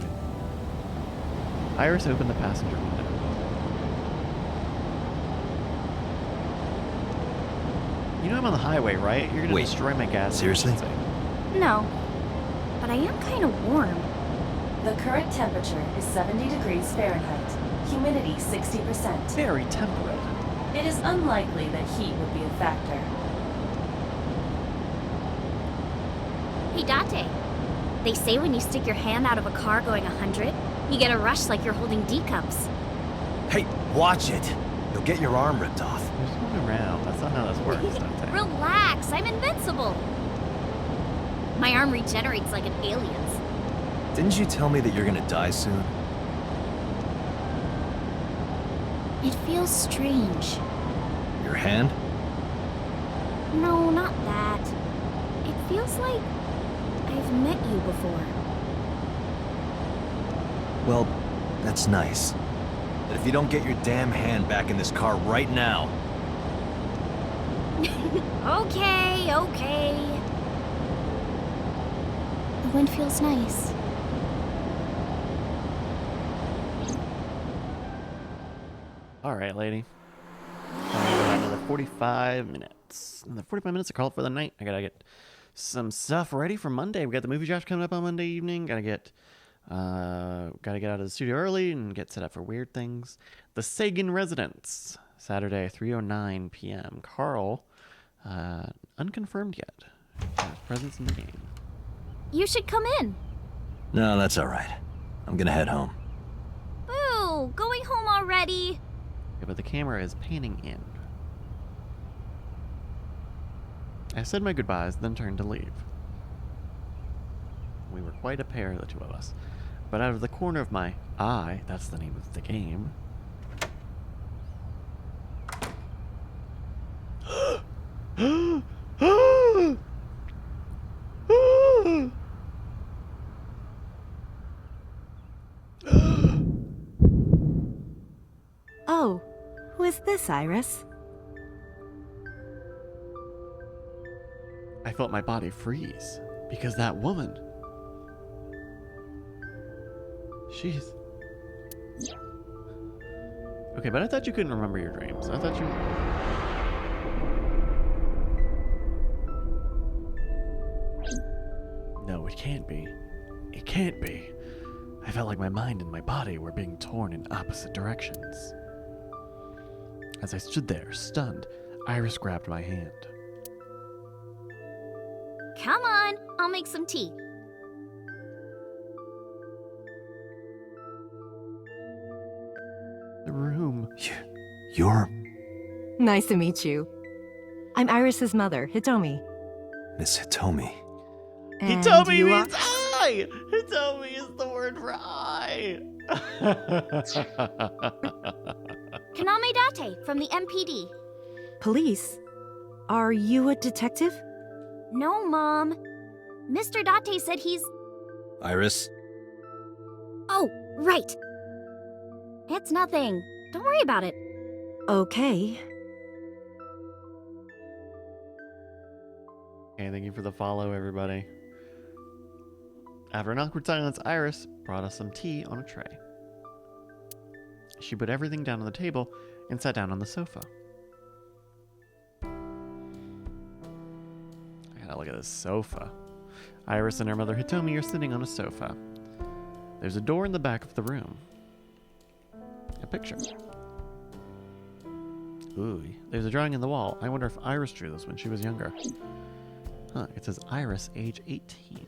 Iris opened the passenger window. You know I'm on the highway, right? You're gonna Wait, destroy my gas. seriously? efficiency. No, but I am kind of warm. The current temperature is 70 degrees Fahrenheit. Humidity 60%. Very temperate. It is unlikely that heat would be a factor. Hey, Date. They say when you stick your hand out of a car going 100, you get a rush like you're holding D cups. Hey, watch it! You'll get your arm ripped off. There's one around. That's not how this works, Dante. Relax, I'm invincible. My arm regenerates like an alien's. Didn't you tell me that you're gonna die soon? It feels strange. Your hand? No, not that. It feels like I've met you before. Well, that's nice. But if you don't get your damn hand back in this car right now... Okay, okay. The wind feels nice. All right, lady. Another 45 minutes. And the 45 minutes are called for the night. I gotta get some stuff ready for Monday. We got the movie draft coming up on Monday evening. Gotta get out of the studio early and get set up for weird things. The Sagan Residence, Saturday, 3:09 p.m. Carl, unconfirmed yet. Presence in the game. You should come in. No, that's alright. I'm gonna head home. Boo! Going home already? Yeah, but the camera is panning in. I said my goodbyes, then turned to leave. We were quite a pair, the two of us. But out of the corner of my eye, that's the name of the game. Oh, who is this, Iris? I felt my body freeze because that woman. She's. Okay, but I thought you couldn't remember your dreams. I thought you. No, it can't be. It can't be. I felt like my mind and my body were being torn in opposite directions. As I stood there, stunned, Iris grabbed my hand. Come on, I'll make some tea. The room. You're Nice to meet you. I'm Iris's mother, Hitomi. Miss Hitomi. And Hitomi you means eye! Hitomi is the word for eye! Kaname Date from the MPD. Police? Are you a detective? No, Mom. Mr. Date said he's... Iris? Oh, right. It's nothing. Don't worry about it. Okay. Okay, thank you for the follow, everybody. After an awkward silence, Iris brought us some tea on a tray. She put everything down on the table and sat down on the sofa. I gotta look at this sofa. Iris and her mother Hitomi are sitting on a sofa. There's a door in the back of the room. A picture. Ooh, there's a drawing in the wall. I wonder if Iris drew this when she was younger. Huh, it says Iris, age 18.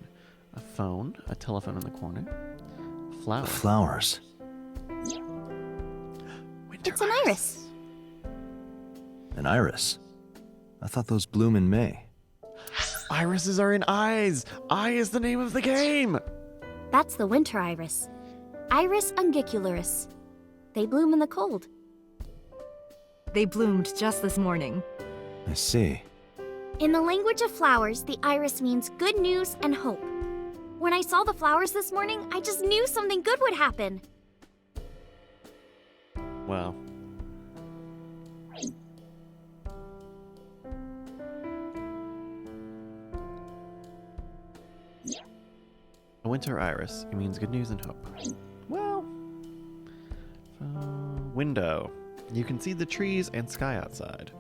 A phone, a telephone in the corner, flowers. Flowers. It's an iris. An iris? I thought those bloom in May. Irises are in eyes! Eye is the name of the game! That's the winter iris. Iris ungicularis. They bloom in the cold. They bloomed just this morning. I see. In the language of flowers, the iris means good news and hope. When I saw the flowers this morning, I just knew something good would happen. Well. A winter iris. It means good news and hope. Well. Window. You can see the trees and sky outside.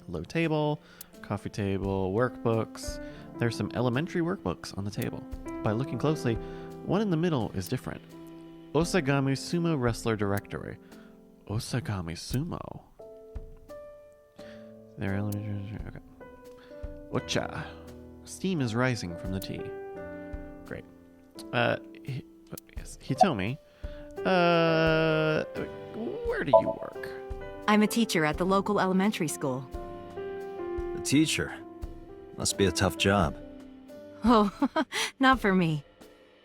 Low table, coffee table, workbooks. There's some elementary workbooks on the table. By looking closely, one in the middle is different. Osagami Sumo Wrestler Directory. Osagami Sumo. There, elementary. Okay. Ocha. Steam is rising from the tea. Great. Yes, Hitomi. Where do you work? I'm a teacher at the local elementary school. A teacher? Must be a tough job. Oh, not for me.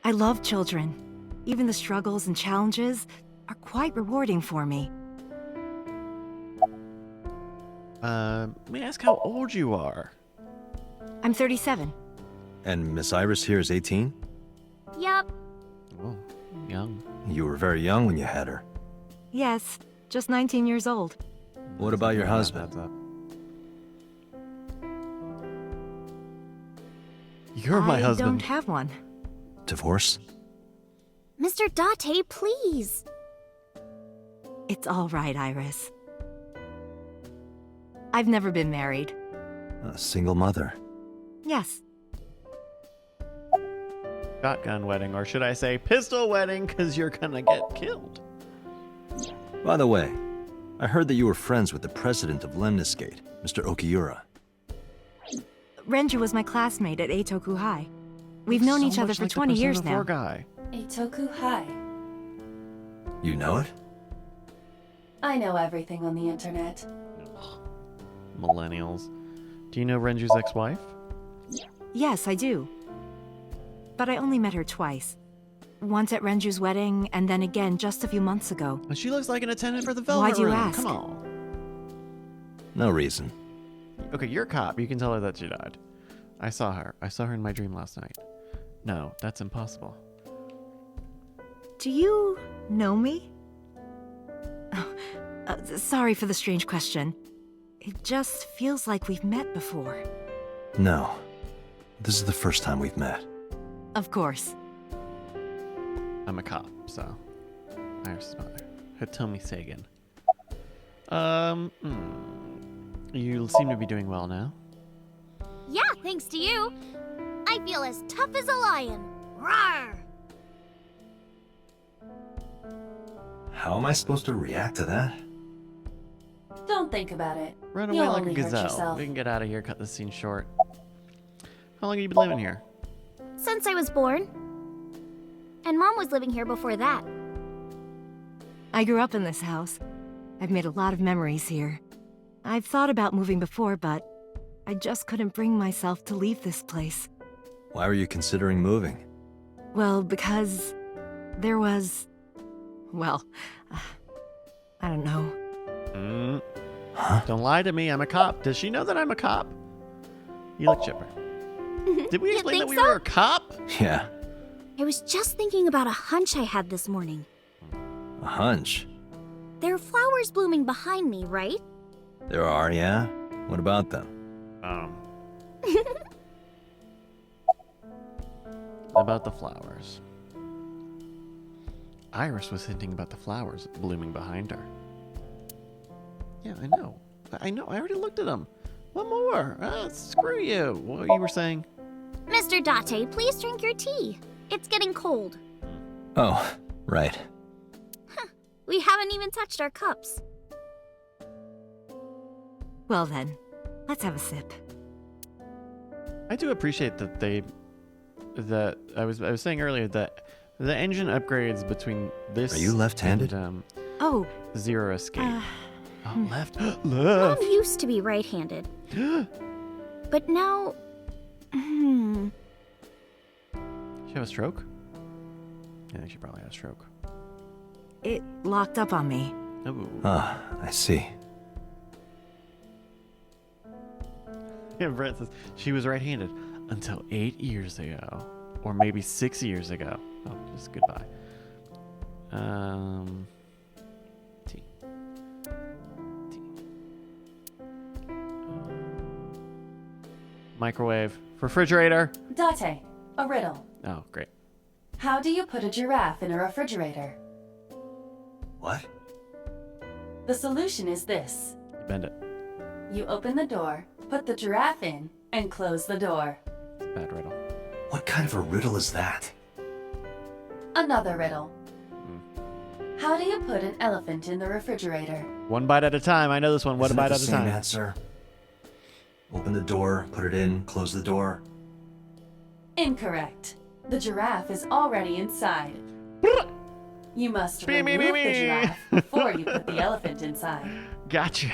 I love children. Even the struggles and challenges are quite rewarding for me. May I ask how old you are? I'm 37. And Miss Iris here is 18? Yup. Oh, young. You were very young when you had her. Yes, just 19 years old. What about your husband? You're my husband. I don't have one. Divorce? Mr. Date, please. It's all right, Iris. I've never been married. A single mother. Yes. Shotgun wedding, or should I say pistol wedding, because you're gonna get killed. By the way, I heard that you were friends with the president of Lemniscate, Mr. Okiura. Renju was my classmate at Eitoku High. We've known each other for 20 years now. Guy. Eitoku High. You know it? I know everything on the internet. Millennials. Do you know Renju's ex-wife? Yes, I do. But I only met her twice. Once at Renju's wedding, and then again just a few months ago. She looks like an attendant for the Velvet Why'd you Room. ask? Come on. No reason. Okay, you're a cop. You can tell her that she died. I saw her. I saw her in my dream last night. No, that's impossible. Do you know me? Oh, sorry for the strange question. It just feels like we've met before. No. This is the first time we've met. Of course. I'm a cop, so. Iris' mother. Hitomi Sagan. You seem to be doing well now. Yeah, thanks to you. I feel as tough as a lion. Rawr! How am I supposed to react to that? Don't think about it. Run away You'll like a only hurt gazelle. yourself. We can get out of here, cut this scene short. How long have you been living here? Since I was born. And Mom was living here before that. I grew up in this house. I've made a lot of memories here. I've thought about moving before, but I just couldn't bring myself to leave this place. Why were you considering moving? Well, because there was... well, I don't know. Huh? Don't lie to me, I'm a cop. Does she know that I'm a cop? You look chipper. Did we explain that we were a cop? Yeah. I was just thinking about a hunch I had this morning. A hunch? There are flowers blooming behind me, right? There are, yeah? What about them? About the flowers. Iris was hinting about the flowers blooming behind her. Yeah, I know. I already looked at them. What more? Screw you. What you were saying? Mr. Date, please drink your tea. It's getting cold. Oh, right. We haven't even touched our cups. Well then, let's have a sip. I do appreciate that I was saying earlier that the engine upgrades between this. Are you left-handed? And, Oh. Zero Escape. Oh, left. Mom used to be right-handed. But now... She have a stroke? I think she probably had a stroke. It locked up on me. Ooh. Ah, I see. Yeah, Brett says she was right-handed until 8 years ago. or maybe 6 years ago. Oh, just goodbye. T. Microwave. Refrigerator. Date, a riddle. Oh, great. How do you put a giraffe in a refrigerator? What? The solution is this. You bend it. You open the door, put the giraffe in, and close the door. It's a bad riddle. What kind of a riddle is that? Another riddle. How do you put an elephant in the refrigerator? One bite at a time. I know this one. One Isn't it bite the at a same time. answer? Open the door, put it in, close the door. Incorrect. The giraffe is already inside. You must remove the giraffe before you put the elephant inside. Gotcha.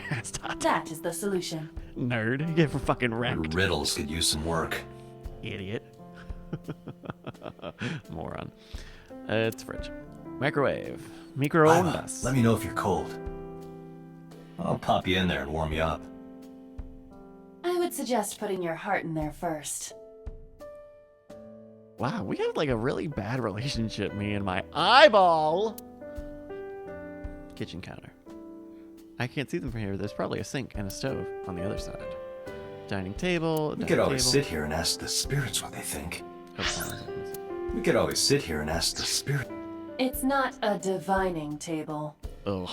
That is the solution. Nerd. You get for fucking Your wrecked. riddles could use some work. Idiot. Moron. It's fridge. Microwave. Microondas. Let me know if you're cold. I'll pop you in there and warm you up. I would suggest putting your heart in there first. Wow, we have like a really bad relationship, me and my eyeball. Kitchen counter. I can't see them from here. There's probably a sink and a stove on the other side. Dining table. We could always sit here and ask the spirits what they think. We could always sit here and ask the spirit. It's not a divining table. Ugh.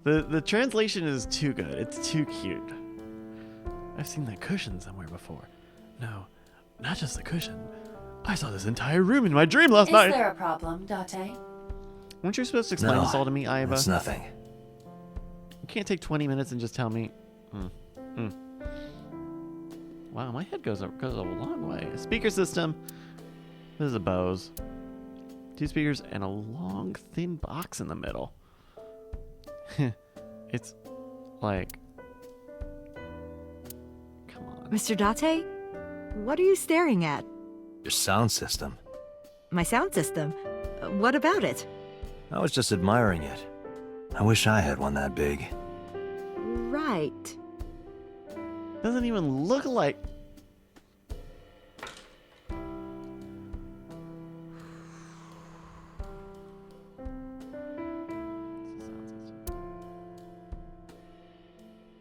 The translation is too good. It's too cute. I've seen that cushion somewhere before. No, not just the cushion. I saw this entire room in my dream last night. Is there a problem, Date? Weren't you supposed to explain this all to me, Aiba? It's nothing. You can't take 20 minutes and just tell me. Wow, my head goes a long way. A speaker system. This is a Bose. 2 speakers and a long, thin box in the middle. It's like... Come on. Mr. Date? What are you staring at? Your sound system. My sound system? What about it? I was just admiring it. I wish I had one that big. Right. Doesn't even look like...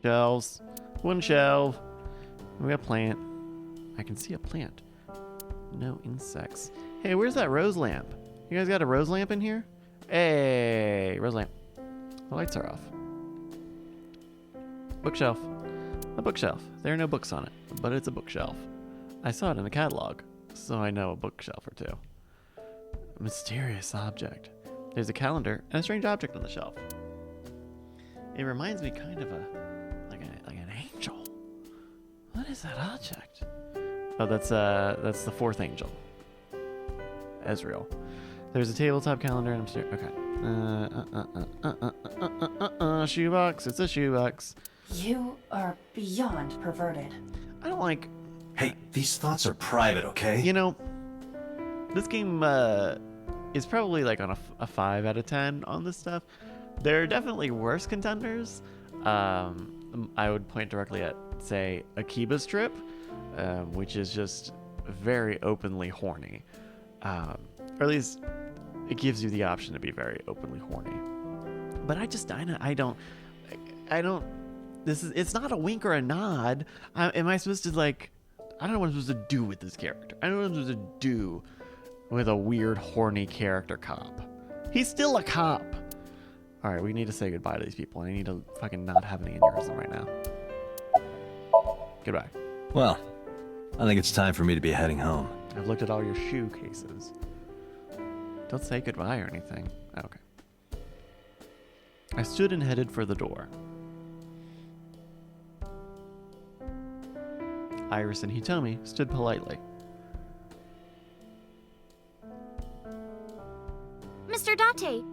Shelves. One shelf. We got a plant. I can see a plant. No insects. Hey, where's that rose lamp? You guys got a rose lamp in here? Hey, rose lamp. The lights are off. Bookshelf. A bookshelf. There are no books on it, but it's a bookshelf. I saw it in the catalog, so I know a bookshelf or two. A mysterious object. There's a calendar and a strange object on the shelf. It reminds me kind of like an angel. What is that object? Oh, that's the 4th angel. Ezreal. There's a tabletop calendar and I'm still okay. Shoebox. It's a shoebox. You are beyond perverted. I don't like... Hey, these thoughts are private, okay? You know, this game is probably like on a 5 out of 10 on this stuff. There are definitely worse contenders. I would point directly at, say, Akiba's Trip, which is just very openly horny. Or at least it gives you the option to be very openly horny. But I don't. It's not a wink or a nod. Am I supposed to I don't know what I'm supposed to do with this character. I don't know what I'm supposed to do with a weird horny character cop. He's still a cop. All right, we need to say goodbye to these people. I need to fucking not have any aneurysm right now. Goodbye. Well, I think it's time for me to be heading home. I've looked at all your shoe cases. Don't say goodbye or anything. Oh, okay. I stood and headed for the door. Iris and Hitomi stood politely. Mr. Date,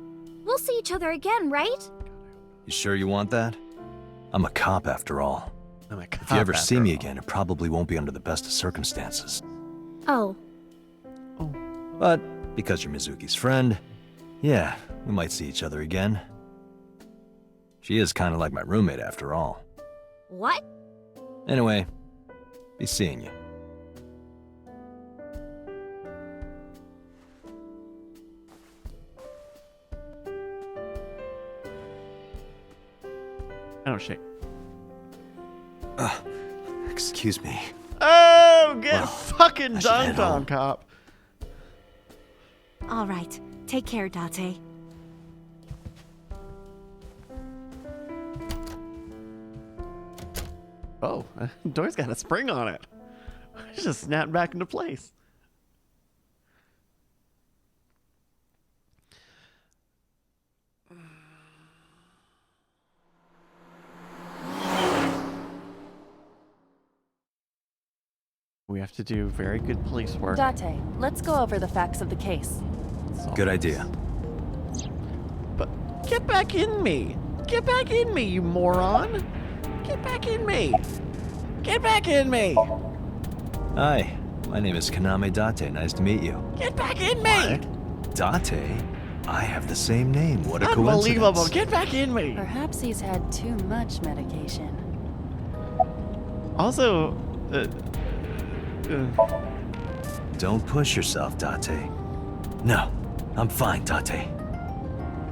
we'll see each other again, right? You sure you want that? I'm a cop after all. I'm a cop If you ever see after me all. again, it probably won't be under the best of circumstances. Oh. But because you're Mizuki's friend, yeah, we might see each other again. She is kind of like my roommate after all. What? Anyway, Be seeing you. I don't shake. Excuse me. Oh, get Well, fucking I should head dunked on, home. cop. All right. Take care, Date. Oh, door's got a spring on it. It just snapped back into place. We have to do very good police work. Date, let's go over the facts of the case. Good idea. But get back in me! Get back in me, you moron! Get back in me! Get back in me! Hi, my name is Kaname Date. Nice to meet you. Get back in me! Date? I have the same name. What a Unbelievable! coincidence. Get back in me! Perhaps he's had too much medication. Also, Don't push yourself, Date. No, I'm fine, Date.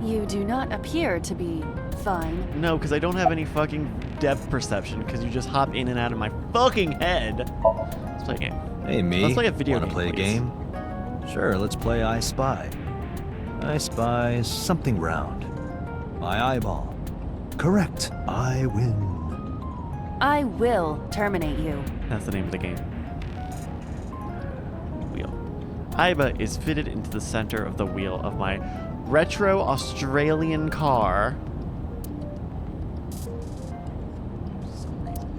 You do not appear to be fine. no, because I don't have any fucking depth perception, because you just hop in and out of my fucking head. Let's play a game. Hey, me. Let's play a video Wanna game, play a please. game? Sure, let's play I Spy. I spy something round. My eyeball. Correct. I win. I will terminate you. That's the name of the game. Wheel. Iba is fitted into the center of the wheel of my retro Australian car.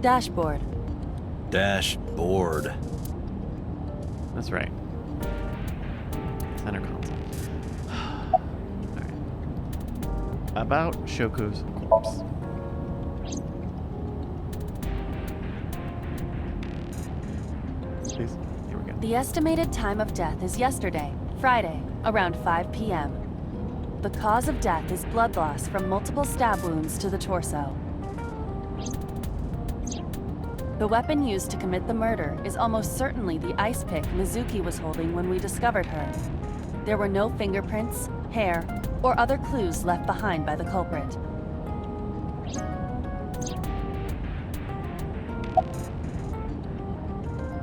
Dashboard. Dashboard. That's right. Center console. Alright. About Shoko's corpse. Please. Here we go. The estimated time of death is yesterday, Friday, around 5 p.m. The cause of death is blood loss from multiple stab wounds to the torso. The weapon used to commit the murder is almost certainly the ice pick Mizuki was holding when we discovered her. There were no fingerprints, hair, or other clues left behind by the culprit.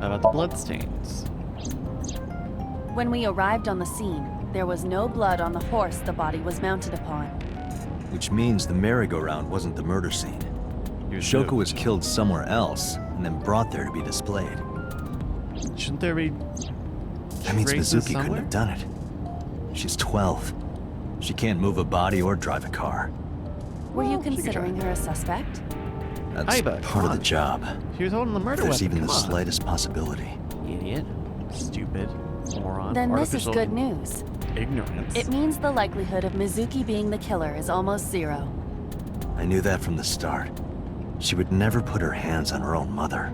About the bloodstains. When we arrived on the scene, there was no blood on the horse the body was mounted upon. Which means the merry-go-round wasn't the murder scene. Here's Shoko the- was killed somewhere else and then brought there to be displayed. Shouldn't there be That means traces Mizuki couldn't somewhere? have done it. She's 12. She can't move a body or drive a car. Were you Well, she could considering try. her a suspect? That's Iba, part come of the on. job. She was holding the murder If there's weapon. even the Come on. slightest possibility. Idiot. Stupid. Moron. Then this is Artificial good news. Ignorance. It means the likelihood of Mizuki being the killer is almost zero. I knew that from the start. She would never put her hands on her own mother.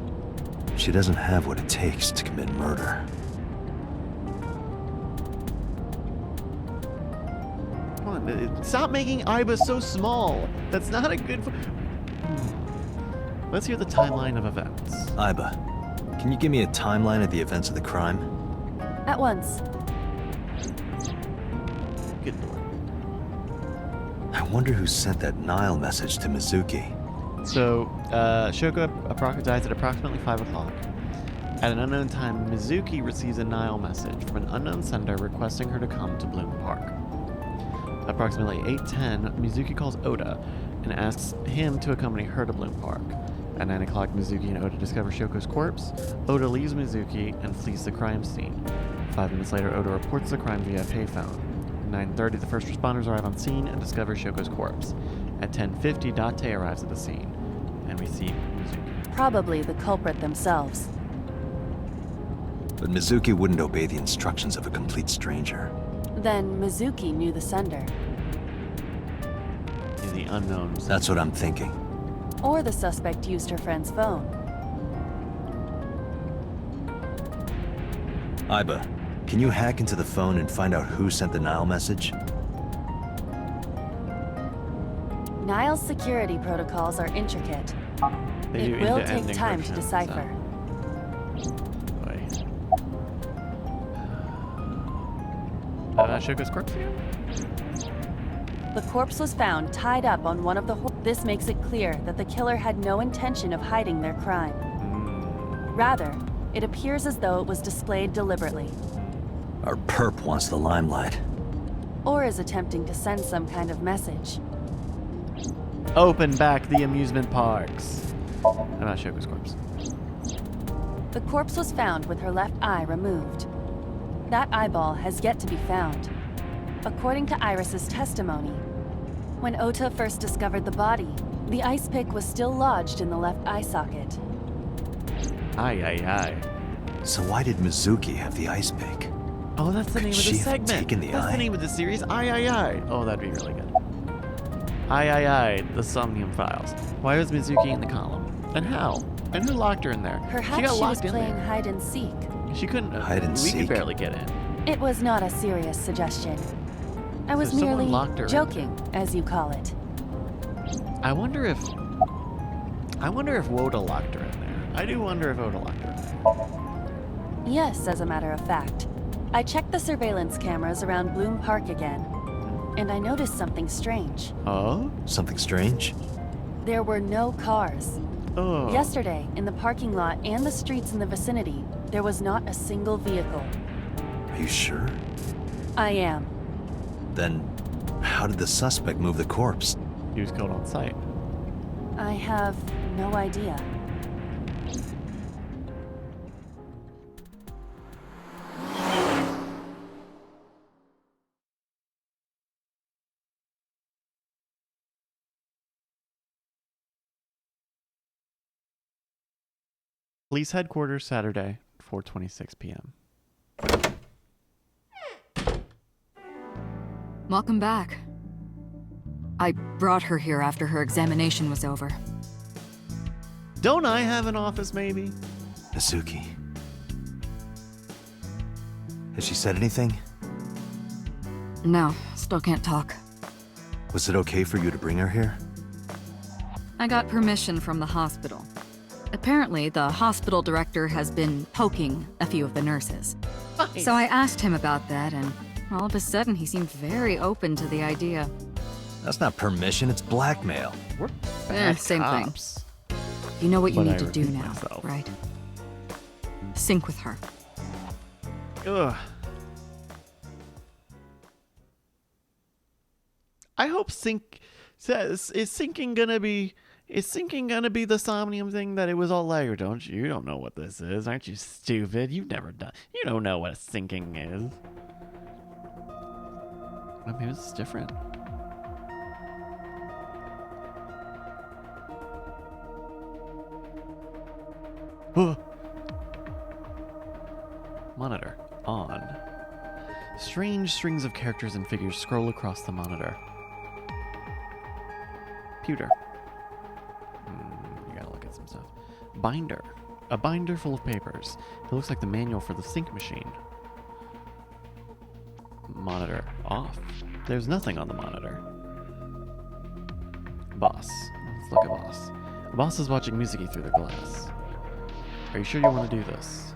She doesn't have what it takes to commit murder. Come on. Stop making Iba so small. That's not a good... Let's hear the timeline of events. Iba, can you give me a timeline of the events of the crime? At once. Good lord. I wonder who sent that Nile message to Mizuki. So, Shoko dies at approximately 5 o'clock. At an unknown time, Mizuki receives a Nile message from an unknown sender requesting her to come to Bloom Park. Approximately 8:10, Mizuki calls Oda and asks him to accompany her to Bloom Park. At 9 o'clock, Mizuki and Oda discover Shoko's corpse. Oda leaves Mizuki and flees the crime scene. 5 minutes later, Oda reports the crime via payphone. At 9:30, the first responders arrive on scene and discover Shoko's corpse. At 10:50, Date arrives at the scene, and we see Mizuki. Probably the culprit themselves. But Mizuki wouldn't obey the instructions of a complete stranger. Then Mizuki knew the sender. In the unknown. That's what I'm thinking. Or the suspect used her friend's phone. Iba, can you hack into the phone and find out who sent the Nile message? Nile's security protocols are intricate. They do It will end-to-end take time to encryption, decipher. Boy. Shoko's corpse again? The corpse was found tied up on one of the This makes it clear that the killer had no intention of hiding their crime. Rather, it appears as though it was displayed deliberately. Our perp wants the limelight. Or is attempting to send some kind of message. Open back the amusement parks. About Shoko's corpse. The corpse was found with her left eye removed. That eyeball has yet to be found. According to Iris's testimony, when Ota first discovered the body, the ice pick was still lodged in the left eye socket. Aye. So why did Mizuki have the ice pick? Oh, that's the name of the she have segment. taken the That's eye? the name of the series. Aye. Oh, that'd be really good. Aye. The Somnium Files. Why was Mizuki in the column? And how? And who locked her in there? Perhaps she got she was locked in playing there. hide and seek. She couldn't. Hide and we seek? could barely get in. It was not a serious suggestion. I was someone merely locked her in. joking, as you call it. I wonder if Woda locked her in there. I do wonder if Oda locked her in there. Yes, as a matter of fact. I checked the surveillance cameras around Bloom Park again, and I noticed something strange. Oh? Something strange? There were no cars. Oh. Yesterday, in the parking lot and the streets in the vicinity, there was not a single vehicle. Are you sure? I am. Then, how did the suspect move the corpse? He was killed on sight. I have no idea. Police headquarters, Saturday, 4:26 p.m. Welcome back. I brought her here after her examination was over. Don't I have an office, maybe? Mizuki. Has she said anything? No, still can't talk. Was it okay for you to bring her here? I got permission from the hospital. Apparently, the hospital director has been poking a few of the nurses. Nice. So I asked him about that, and all of a sudden he seemed very open to the idea. That's not permission, it's blackmail. We're bad Same cops. thing. You know what you But I need to do repeat now, myself. right? Sync with her. Ugh. I hope is syncing gonna be the Somnium thing that it was all like, or don't you? You don't know what this is, aren't you stupid? You've never done. You don't know what syncing is. Well, maybe it's different. Monitor on. Strange strings of characters and figures scroll across the monitor. Pewter. You gotta look at some stuff. Binder. A binder full of papers. It looks like the manual for the sync machine. Monitor off. There's nothing on the monitor. Boss. Let's look at Boss. Boss is watching Mizuki through the glass. Are you sure you want to do this?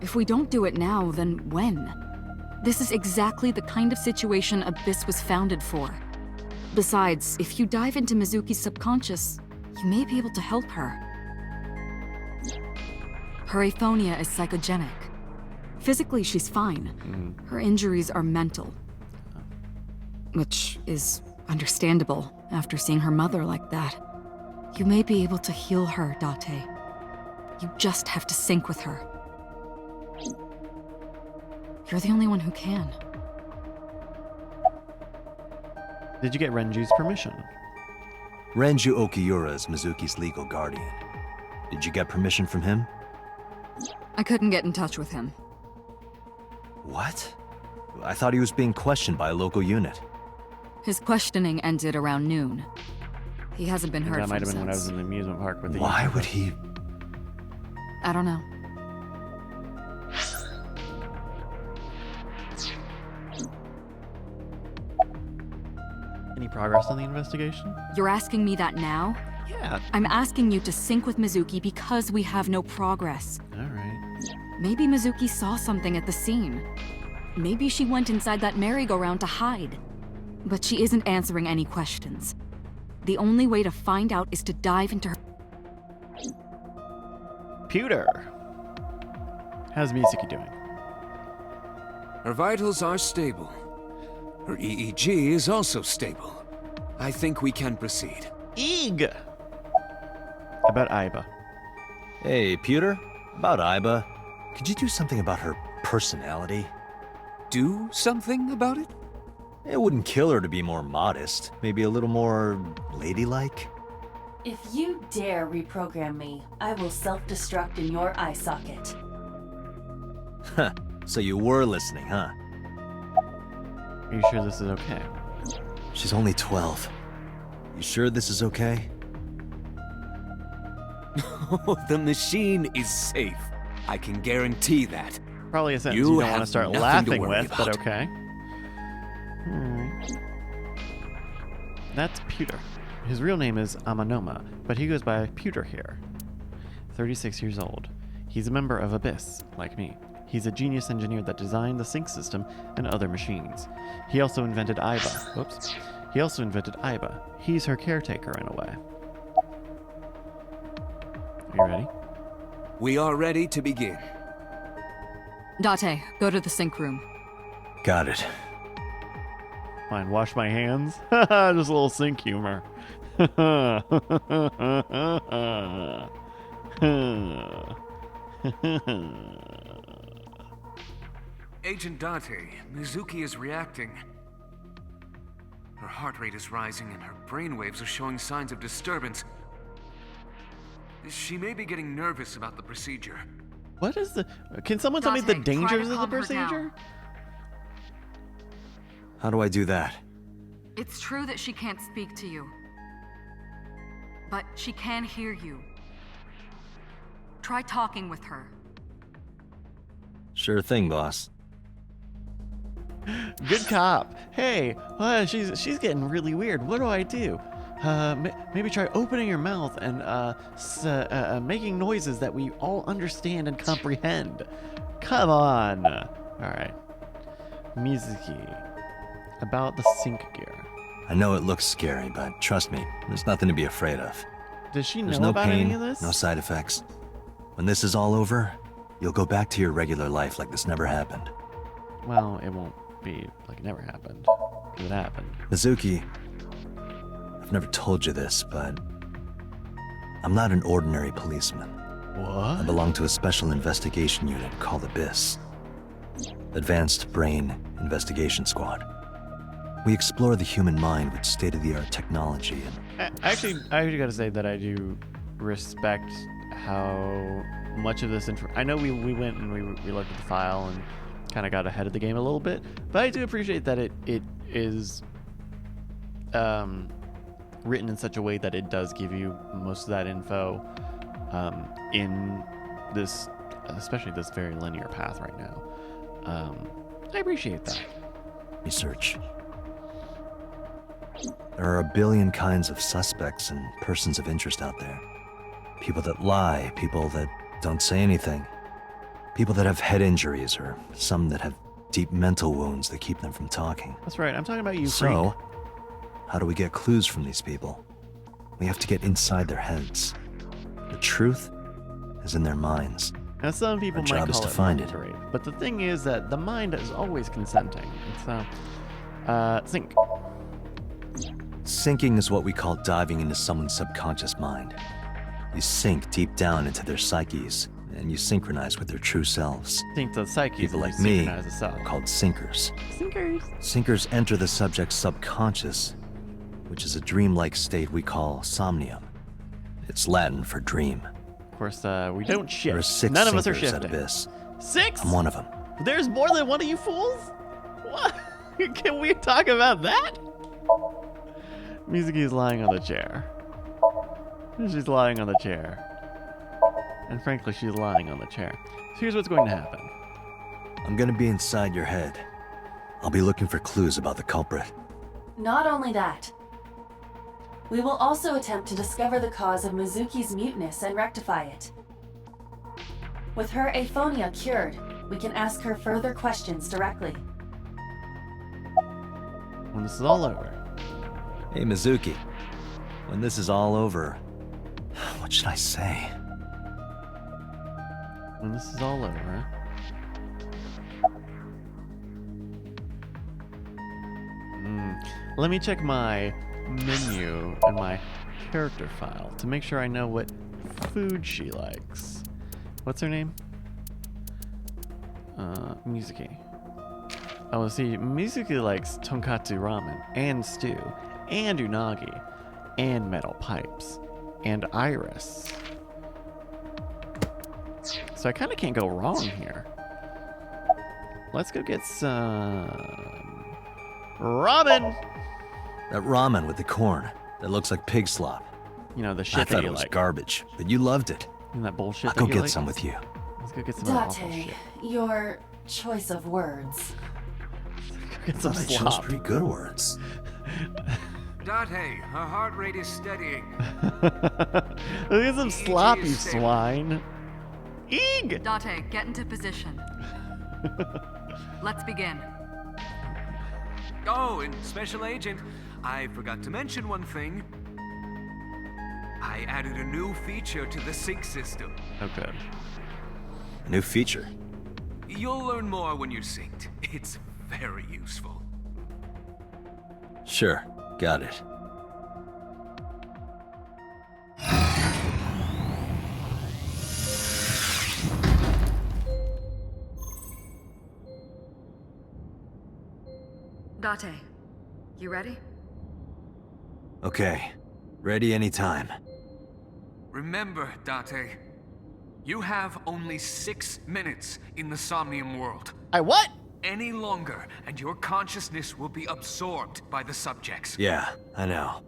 If we don't do it now, then when? This is exactly the kind of situation Abyss was founded for. Besides, if you dive into Mizuki's subconscious, you may be able to help her. Her aphonia is psychogenic. Physically, she's fine. Her injuries are mental. Which is understandable after seeing her mother like that. You may be able to heal her, Date. You just have to sync with her. You're the only one who can. Did you get Renju's permission? Renju Okiura is Mizuki's legal guardian. Did you get permission from him? I couldn't get in touch with him. What? I thought he was being questioned by a local unit. His questioning ended around noon. He hasn't been heard That from might have been when I was since. in the amusement park with the. Why would he? I don't know. Any progress on the investigation? You're asking me that now? Yeah. I'm asking you to sync with Mizuki because we have no progress. All right. Maybe Mizuki saw something at the scene. Maybe she went inside that merry-go-round to hide. But she isn't answering any questions. The only way to find out is to dive into her... Pewter. How's Mizuki doing? Her vitals are stable. Her EEG is also stable. I think we can proceed. Eeg! About Aiba. Hey, Pewter. About Aiba. Could you do something about her personality? Do something about it? It wouldn't kill her to be more modest. Maybe a little more ladylike? If you dare reprogram me, I will self-destruct in your eye socket. Huh. So you were listening, huh? Are you sure this is okay? She's only 12. You sure this is okay? The machine is safe. I can guarantee that. Probably a sentence You you don't want to have start nothing to laughing worry with, but about. okay. Alright. That's Pewter. His real name is Amanoma, but he goes by Pewter here. 36 years old. He's a member of Abyss, like me. He's a genius engineer that designed the sync system and other machines. He also invented Aiba. Whoops. He also invented Aiba. He's her caretaker in a way. Are you ready? We are ready to begin. Date, go to the sync room. Got it. Fine, wash my hands. Just a little sync humor. Agent Date, Mizuki is reacting. Her heart rate is rising and her brainwaves are showing signs of disturbance. She may be getting nervous about the procedure. What is the... Can someone tell me the Date, try to dangers of the calm her down. procedure? How do I do that? It's true that she can't speak to you. But she can hear you. Try talking with her. Sure thing, boss. Good cop. Hey, she's getting really weird. What do I do? Maybe try opening your mouth and making noises that we all understand and comprehend. Come on. All right. Mizuki. About the sync gear. I know it looks scary, but trust me, there's nothing to be afraid of. Does she There's know no about pain, any of this? no side effects. When this is all over, you'll go back to your regular life like this never happened. Well, it won't be like it never happened. It happened. Mizuki, I've never told you this, but I'm not an ordinary policeman. I What? belong to a special investigation unit called Abyss. Advanced Brain Investigation Squad. We explore the human mind with state-of-the-art technology and I actually gotta say that I do respect how much of this info. I know we went and we looked at the file and kind of got ahead of the game a little bit, but I do appreciate that it is written in such a way that it does give you most of that info in this, especially this very linear path right now. I appreciate that. research. There are a billion kinds of suspects and persons of interest out there. People that lie, people that don't say anything, people that have head injuries, or some that have deep mental wounds that keep them from talking. That's right. I'm talking about you, So, freak. how do we get clues from these people? We have to get inside their heads. The truth is in their minds. Now, some people Our might job is call to it find mind it. rape, but the thing is that the mind is always consenting. It's sync. Sinking is what we call diving into someone's subconscious mind. You sink deep down into their psyches, and you synchronize with their true selves. Sync the psyche. People and like me synchronize the self. are called sinkers. Sinkers. Sinkers enter the subject's subconscious, which is a dreamlike state we call somnium. It's Latin for dream. Of course, we don't shift. There are 6 None of us are sinkers at shifting. Abyss. 6? I'm one of them. There's more than one of you fools? What? Can we talk about that? Mizuki is lying on the chair. She's lying on the chair. And frankly, she's lying on the chair. So here's what's going to happen. I'm gonna be inside your head. I'll be looking for clues about the culprit. Not only that, we will also attempt to discover the cause of Mizuki's muteness and rectify it. With her aphonia cured, we can ask her further questions directly. When this is all over. Hey, Mizuki. When this is all over, what should I say? When this is all over. Let me check my menu and my character file to make sure I know what food she likes. What's her name? Mizuki. Oh, see, Mizuki likes tonkatsu ramen and stew and unagi and metal pipes and iris. So I kind of can't go wrong here. Let's go get some ramen. That ramen with the corn that looks like pig slop. You know, the shit I that thought you it was like. garbage, but you loved it. And that bullshit I'll that go you get like. some with you. Let's go get some of that awful Date, shit. your choice of words. Get some I chose slop. pretty good words. Date, her heart rate is steadying. Look at some slop, you swine. Eeg! Date, get into position. Let's begin. Oh, and Special Agent, I forgot to mention one thing. I added a new feature to the sync system. Okay. A new feature. You'll learn more when you're synced. It's very useful. Sure, got it. Date, you ready? Okay, ready anytime. Remember, Date, you have only 6 minutes in the Somnium world. I what? Any longer, and your consciousness will be absorbed by the subjects. Yeah, I know.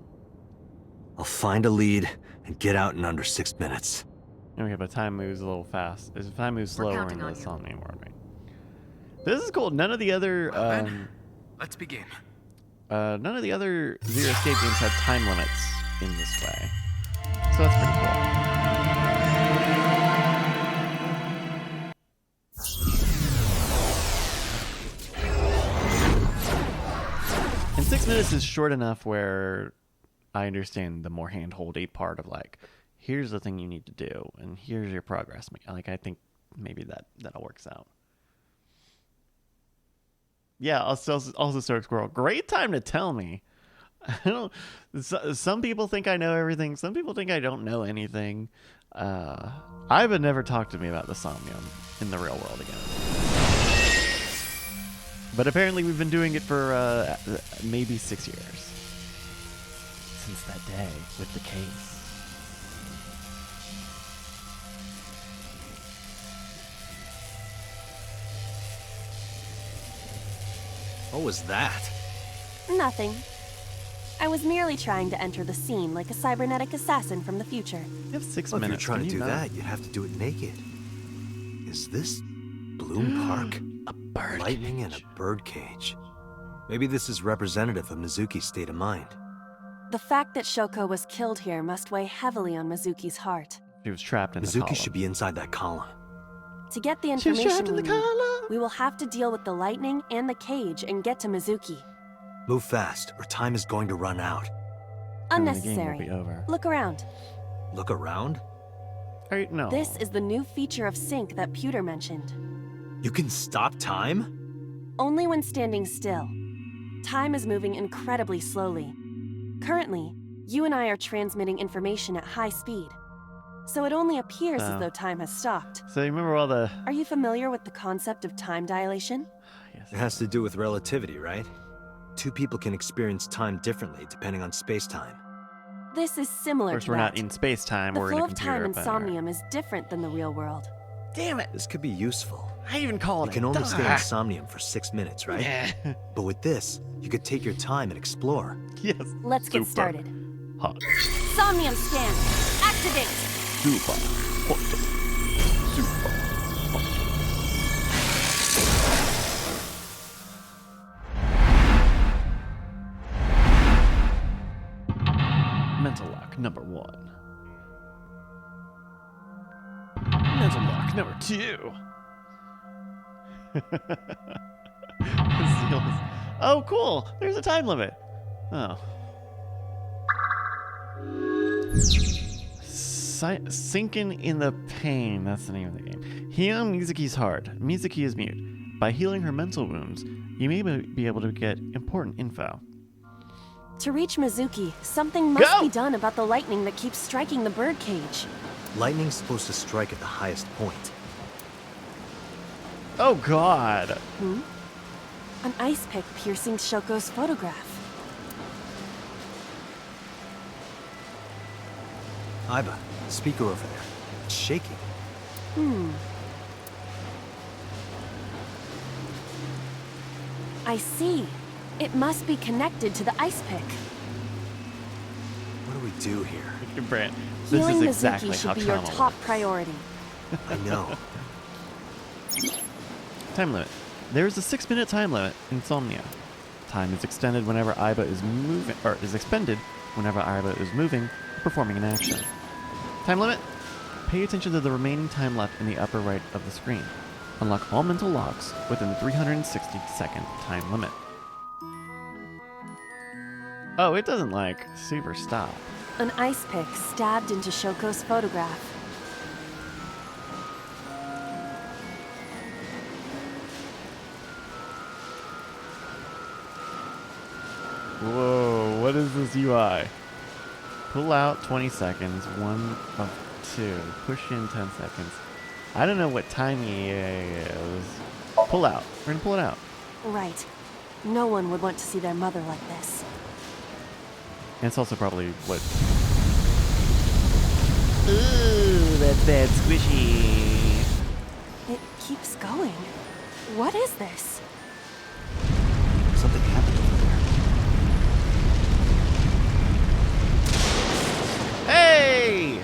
I'll find a lead and get out in under 6 minutes. Okay, but time moves a little fast. If time moves slower counting in the on you. Somnium world, right? This is cool. None of the other Well, then, let's begin. none of the other Zero Escape games have time limits in this way. So that's pretty cool. And 6 minutes is short enough where I understand the more hand-holdy part of like, here's the thing you need to do, and here's your progress. Like, I think maybe that all works out. Yeah, also Stoic Squirrel. Great time to tell me. I don't. Some people think I know everything. Some people think I don't know anything. Iva never talked to me about the Somnium in the real world again. But apparently we've been doing it for maybe 6 years. Since that day with the case. What was that? Nothing. I was merely trying to enter the scene like a cybernetic assassin from the future. You have 6 Well, if you're minutes. trying Can to you do not? that, you'd have to do it naked. Is this Bloom Park? A bird Lightning cage. and a bird cage. Maybe this is representative of Mizuki's state of mind. The fact that Shoko was killed here must weigh heavily on Mizuki's heart. She was trapped in the Mizuki column. should be inside that column. To get the She was information trapped in we the need, column. we will have to deal with the lightning and the cage and get to Mizuki. Move fast, or time is going to run out. And then the game will Unnecessary. be over. Look around. Look around? No. This is the new feature of sync that Pewter mentioned. You can stop time? Only when standing still. Time is moving incredibly slowly. Currently, you and I are transmitting information at high speed. So it only appears as Oh. though time has stopped. So you remember all the... Are you familiar with the concept of time dilation? Yes. It has to do with relativity, right? Two people can experience time differently depending on space-time. This is similar Of course, to we're that. not in space-time. The We're in flow a of computer. time in but- Somnium is different than the real world. Damn it! This could be useful. I even called You it. can only stay in Ah. Somnium for 6 minutes, right? Yeah. But with this, you could take your time and explore. Yes. Let's get Super started. Hot. Somnium scan. Activate. Super hot. Super hot. Mental lock number 1. Mental lock number 2. Oh, cool! There's a time limit. Oh. Sinking in the pain. That's the name of the game. Heal Mizuki's heart. Mizuki is mute. By healing her mental wounds, you may be able to get important info. To reach Mizuki, something must be done about the lightning that keeps striking the birdcage. Lightning's supposed to strike at the highest point. Oh, God. An ice pick piercing Shoko's photograph. Aiba, the speaker over there. It's shaking. I see. It must be connected to the ice pick. What do we do here? Brant, this Healing is exactly Mizuki should how be your trauma top works. priority. I know. Time limit. There is a 6-minute time limit in Somnia. Time is extended whenever Aiba is moving, or is expended whenever Aiba is moving or performing an action. Time limit. Pay attention to the remaining time left in the upper right of the screen. Unlock all mental locks within the 360-second time limit. Oh, it doesn't like super stop. An ice pick stabbed into Shoko's photograph. Whoa, what is this UI? Pull out 20 seconds, 1 of 2. Push in 10 seconds. I don't know what time he is. Pull out. We're gonna pull it out. Right. No one would want to see their mother like this. And it's also probably what... Ooh, that's bad squishy. It keeps going. What is this? Something happened over there. Hey!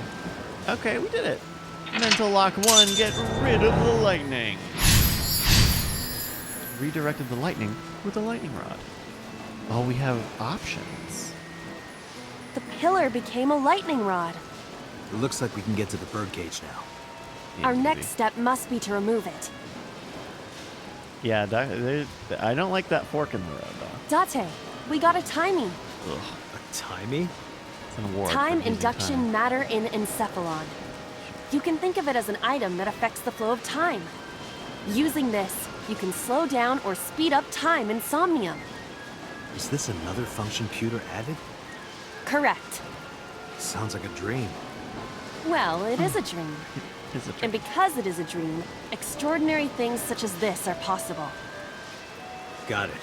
Okay, we did it. Mental lock 1, get rid of the lightning. Redirected the lightning with a lightning rod. Oh, we have options. The pillar became a lightning rod. It looks like we can get to the birdcage now. Our Easy. next step must be to remove it. Yeah, I don't like that fork in the road, though. Date, we got a timing. Ugh, A timey? it's an award. Time for using induction time. matter in encephalon. You can think of it as an item that affects the flow of time. Using this, you can slow down or speed up time in Somnium. Is this another function computer added? Correct. Sounds like a dream. Well, it is a dream. Is it And because it is a dream, extraordinary things such as this are possible. Got it.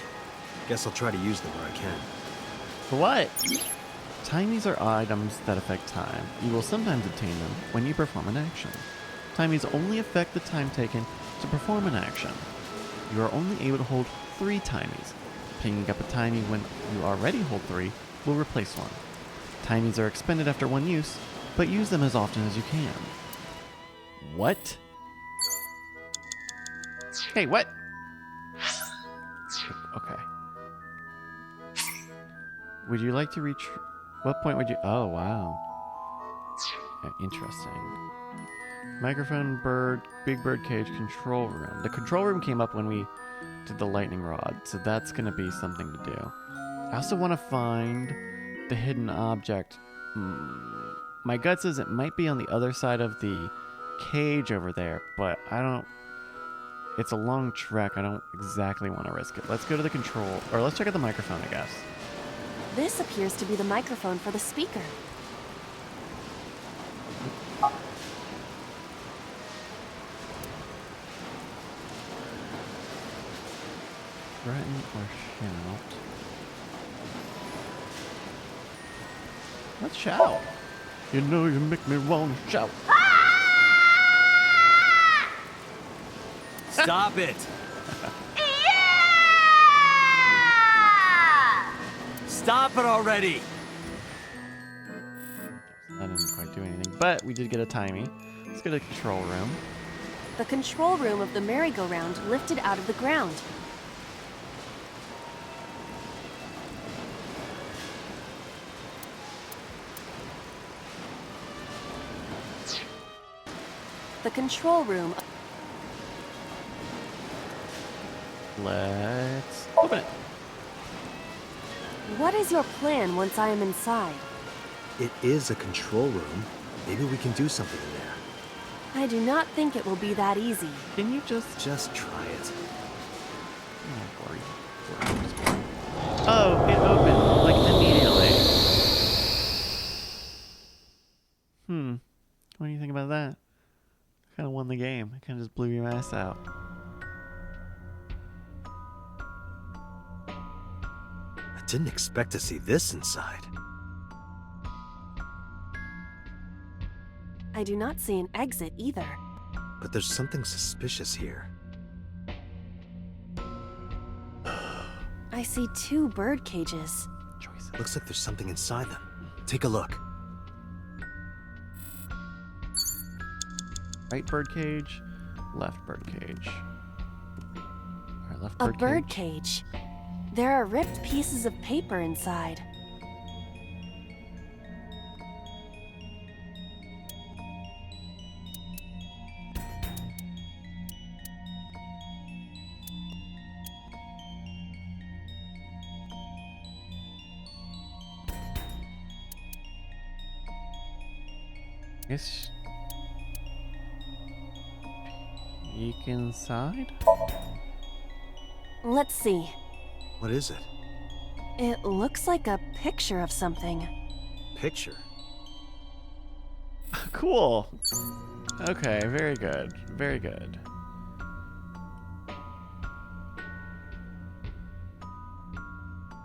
Guess I'll try to use them where I can. What? Timies are items that affect time. You will sometimes obtain them when you perform an action. Timies only affect the time taken to perform an action. You are only able to hold 3 timies. Picking up a timie when you already hold 3 will replace one. Timies are expended after one use, but use them as often as you can. What? Hey, what? Okay. Would you like to reach... What point would you... Oh, wow. Yeah, interesting. Microphone, bird, big bird cage, control room. The control room came up when we did the lightning rod, so that's going to be something to do. I also want to find the hidden object. My gut says it might be on the other side of the cage over there, but I don't... It's a long trek. I don't exactly want to risk it. Let's go to the control... Or let's check out the microphone, I guess. This appears to be the microphone for the speaker. Threaten or shout. Let's shout. You know you make me want to shout. Stop it! Stop it already! That didn't quite do anything, but we did get a timie. Let's go to the control room. The control room of the merry-go-round lifted out of the ground. the control room. Let's open it. What is your plan once I am inside? It is a control room. Maybe we can do something in there. I do not think it will be that easy. Can you just... Just try it. Oh, it opened, like, immediately. What do you think about that? I kind of won the game. I kind of just blew your ass out. I didn't expect to see this inside. I do not see an exit either. But there's something suspicious here. I see 2 bird cages. Looks like there's something inside them. Take a look. Right bird cage, left bird cage. Alright, left A bird bird cage. cage. There are ripped pieces of paper inside. Guess peek inside? Let's see. What is it? It looks like a picture of something. Picture? Cool. Okay, very good. Very good.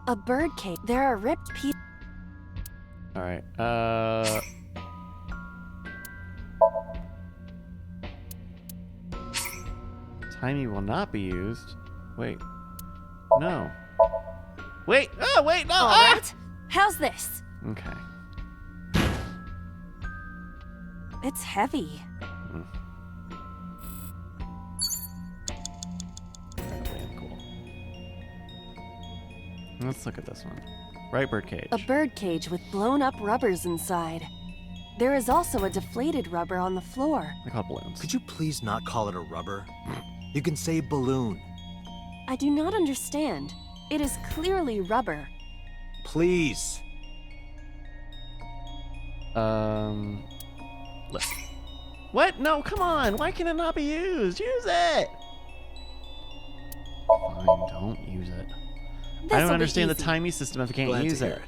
A bird cage. There are ripped pieces. Alright, Timey will not be used. Wait. No. Wait! Oh, wait, no! All Ah! right. How's this? Okay. It's heavy. Cool. Let's look at this one. Right bird cage. A bird cage with blown up rubbers inside. There is also a deflated rubber on the floor. I call it balloons. Could you please not call it a rubber? You can say balloon. I do not understand. It is clearly rubber. Please. Look. What? No, come on. Why can it not be used? Use it. Fine, don't use it. I don't understand the timey system if I can't use it.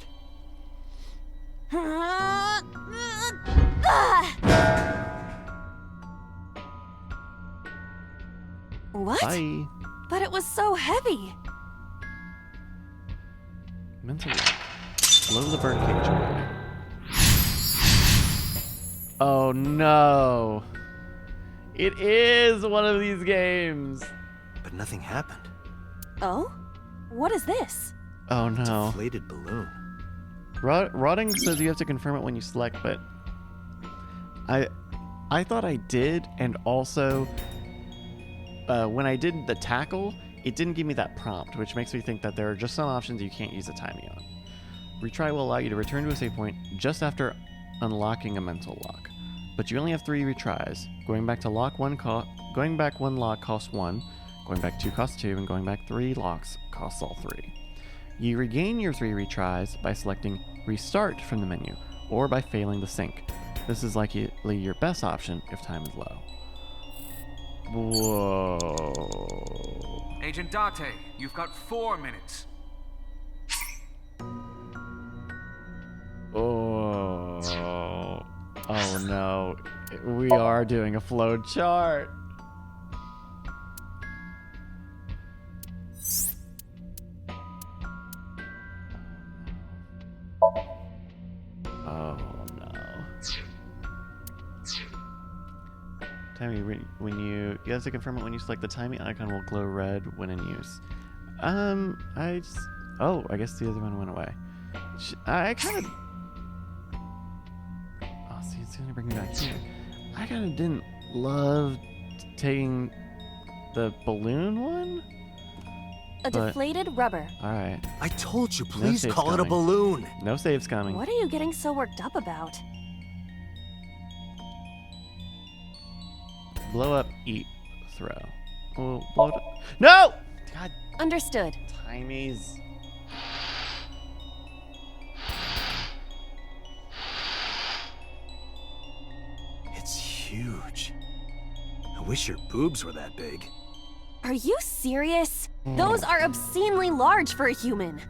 What? Bye. But it was so heavy. Mental block. Blow the bird cage away. Oh no. It is one of these games. But nothing happened. Oh? What is this? Oh no. Deflated balloon. Rotting says you have to confirm it when you select, but I thought I did, and also when I did the tackle, it didn't give me that prompt, which makes me think that there are just some options you can't use the timing on. Retry will allow you to return to a save point just after unlocking a mental lock, but you only have 3 retries. Going back to lock 1 going back 1 lock costs 1, going back 2 costs 2, and going back 3 locks costs all 3. You regain your 3 retries by selecting Restart from the menu, or by failing the sync. This is likely your best option if time is low. Whoa. Agent Date, you've got 4 minutes. Oh. Oh no. We are doing a flow chart. Oh no. Timey, when you have to confirm it when you select the timing icon will glow red when in use. I guess the other one went away. I kind of. Oh, see, it's gonna bring me back here. I kind of didn't love taking the balloon one. A deflated rubber. All right. I told you, please No call it a coming. balloon. No saves coming. What are you getting so worked up about? Blow up, eat, throw. Oh, blow it up. No! God, Understood. timies. It's huge. I wish your boobs were that big. Are you serious? Those are obscenely large for a human.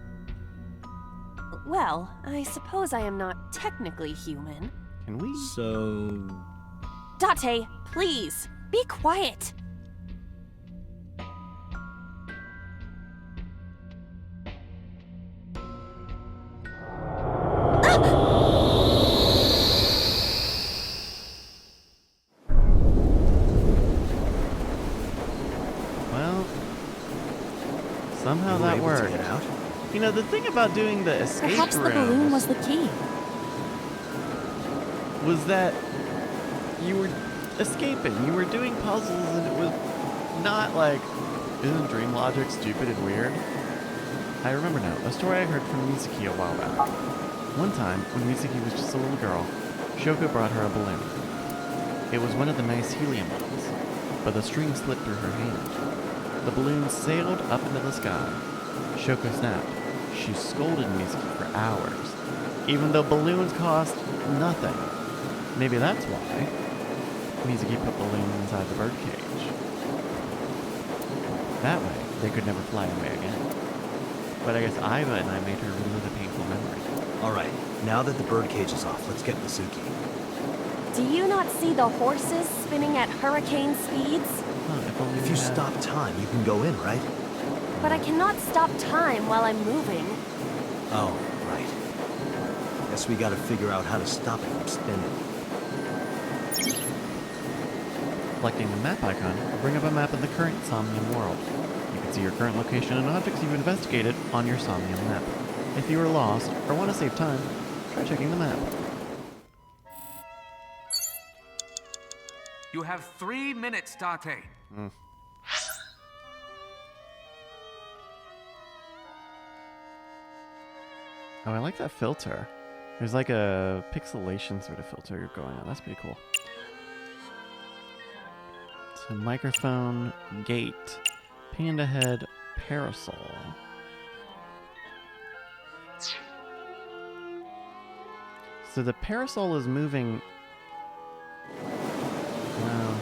Well, I suppose I am not technically human. Can we? So... Date, please, be quiet. Well, somehow You were that able to worked. get out? You know, the thing about doing the escape Perhaps the rooms balloon was the key. was that you were escaping. You were doing puzzles, and it was not like, isn't dream logic stupid and weird? I remember now, a story I heard from Mizuki a while back. One time, when Mizuki was just a little girl, Shoko brought her a balloon. It was one of the nice helium ones, but the string slipped through her hand. The balloon sailed up into the sky. Shoko snapped. She scolded Mizuki for hours, even though balloons cost nothing. Maybe that's why Mizuki put balloons inside the birdcage. That way, they could never fly away again. But I guess Iva and I made her relive a painful memory. All right, now that the birdcage is off, let's get Mizuki. Do you not see the horses spinning at hurricane speeds? Huh, if only If we you had- stop time, you can go in, right? But I cannot stop time while I'm moving. Oh, right. Guess we gotta figure out how to stop it from spinning. Selecting the map icon will bring up a map of the current Somnium world. You can see your current location and objects you've investigated on your Somnium map. If you are lost or want to save time, try checking the map. You have 3 minutes, Date. Oh, I like that filter. There's like a pixelation sort of filter going on. That's pretty cool. So microphone, gate, panda head, parasol. So the parasol is moving. Well,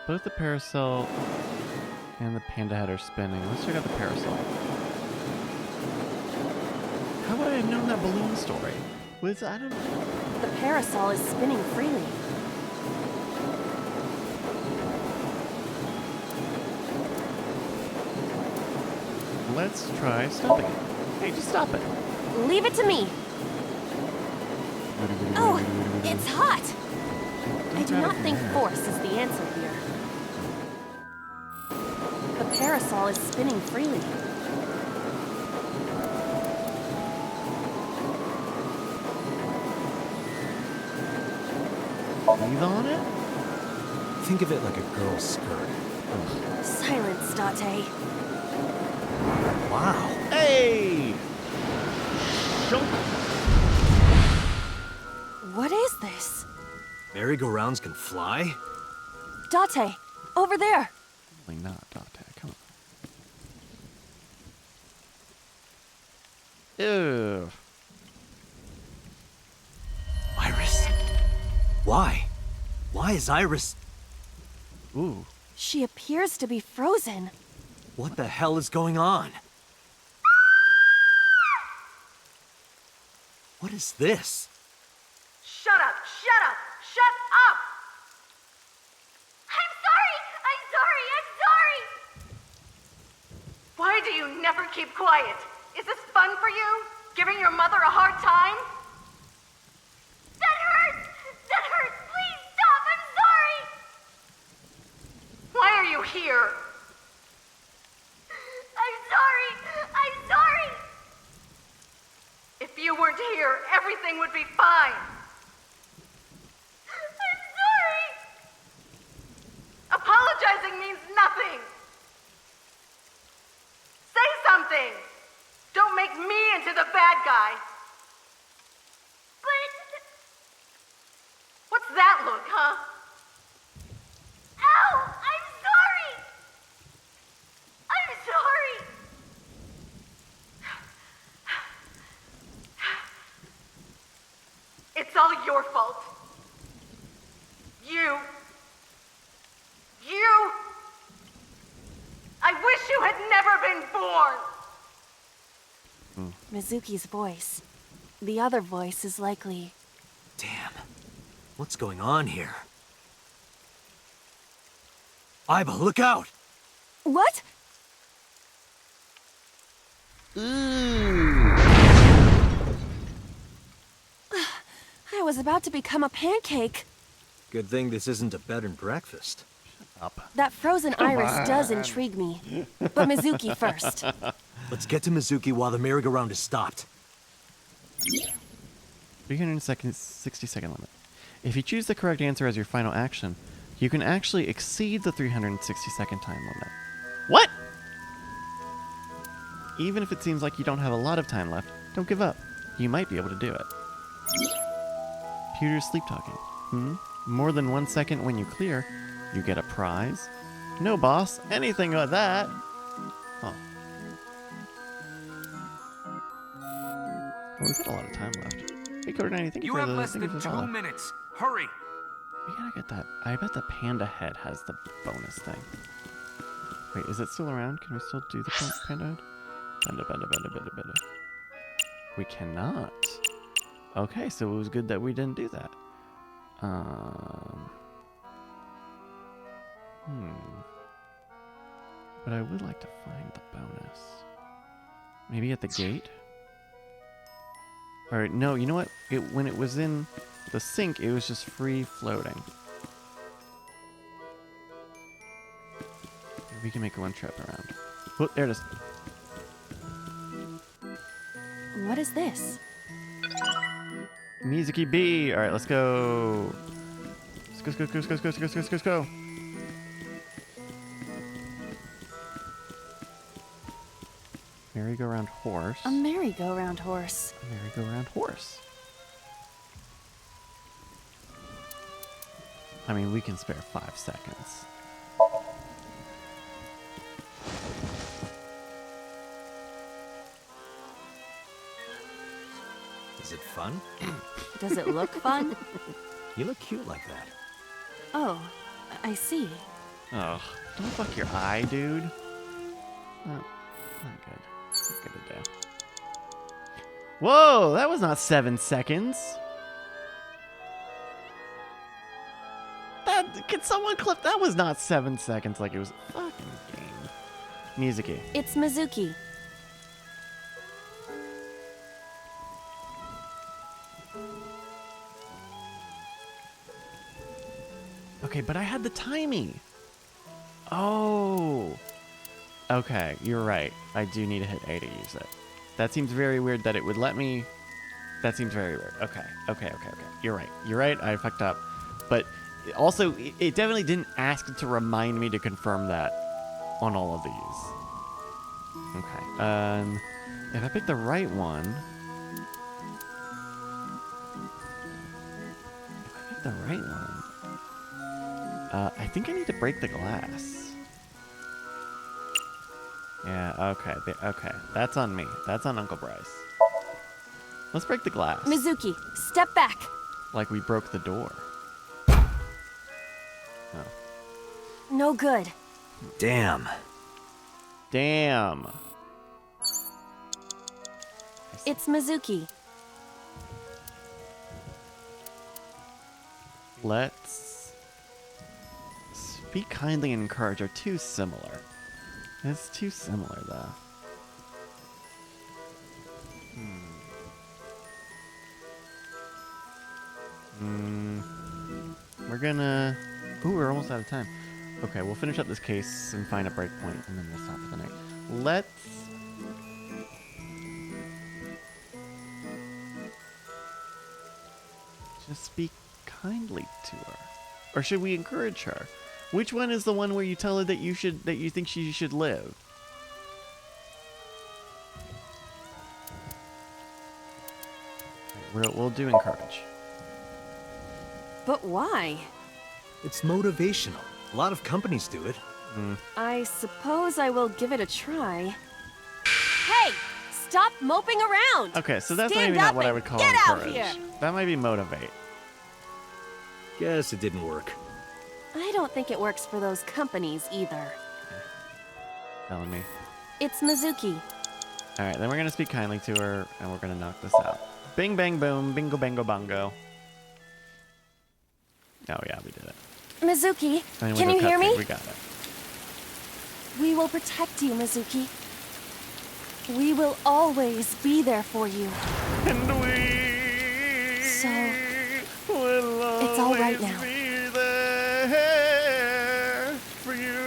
both the parasol and the panda head are spinning. Let's check out the parasol. How would I have known that balloon story? I don't know. The parasol is spinning freely. Let's try stopping it. Hey, just stop it. Leave it to me. Oh, it's hot. I do not think force is the answer here. The parasol is spinning freely. Breathe on it? Think of it like a girl's skirt. Silence, Date. Wow. Hey! What is this? Merry-go-rounds can fly? Date, over there. Probably not, Date. Come on. Ew. Iris? Why? Why is Iris... Ooh. She appears to be frozen. What the hell is going on? What is this? Shut up! Shut up! Shut up! I'm sorry! I'm sorry! I'm sorry! Why do you never keep quiet? Is this fun for you? Giving your mother a hard time? That hurts! That hurts! Please stop! I'm sorry! Why are you here? I'm sorry! I'm sorry! If you weren't here, everything would be fine. I'm sorry! Apologizing means nothing! Say something! Don't make me into the bad guy! But... What's that look, huh? It's all your fault. You. I wish you had never been born! Mizuki's voice. The other voice is likely... Damn. What's going on here? Iba, look out! What? I was about to become a pancake. Good thing this isn't a bed and breakfast. That frozen iris does intrigue me. But Mizuki first. Let's get to Mizuki while the merry-go-round is stopped. 360-second limit. If you choose the correct answer as your final action, you can actually exceed the 360-second time limit. What? Even if it seems like you don't have a lot of time left, don't give up. You might be able to do it. Computer sleep talking. More than 1 second when you clear, you get a prize. No, boss. Anything but that. Oh. Well, we've got a lot of time left. Hey, Code 90, thank you You for have the... less thank you than for the 2 follow. minutes. Hurry. We gotta get that. I bet the panda head has the bonus thing. Wait, is it still around? Can we still do the panda head? Benda. We cannot. Okay, so it was good that we didn't do that. But I would like to find the bonus. Maybe at the gate? Or no, you know what? When it was in the sink, it was just free floating. We can make one trip around. Oh, there it is. What is this? Mizuki B. All right, let's go. Let's go. Merry-go-round horse. A merry-go-round horse. Merry-go-round horse. I mean, we can spare 5 seconds. Is it fun? Does it look fun? You look cute like that. Oh, I see. Oh, don't fuck your eye, dude. Not good. Not good to do. Whoa, that was not 7 seconds. Can someone clip? That was not 7 seconds like it was a fucking game. Mizuki. It's Mizuki. Okay, but I had the timing. Oh. Okay, you're right. I do need to hit A to use it. That seems very weird that it would let me... That seems very weird. Okay. You're right. I fucked up. But also, it definitely didn't ask to remind me to confirm that on all of these. Okay. If I pick the right one... I think I need to break the glass. Yeah, okay. Okay. That's on me. That's on Uncle Bryce. Let's break the glass. Mizuki, step back. Like we broke the door. Oh. No good. Damn. It's Mizuki. Let's... Speak kindly and encourage are too similar. It's too similar, though. We're gonna... Ooh, we're almost out of time. Okay, we'll finish up this case and find a breakpoint, and then we'll stop for the night. Let's... just speak kindly to her. Or should we encourage her? Which one is the one where you tell her that you think she should live? We'll do encourage. But why? It's motivational. A lot of companies do it. I suppose I will give it a try. Hey! Stop moping around. Okay, so that's Stand maybe not up what I and would call get out encourage. here. That might be motivate. Guess it didn't work. I don't think it works for those companies either. Telling me. It's Mizuki. All right, then we're gonna speak kindly to her, and we're gonna knock this out. Bing, bang, boom, bingo, bango, bongo. Oh yeah, we did it. Mizuki, And can with you a hear me? cutscene, We got it. We will protect you, Mizuki. We will always be there for you. And So, it's all right now. be there for you.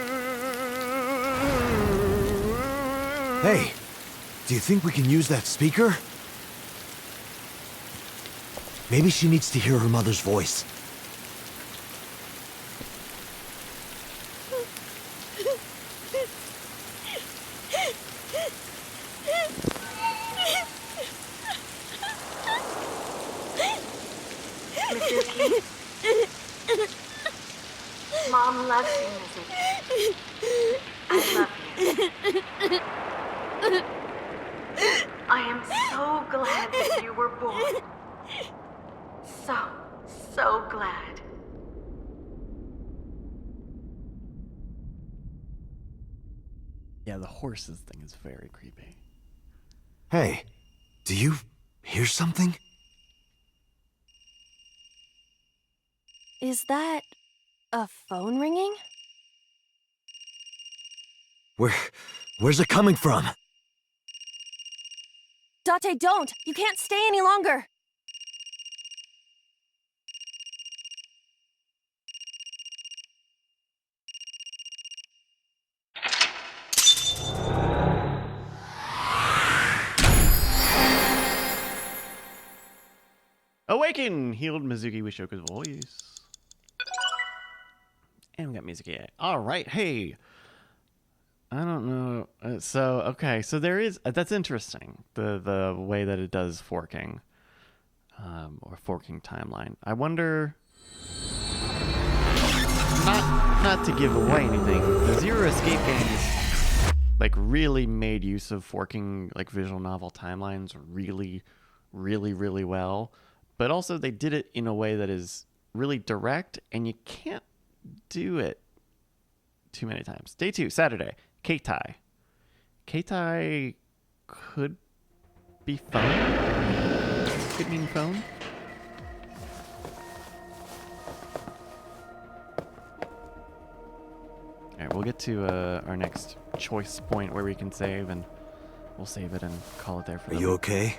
Hey, do you think we can use that speaker? Maybe she needs to hear her mother's voice. Mizuki. Mom loves you, Mizuki. I love you. I am so glad that you were born. So glad. Yeah, the horses thing is very creepy. Hey, do you hear something? Is that a phone ringing? Where's it coming from? Date, don't! You can't stay any longer! Awaken! Healed Mizuki with Shoka's voice. And we got Mizuki. All right, hey. I don't know. Okay, so there is... that's interesting, the way that it does forking. Or forking timeline. I wonder... Not to give away anything, the Zero Escape games, like, really made use of forking, like, visual novel timelines really, really, really well. But also they did it in a way that is really direct, and you can't do it too many times. Day 2, Saturday, Keitai. Keitai could be phone. Could mean phone. All right, we'll get to our next choice point where we can save, and we'll save it and call it there for Are you okay?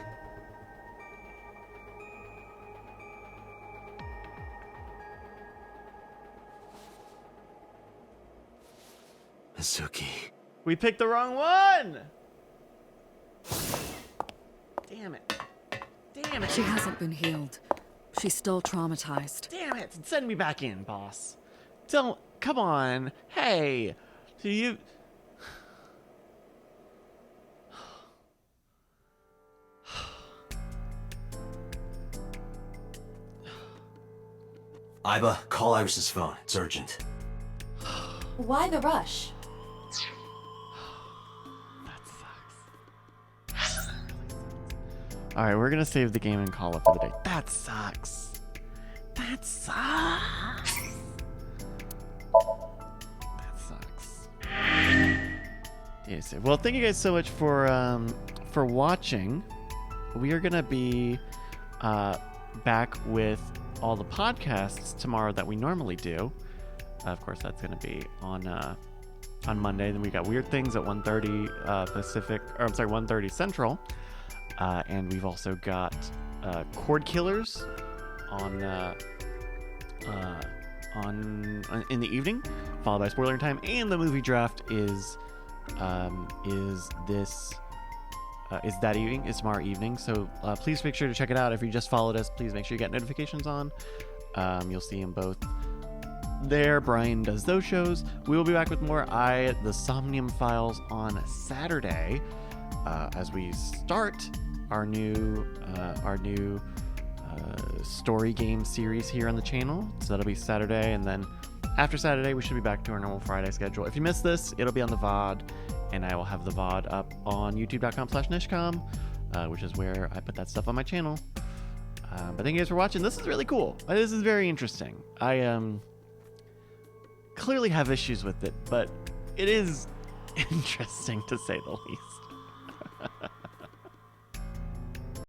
Mizuki. We picked the wrong one! Damn it. Damn it. She hasn't been healed. She's still traumatized. Damn it. Send me back in, boss. Don't. Come on. Hey. Do you. Iba, call Iris's phone. It's urgent. Why the rush? Alright, we're gonna save the game and call it for the day. That sucks. That sucks. That sucks. Yes. Well, thank you guys so much for watching. We are gonna be back with all the podcasts tomorrow that we normally do. Of course, that's gonna be on Monday. Then we got Weird Things at 1:30 Pacific, or I'm sorry, 1:30 Central. And we've also got Cord Killers on in the evening, followed by Spoiler Time, and the movie draft is that evening. It's tomorrow evening. So please make sure to check it out. If you just followed us, please make sure you get notifications on. You'll see them both there. Brian does those shows. We will be back with more the Somnium Files on Saturday as we start our new story game series here on the channel. So that'll be Saturday, and then after Saturday, we should be back to our normal Friday schedule. If you missed this, it'll be on the VOD, and I will have the VOD up on youtube.com/nishcom, which is where I put that stuff on my channel. But thank you guys for watching. This is really cool. This is very interesting. I clearly have issues with it, but it is interesting to say the least.